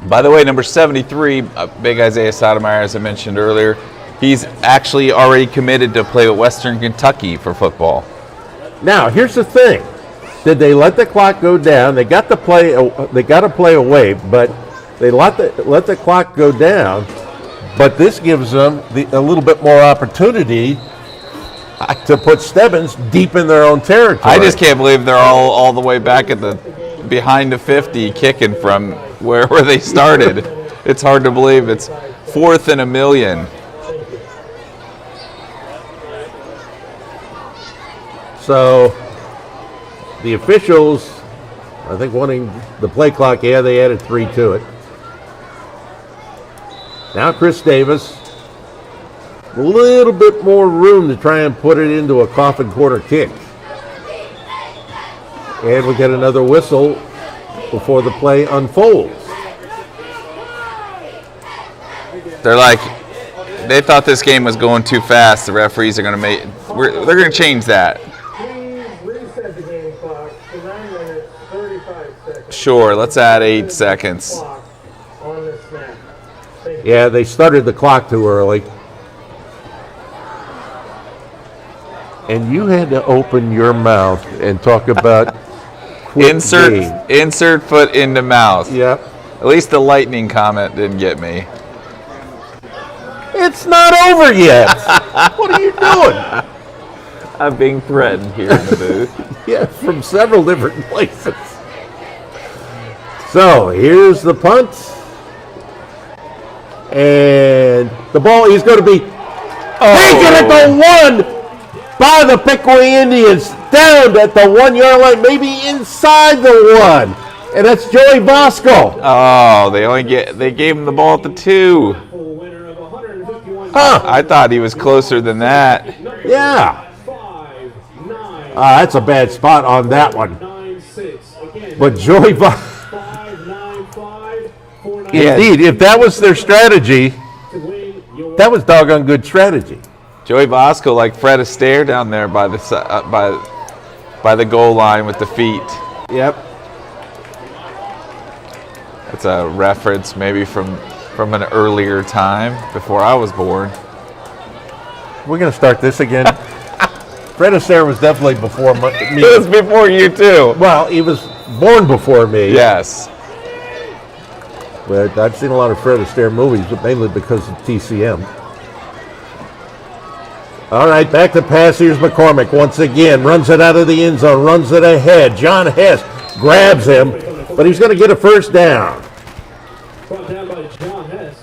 By the way, number 73, big Isaiah Sotomayor, as I mentioned earlier, he's actually already committed to play with Western Kentucky for football. Now, here's the thing. Did they let the clock go down? They got the play. They got to play away, but They let the clock go down, but this gives them a little bit more opportunity to put Stebbins deep in their own territory. I just can't believe they're all the way back at the behind the 50 kicking from where they started. It's hard to believe it's 4th and 1,000,000. So the officials, I think, wanting the play clock, they added 3 to it. Now Chris Davis, a little bit more room to try and put it into a coffin corner kick. And we get another whistle before the play unfolds. They're like, they thought this game was going too fast. The referees are going to they're going to change that. Reset the game clock to 9 minutes, 35 seconds. Sure, let's add 8 seconds. On the snap. Yeah, they started the clock too early. And you had to open your mouth and talk about insert foot into mouth. Yep. At least the lightning comment didn't get me. It's not over yet. What are you doing? I'm being threatened here in the booth. Yeah, from several different places. So here's the punt. And the ball is going to be taken at the 1 by the Piqua Indians, down at the 1 yard line, maybe inside the 1. And that's Joey Bosco. Oh, they gave him the ball at the 2. Huh. I thought he was closer than that. Yeah. That's a bad spot on that one. But Joey Bosco. Indeed, if that was their strategy, that was doggone good strategy. Joey Bosco, like Fred Astaire down there by the goal line with the feet. Yep. That's a reference maybe from an earlier time before I was born. We're going to start this again. Fred Astaire was definitely before me. He was before you too. Well, he was born before me. Yes. But I've seen a lot of Fred Astaire movies, but mainly because of TCM. All right, back to pass. Here's McCormick once again. Runs it out of the end zone, runs it ahead. John Hess grabs him, but he's going to get a first down. Brought down by John Hess.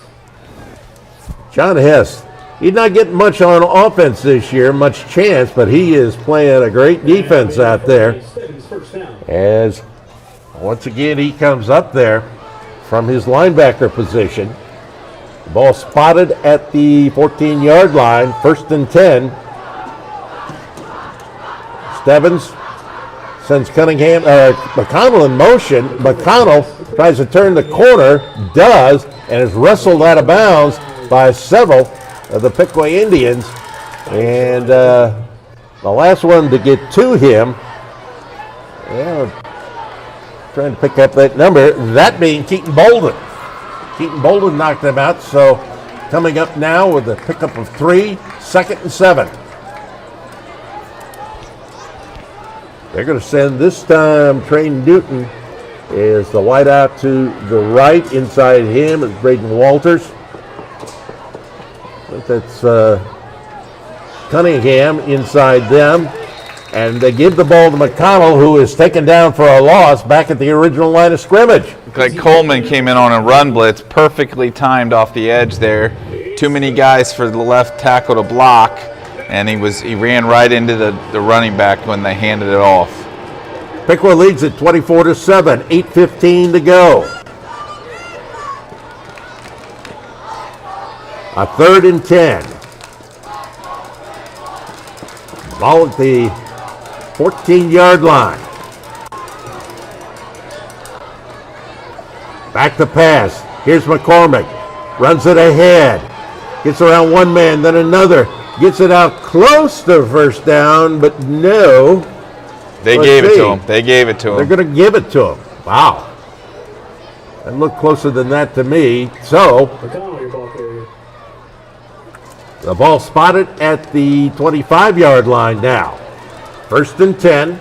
John Hess, he's not getting much on offense this year, much chance, but he is playing a great defense out there. As once again he comes up there from his linebacker position. The ball spotted at the 14-yard line, 1st and 10. Stebbins sends McConnell in motion. McConnell tries to turn the corner, does, and is wrestled out of bounds by several of the Piqua Indians. And the last one to get to him, trying to pick up that number, that being Keaton Bolden. Keaton Bolden knocked him out, so coming up now with a pickup of 3, 2nd and 7. They're going to send this time Trey Newton is the wide out to the right. Inside him is Braden Walters. That's Cunningham inside them. And they give the ball to McConnell, who is taken down for a loss back at the original line of scrimmage. Like Coleman came in on a run blitz, perfectly timed off the edge there. Too many guys for the left tackle to block, and he ran right into the running back when they handed it off. Piqua leads at 24-7, 8:15 to go. A 3rd and 10. Ball at the 14-yard line. Back to pass. Here's McCormick. Runs it ahead. Gets around one man, then another. Gets it out close to first down, but no. They gave it to him. They gave it to him. They're going to give it to him. Wow. That looked closer than that to me. So, the ball spotted at the 25-yard line now. 1st and 10.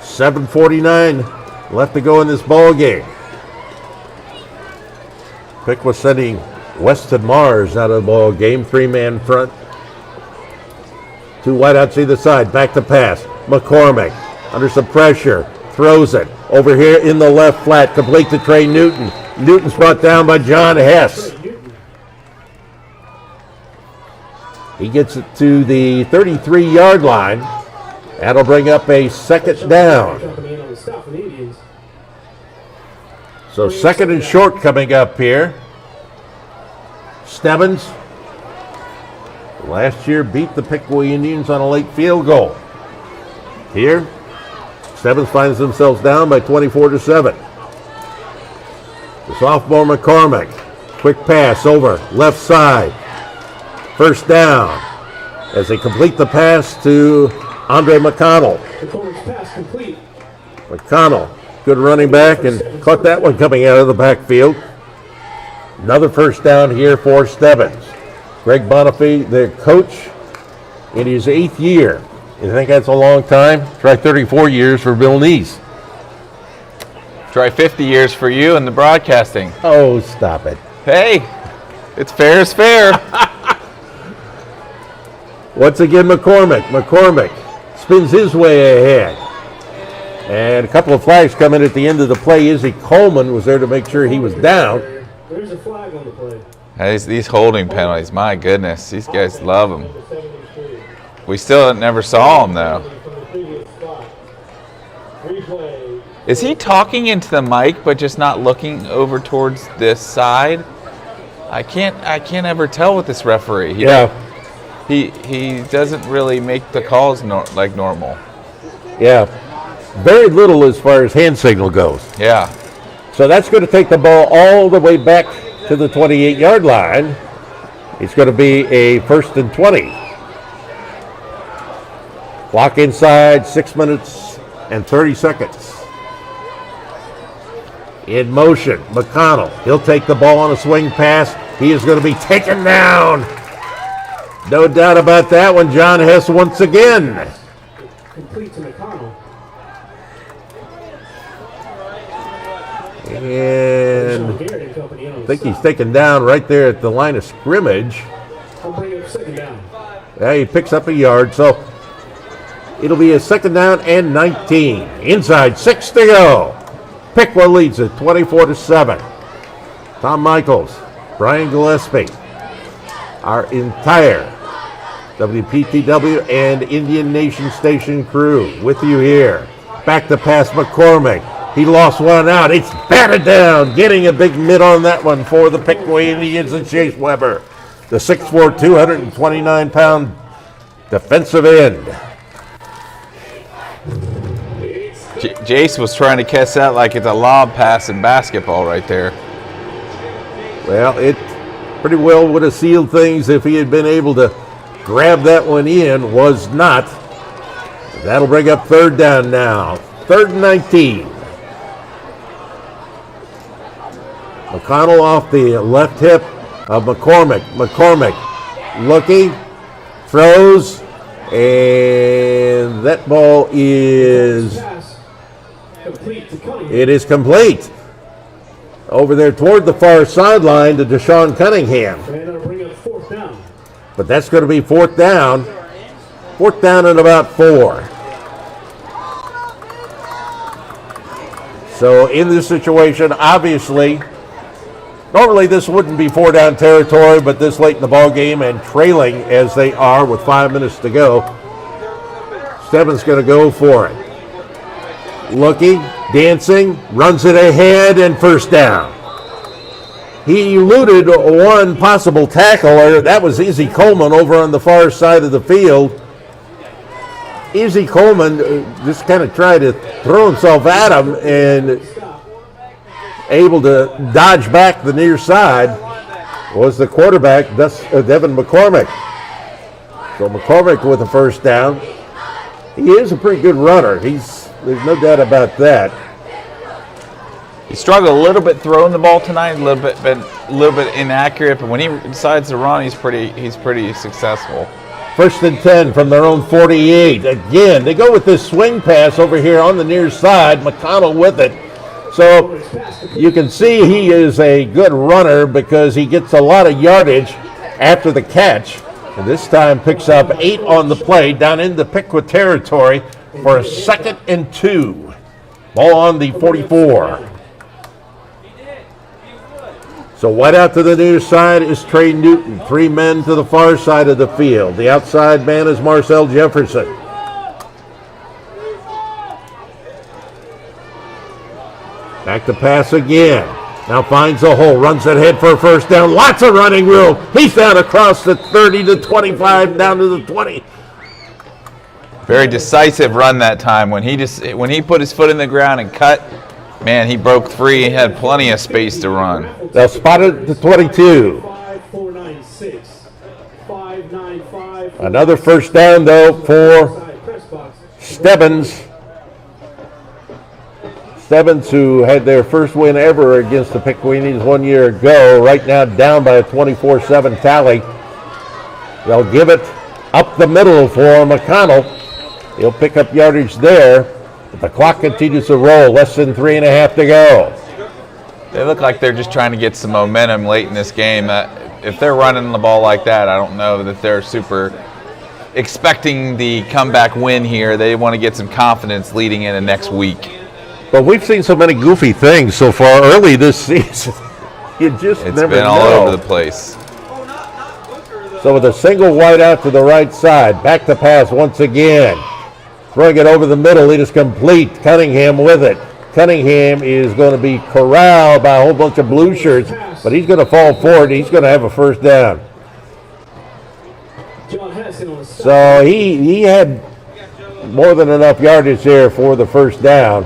7:49 left to go in this ball game. Piqua sending Weston Mars out of the ball game. 3-man front. 2 wideouts either side. Back to pass. McCormick under some pressure. Throws it. Over here in the left flat. Complete to Trey Newton. Newton's brought down by John Hess. He gets it to the 33-yard line. That'll bring up a second down. So second and short coming up here. Stebbins last year beat the Piqua Indians on a late field goal. Here, Stebbins finds themselves down by 24-7. The sophomore McCormick, quick pass over left side. First down as they complete the pass to Andre McConnell. McConnell, good running back, and caught that one coming out of the backfield. Another first down here for Stebbins. Greg Bonifay, the coach, in his 8th year. You think that's a long time? Try 34 years for Bill Neese. Try 50 years for you in the broadcasting. Oh, stop it. Hey, it's fair is fair. Once again, McCormick. McCormick spins his way ahead. And a couple of flags come in at the end of the play. Izzy Coleman was there to make sure he was down. There's a flag on the play. These holding penalties, my goodness, these guys love them. We still never saw them though. Is he talking into the mic but just not looking over towards this side? I can't ever tell with this referee. He doesn't really make the calls like normal. Yeah, very little as far as hand signal goes. Yeah. So that's going to take the ball all the way back to the 28-yard line. It's going to be a 1st and 20. Clock inside, 6 minutes and 30 seconds. In motion, McConnell. He'll take the ball on a swing pass. He is going to be taken down. No doubt about that one. John Hess once again. Complete to McConnell. And I think he's taken down right there at the line of scrimmage. I'll bring up second down. Yeah, he picks up a yard, so it'll be a 2nd down and 19. Inside, 6 to go. Piqua leads it 24-7. Tom Michaels, Brian Gillespie, our entire WPTW and Indian Nation Station crew with you here. Back to pass McCormick. He lost one out. It's batted down. Getting a big mid on that one for the Piqua Indians and Chase Weber. The 6'4", 229-pound defensive end. Jace was trying to catch that like it's a lob pass in basketball right there. Well, it pretty well would have sealed things if he had been able to grab that one in. Was not. That'll bring up 3rd down now. 3rd and 19. McConnell off the left hip of McCormick. McCormick looking, throws, and that ball is complete. Over there toward the far sideline to Deshaun Cunningham. And that'll bring up 4th down. But that's going to be 4th down. 4th down and about 4. So in this situation, obviously, normally this wouldn't be 4-down territory, but this late in the ball game and trailing as they are with 5 minutes to go, Stebbins going to go for it. Looking, dancing, runs it ahead, and 1st down. He eluded one possible tackler. That was Izzy Coleman over on the far side of the field. Izzy Coleman just kind of tried to throw himself at him and able to dodge back the near side was the quarterback, Devin McCormick. So McCormick with a 1st down. He is a pretty good runner. There's no doubt about that. He struggled a little bit throwing the ball tonight, a little bit inaccurate, but when he decides to run, he's pretty successful. 1st and 10 from their own 48. Again, they go with this swing pass over here on the near side. McConnell with it. So you can see he is a good runner because he gets a lot of yardage after the catch. And this time picks up 8 on the play down into Piqua territory for a 2nd and 2. Ball on the 44. So wide out to the near side is Trey Newton. 3 men to the far side of the field. The outside man is Marcel Jefferson. Back to pass again. Now finds a hole, runs it ahead for a first down. Lots of running room. He's down across the 30 to 25, down to the 20. Very decisive run that time. When he put his foot in the ground and cut, man, he broke free. He had plenty of space to run. They'll spot it at the 22. 5-4-9-6-5-9-5. Another first down, though, for Stebbins. Stebbins, who had their first win ever against the Piqua Indians 1 year ago, right now down by a 24-7 tally. They'll give it up the middle for McConnell. He'll pick up yardage there. But the clock continues to roll. Less than 3.5 to go. They look like they're just trying to get some momentum late in this game. If they're running the ball like that, I don't know that they're super expecting the comeback win here. They want to get some confidence leading into next week. But we've seen so many goofy things so far early this season. You just It's never been all know. over the place. So with a single wide out to the right side, back to pass once again. Throwing it over the middle, it is complete. Cunningham with it. Cunningham is going to be corralled by a whole bunch of blue shirts, but he's going to fall forward. He's going to have a first down. So he had more than enough yardage there for the first down.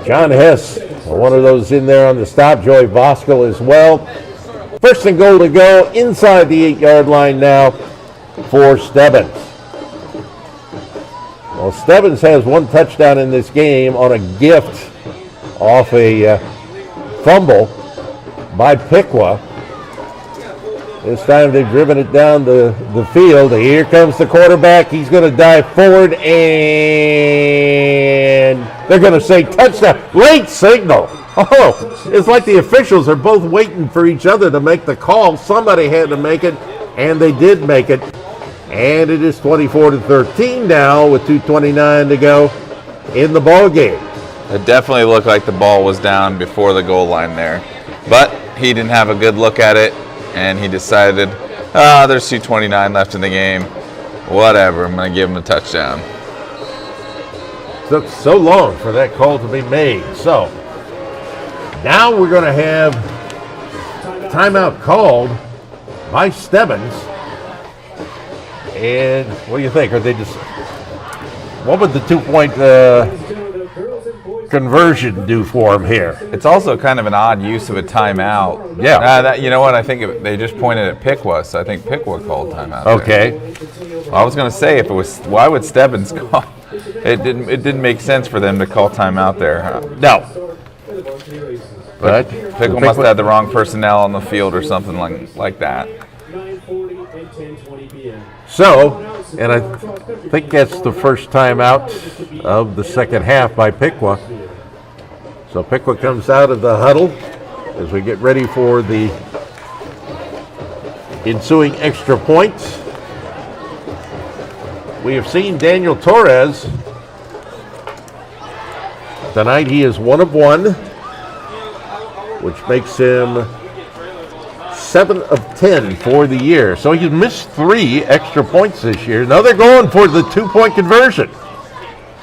John Hess, one of those in there on the stop. Joey Voskel as well. First and goal to go inside the 8-yard line now for Stebbins. Well, Stebbins has 1 touchdown in this game on a gift off a fumble by Piqua. This time they've driven it down the field. Here comes the quarterback. He's going to dive forward, and they're going to say touchdown. Late signal. Oh, it's like the officials are both waiting for each other to make the call. Somebody had to make it, and they did make it. And it is 24-13 now with 2:29 to go in the ball game. It definitely looked like the ball was down before the goal line there. But he didn't have a good look at it, and he decided, there's 2:29 left in the game. Whatever, I'm going to give him a touchdown. Took so long for that call to be made. So now we're going to have timeout called by Stebbins. And what do you think? Are they just, what would the 2-point conversion do for him here? It's also kind of an odd use of a timeout. Yeah. You know what? I think they just pointed at Piqua, so I think Piqua called timeout. Okay. Well, I was going to say, if it was, why would Stebbins call? It didn't make sense for them to call timeout there. No. But Piqua must have had the wrong personnel on the field or something like that. So, and I think that's the first time out of the second half by Piqua. So Piqua comes out of the huddle as we get ready for the ensuing extra points. We have seen Daniel Torres. Tonight he is 1 of 1, which makes him 7 of 10 for the year. So he's missed 3 extra points this year. Now they're going for the 2-point conversion.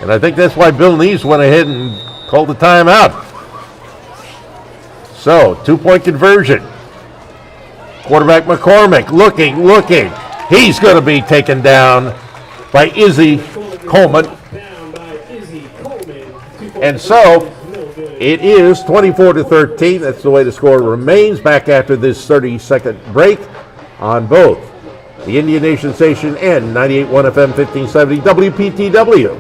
And I think that's why Bill Neese went ahead and called the timeout. So, 2-point conversion. Quarterback McCormick looking. He's going to be taken down by Izzy Coleman. And so, it is 24-13. That's the way the score remains. Back after this 30-second break on both the Indian Nation Station and 98.1 FM 1570 WPTW.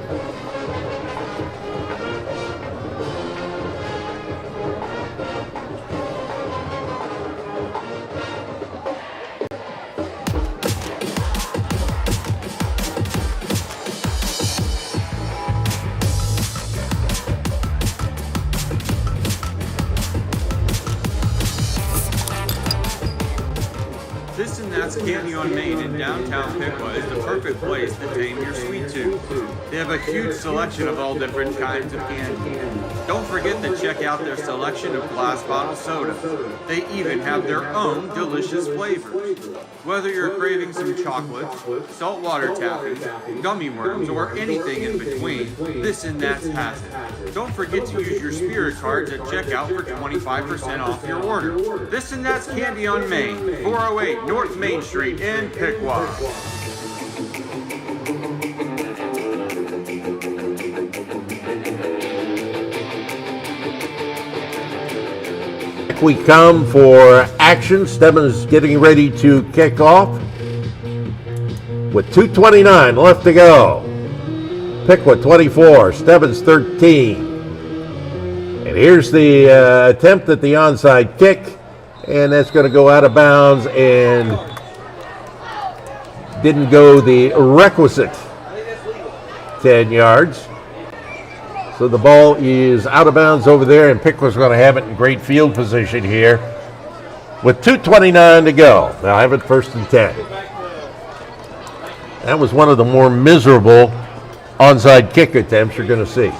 That's Candy on Main in downtown Piqua is the perfect place to tame your sweet tooth. They have a huge selection of all different kinds of candy. Don't forget to check out their selection of glass bottle soda. They even have their own delicious flavors. Whether you're craving some chocolate, saltwater taffy, gummy worms, or anything in between, This and That's has it. Don't forget to use your Spirit cards at checkout for 25% off your order. This and That's Candy on Main, 408 North Main Street in Piqua. We come for action. Stebbins getting ready to kick off with 2:29 left to go. Piqua 24, Stebbins 13. And here's the attempt at the onside kick, and that's going to go out of bounds and didn't go the requisite 10 yards. So the ball is out of bounds over there, and Piqua's going to have it in great field position here with 2:29 to go. Now I have it 1st and 10. That was one of the more miserable onside kick attempts you're going to see.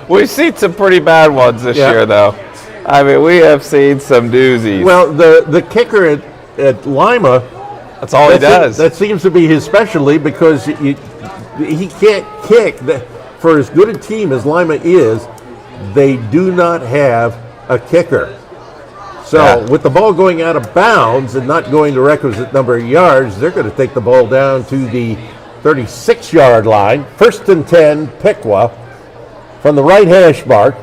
We've seen some pretty bad ones this year, though. I mean, we have seen some doozies. Well, the kicker at Lima, that's all he does. That seems to be his specialty because he can't kick. For as good a team as Lima is, they do not have a kicker. So with the ball going out of bounds and not going the requisite number of yards, they're going to take the ball down to the 36-yard line. 1st and 10, Piqua from the right hash mark.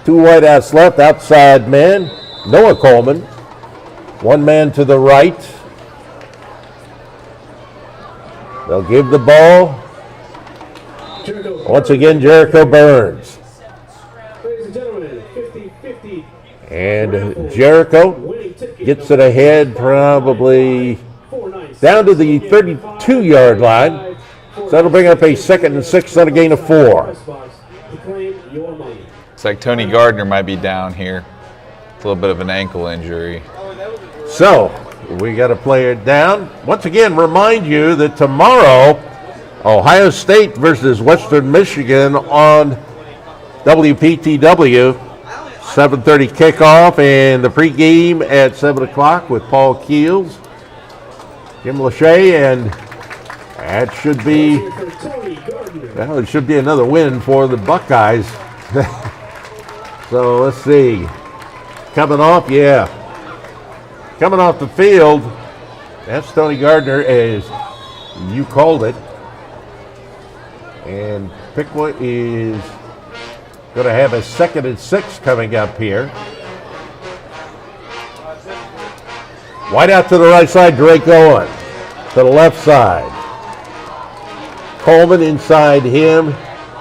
2 wideouts left, outside man, Noah Coleman. 1 man to the right. They'll give the ball. Once again, Jericho Burns. Ladies and gentlemen, 50-50. And Jericho gets it ahead probably down to the 32-yard line. So that'll bring up a 2nd and 6 on a gain of 4. It's like Tony Gardner might be down here. It's a little bit of an ankle injury. So we got a player down. Once again, remind you that tomorrow, Ohio State versus Western Michigan on WPTW. 7:30 kickoff, and the pregame at 7 o'clock with Paul Keels, Jim Lachey, and that should be, well, it should be another win for the Buckeyes. So let's see. Coming off the field, that's Tony Gardner, as you called it. And Piqua is going to have a 2nd and 6 coming up here. Wide out to the right side, Drake Owen. To the left side, Coleman inside him,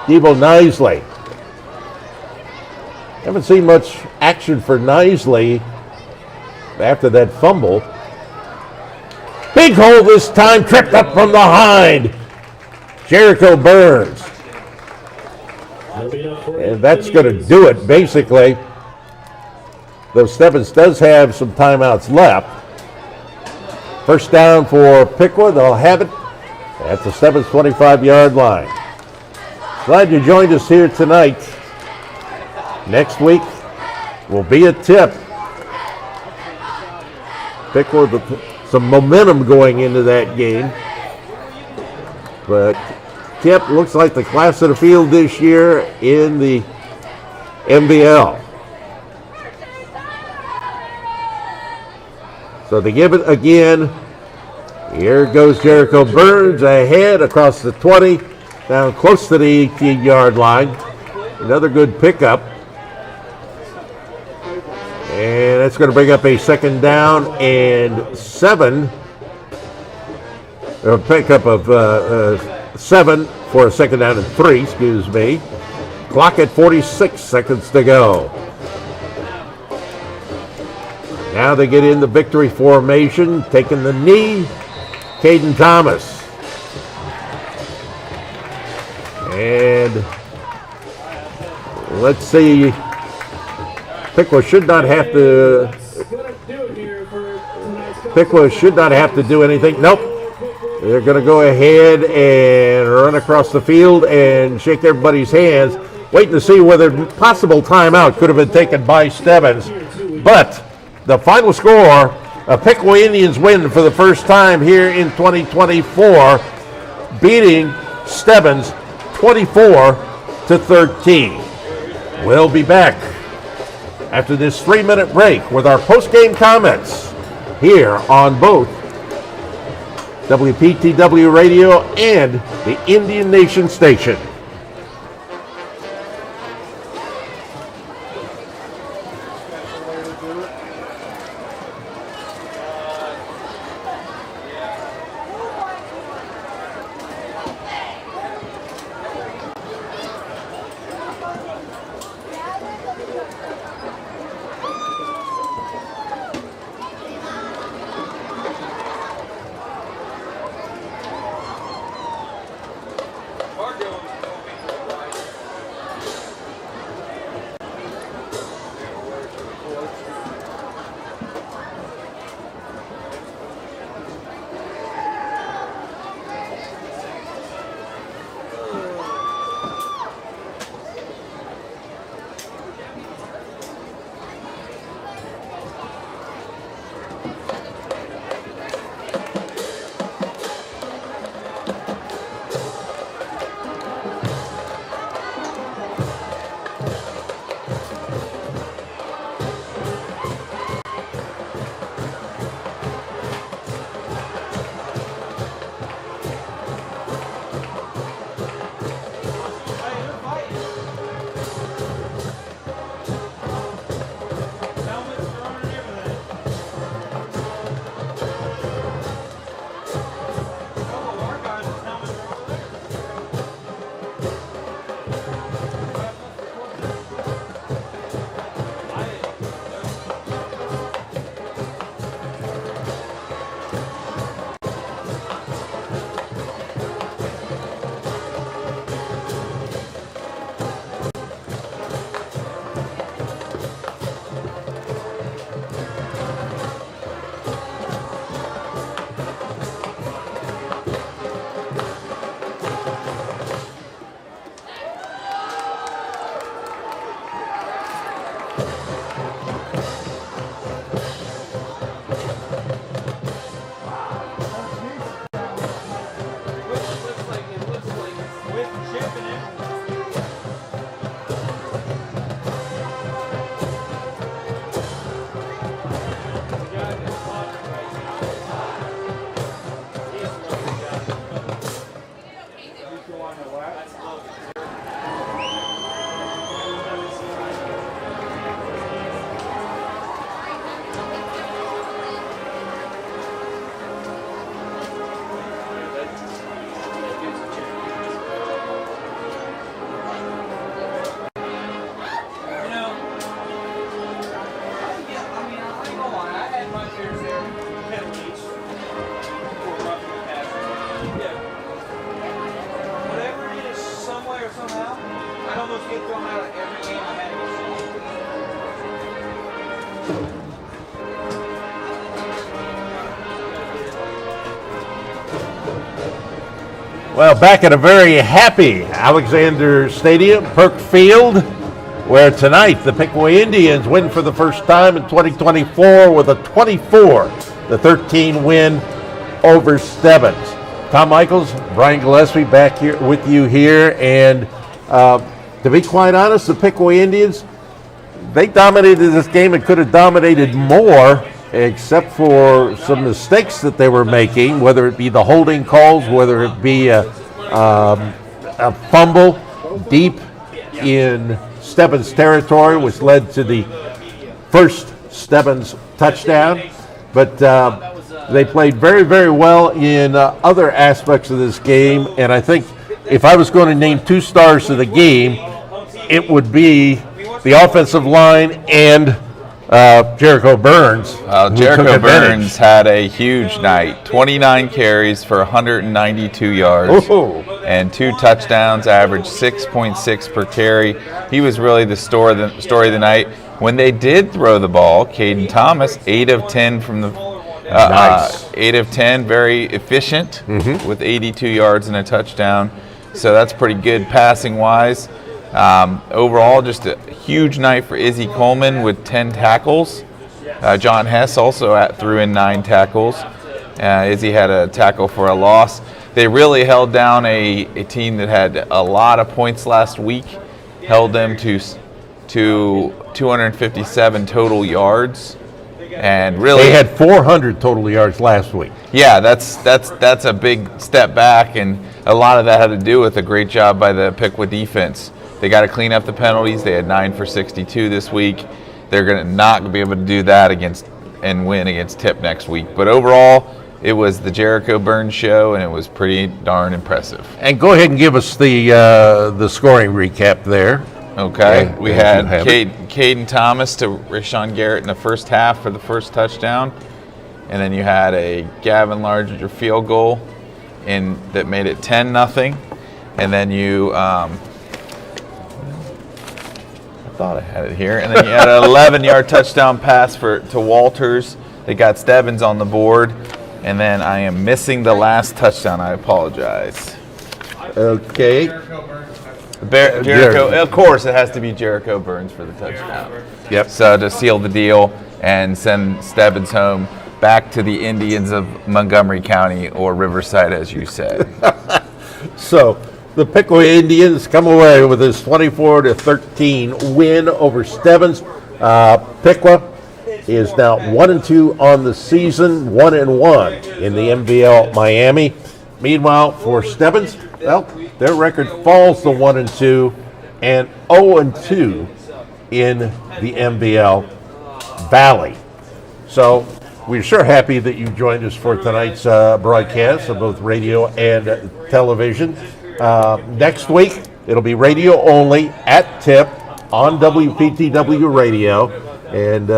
Debo Nisley. Haven't seen much action for Nisley after that fumble. Big hole this time, tripped up from behind. Jericho Burns. And that's going to do it, basically. Though Stebbins does have some timeouts left. 1st down for Piqua. They'll have it at the Stebbins 25-yard line. Glad you joined us here tonight. Next week will be a tip. Piqua with some momentum going into that game. But tip looks like the class of the field this year in the MVL. So they give it again. Here goes Jericho Burns ahead across the 20, down close to the 18-yard line. Another good pickup. And that's going to bring up a 2nd down and 7. A pickup of 7 for a 2nd down and 3, excuse me. Clock at 46 seconds to go. Now they get in the victory formation, taking the knee, Caden Thomas. And let's see, Piqua should not have to Piqua should not have to do anything. Nope. They're going to go ahead and run across the field and shake everybody's hands, waiting to see whether possible timeout could have been taken by Stebbins. But the final score, a Piqua Indians win for the first time here in 2024, beating Stebbins 24-13. We'll be back after this 3-minute break with our post-game comments here on both WPTW Radio and the Indian Nation Station. Well, back at a very happy Alexander Stadium, Perk Field, where tonight the Piqua Indians win for the first time in 2024 with a 24-13 win over Stebbins. Tom Michaels, Brian Gillespie back here with you here, and to be quite honest, the Piqua Indians, they dominated this game and could have dominated more, except for some mistakes that they were making, whether it be the holding calls, whether it be a fumble deep in Stebbins territory, which led to the first Stebbins touchdown. But they played very, very well in other aspects of this game, and I think if I was going to name two stars of the game, it would be the offensive line and Jericho Burns. Jericho Burns had a huge night. 29 carries for 192 yards and 2 touchdowns, averaged 6.6 per carry. He was really the story of the night. When they did throw the ball, Caden Thomas, 8 of 10 from the Nice. 8 of 10, very efficient with 82 yards and a touchdown. So that's pretty good passing-wise. Overall, just a huge night for Izzy Coleman with 10 tackles. John Hess also threw in 9 tackles. Izzy had a tackle for a loss. They really held down a team that had a lot of points last week, held them to 257 total yards. And really, they had 400 total yards last week. Yeah, that's a big step back, and a lot of that had to do with a great job by the Piqua defense. They got to clean up the penalties. They had 9 for 62 this week. They're not going to be able to do that and win against Tip next week. But overall, it was the Jericho Burns show, and it was pretty darn impressive. And go ahead and give us the scoring recap there. Okay, Yeah, we had Caden Thomas to Rashawn Garrett in the first half for the first touchdown, and then you had a Gavin Larger field goal that made it 10-0, and then you I thought I had it here, and then you had an 11-yard touchdown pass to Walters. They got Stebbins on the board, and then I am missing the last touchdown. I apologize. Okay. Jericho, of course, it has to be Jericho Burns for the touchdown. Yep. So to seal the deal and send Stebbins home back to the Indians of Montgomery County, or Riverside, as you said. So the Piqua Indians come away with this 24-13 win over Stebbins. Piqua is now 1-2 on the season, 1-1 in the MVL Miami. Meanwhile, for Stebbins, well, their record falls to 1-2 and 0-2 in the MVL Valley. So we're sure happy that you joined us for tonight's broadcast of both radio and television. Next week, it'll be radio only at Tip on WPTW Radio, and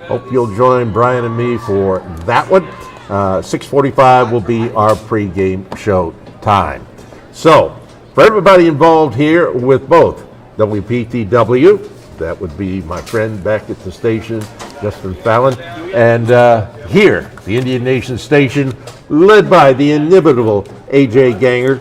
hope you'll join Brian and me for that one. 6:45 will be our pregame show time. So, for everybody involved here with both WPTW, that would be my friend back at the station, Justin Fallon, and here, the Indian Nation station, led by the inimitable A.J. Ganger,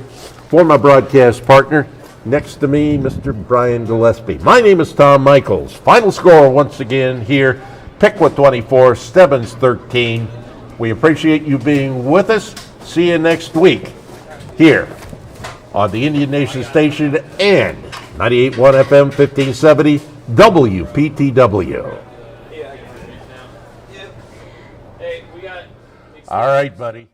for my broadcast partner, next to me, Mr. Brian Gillespie. My name is Tom Michaels. Final score once again here, Piqua 24, Stebbins 13. We appreciate you being with us. See you next week here on the Indian Nation station and 98.1 FM 1570 WPTW. All right, buddy.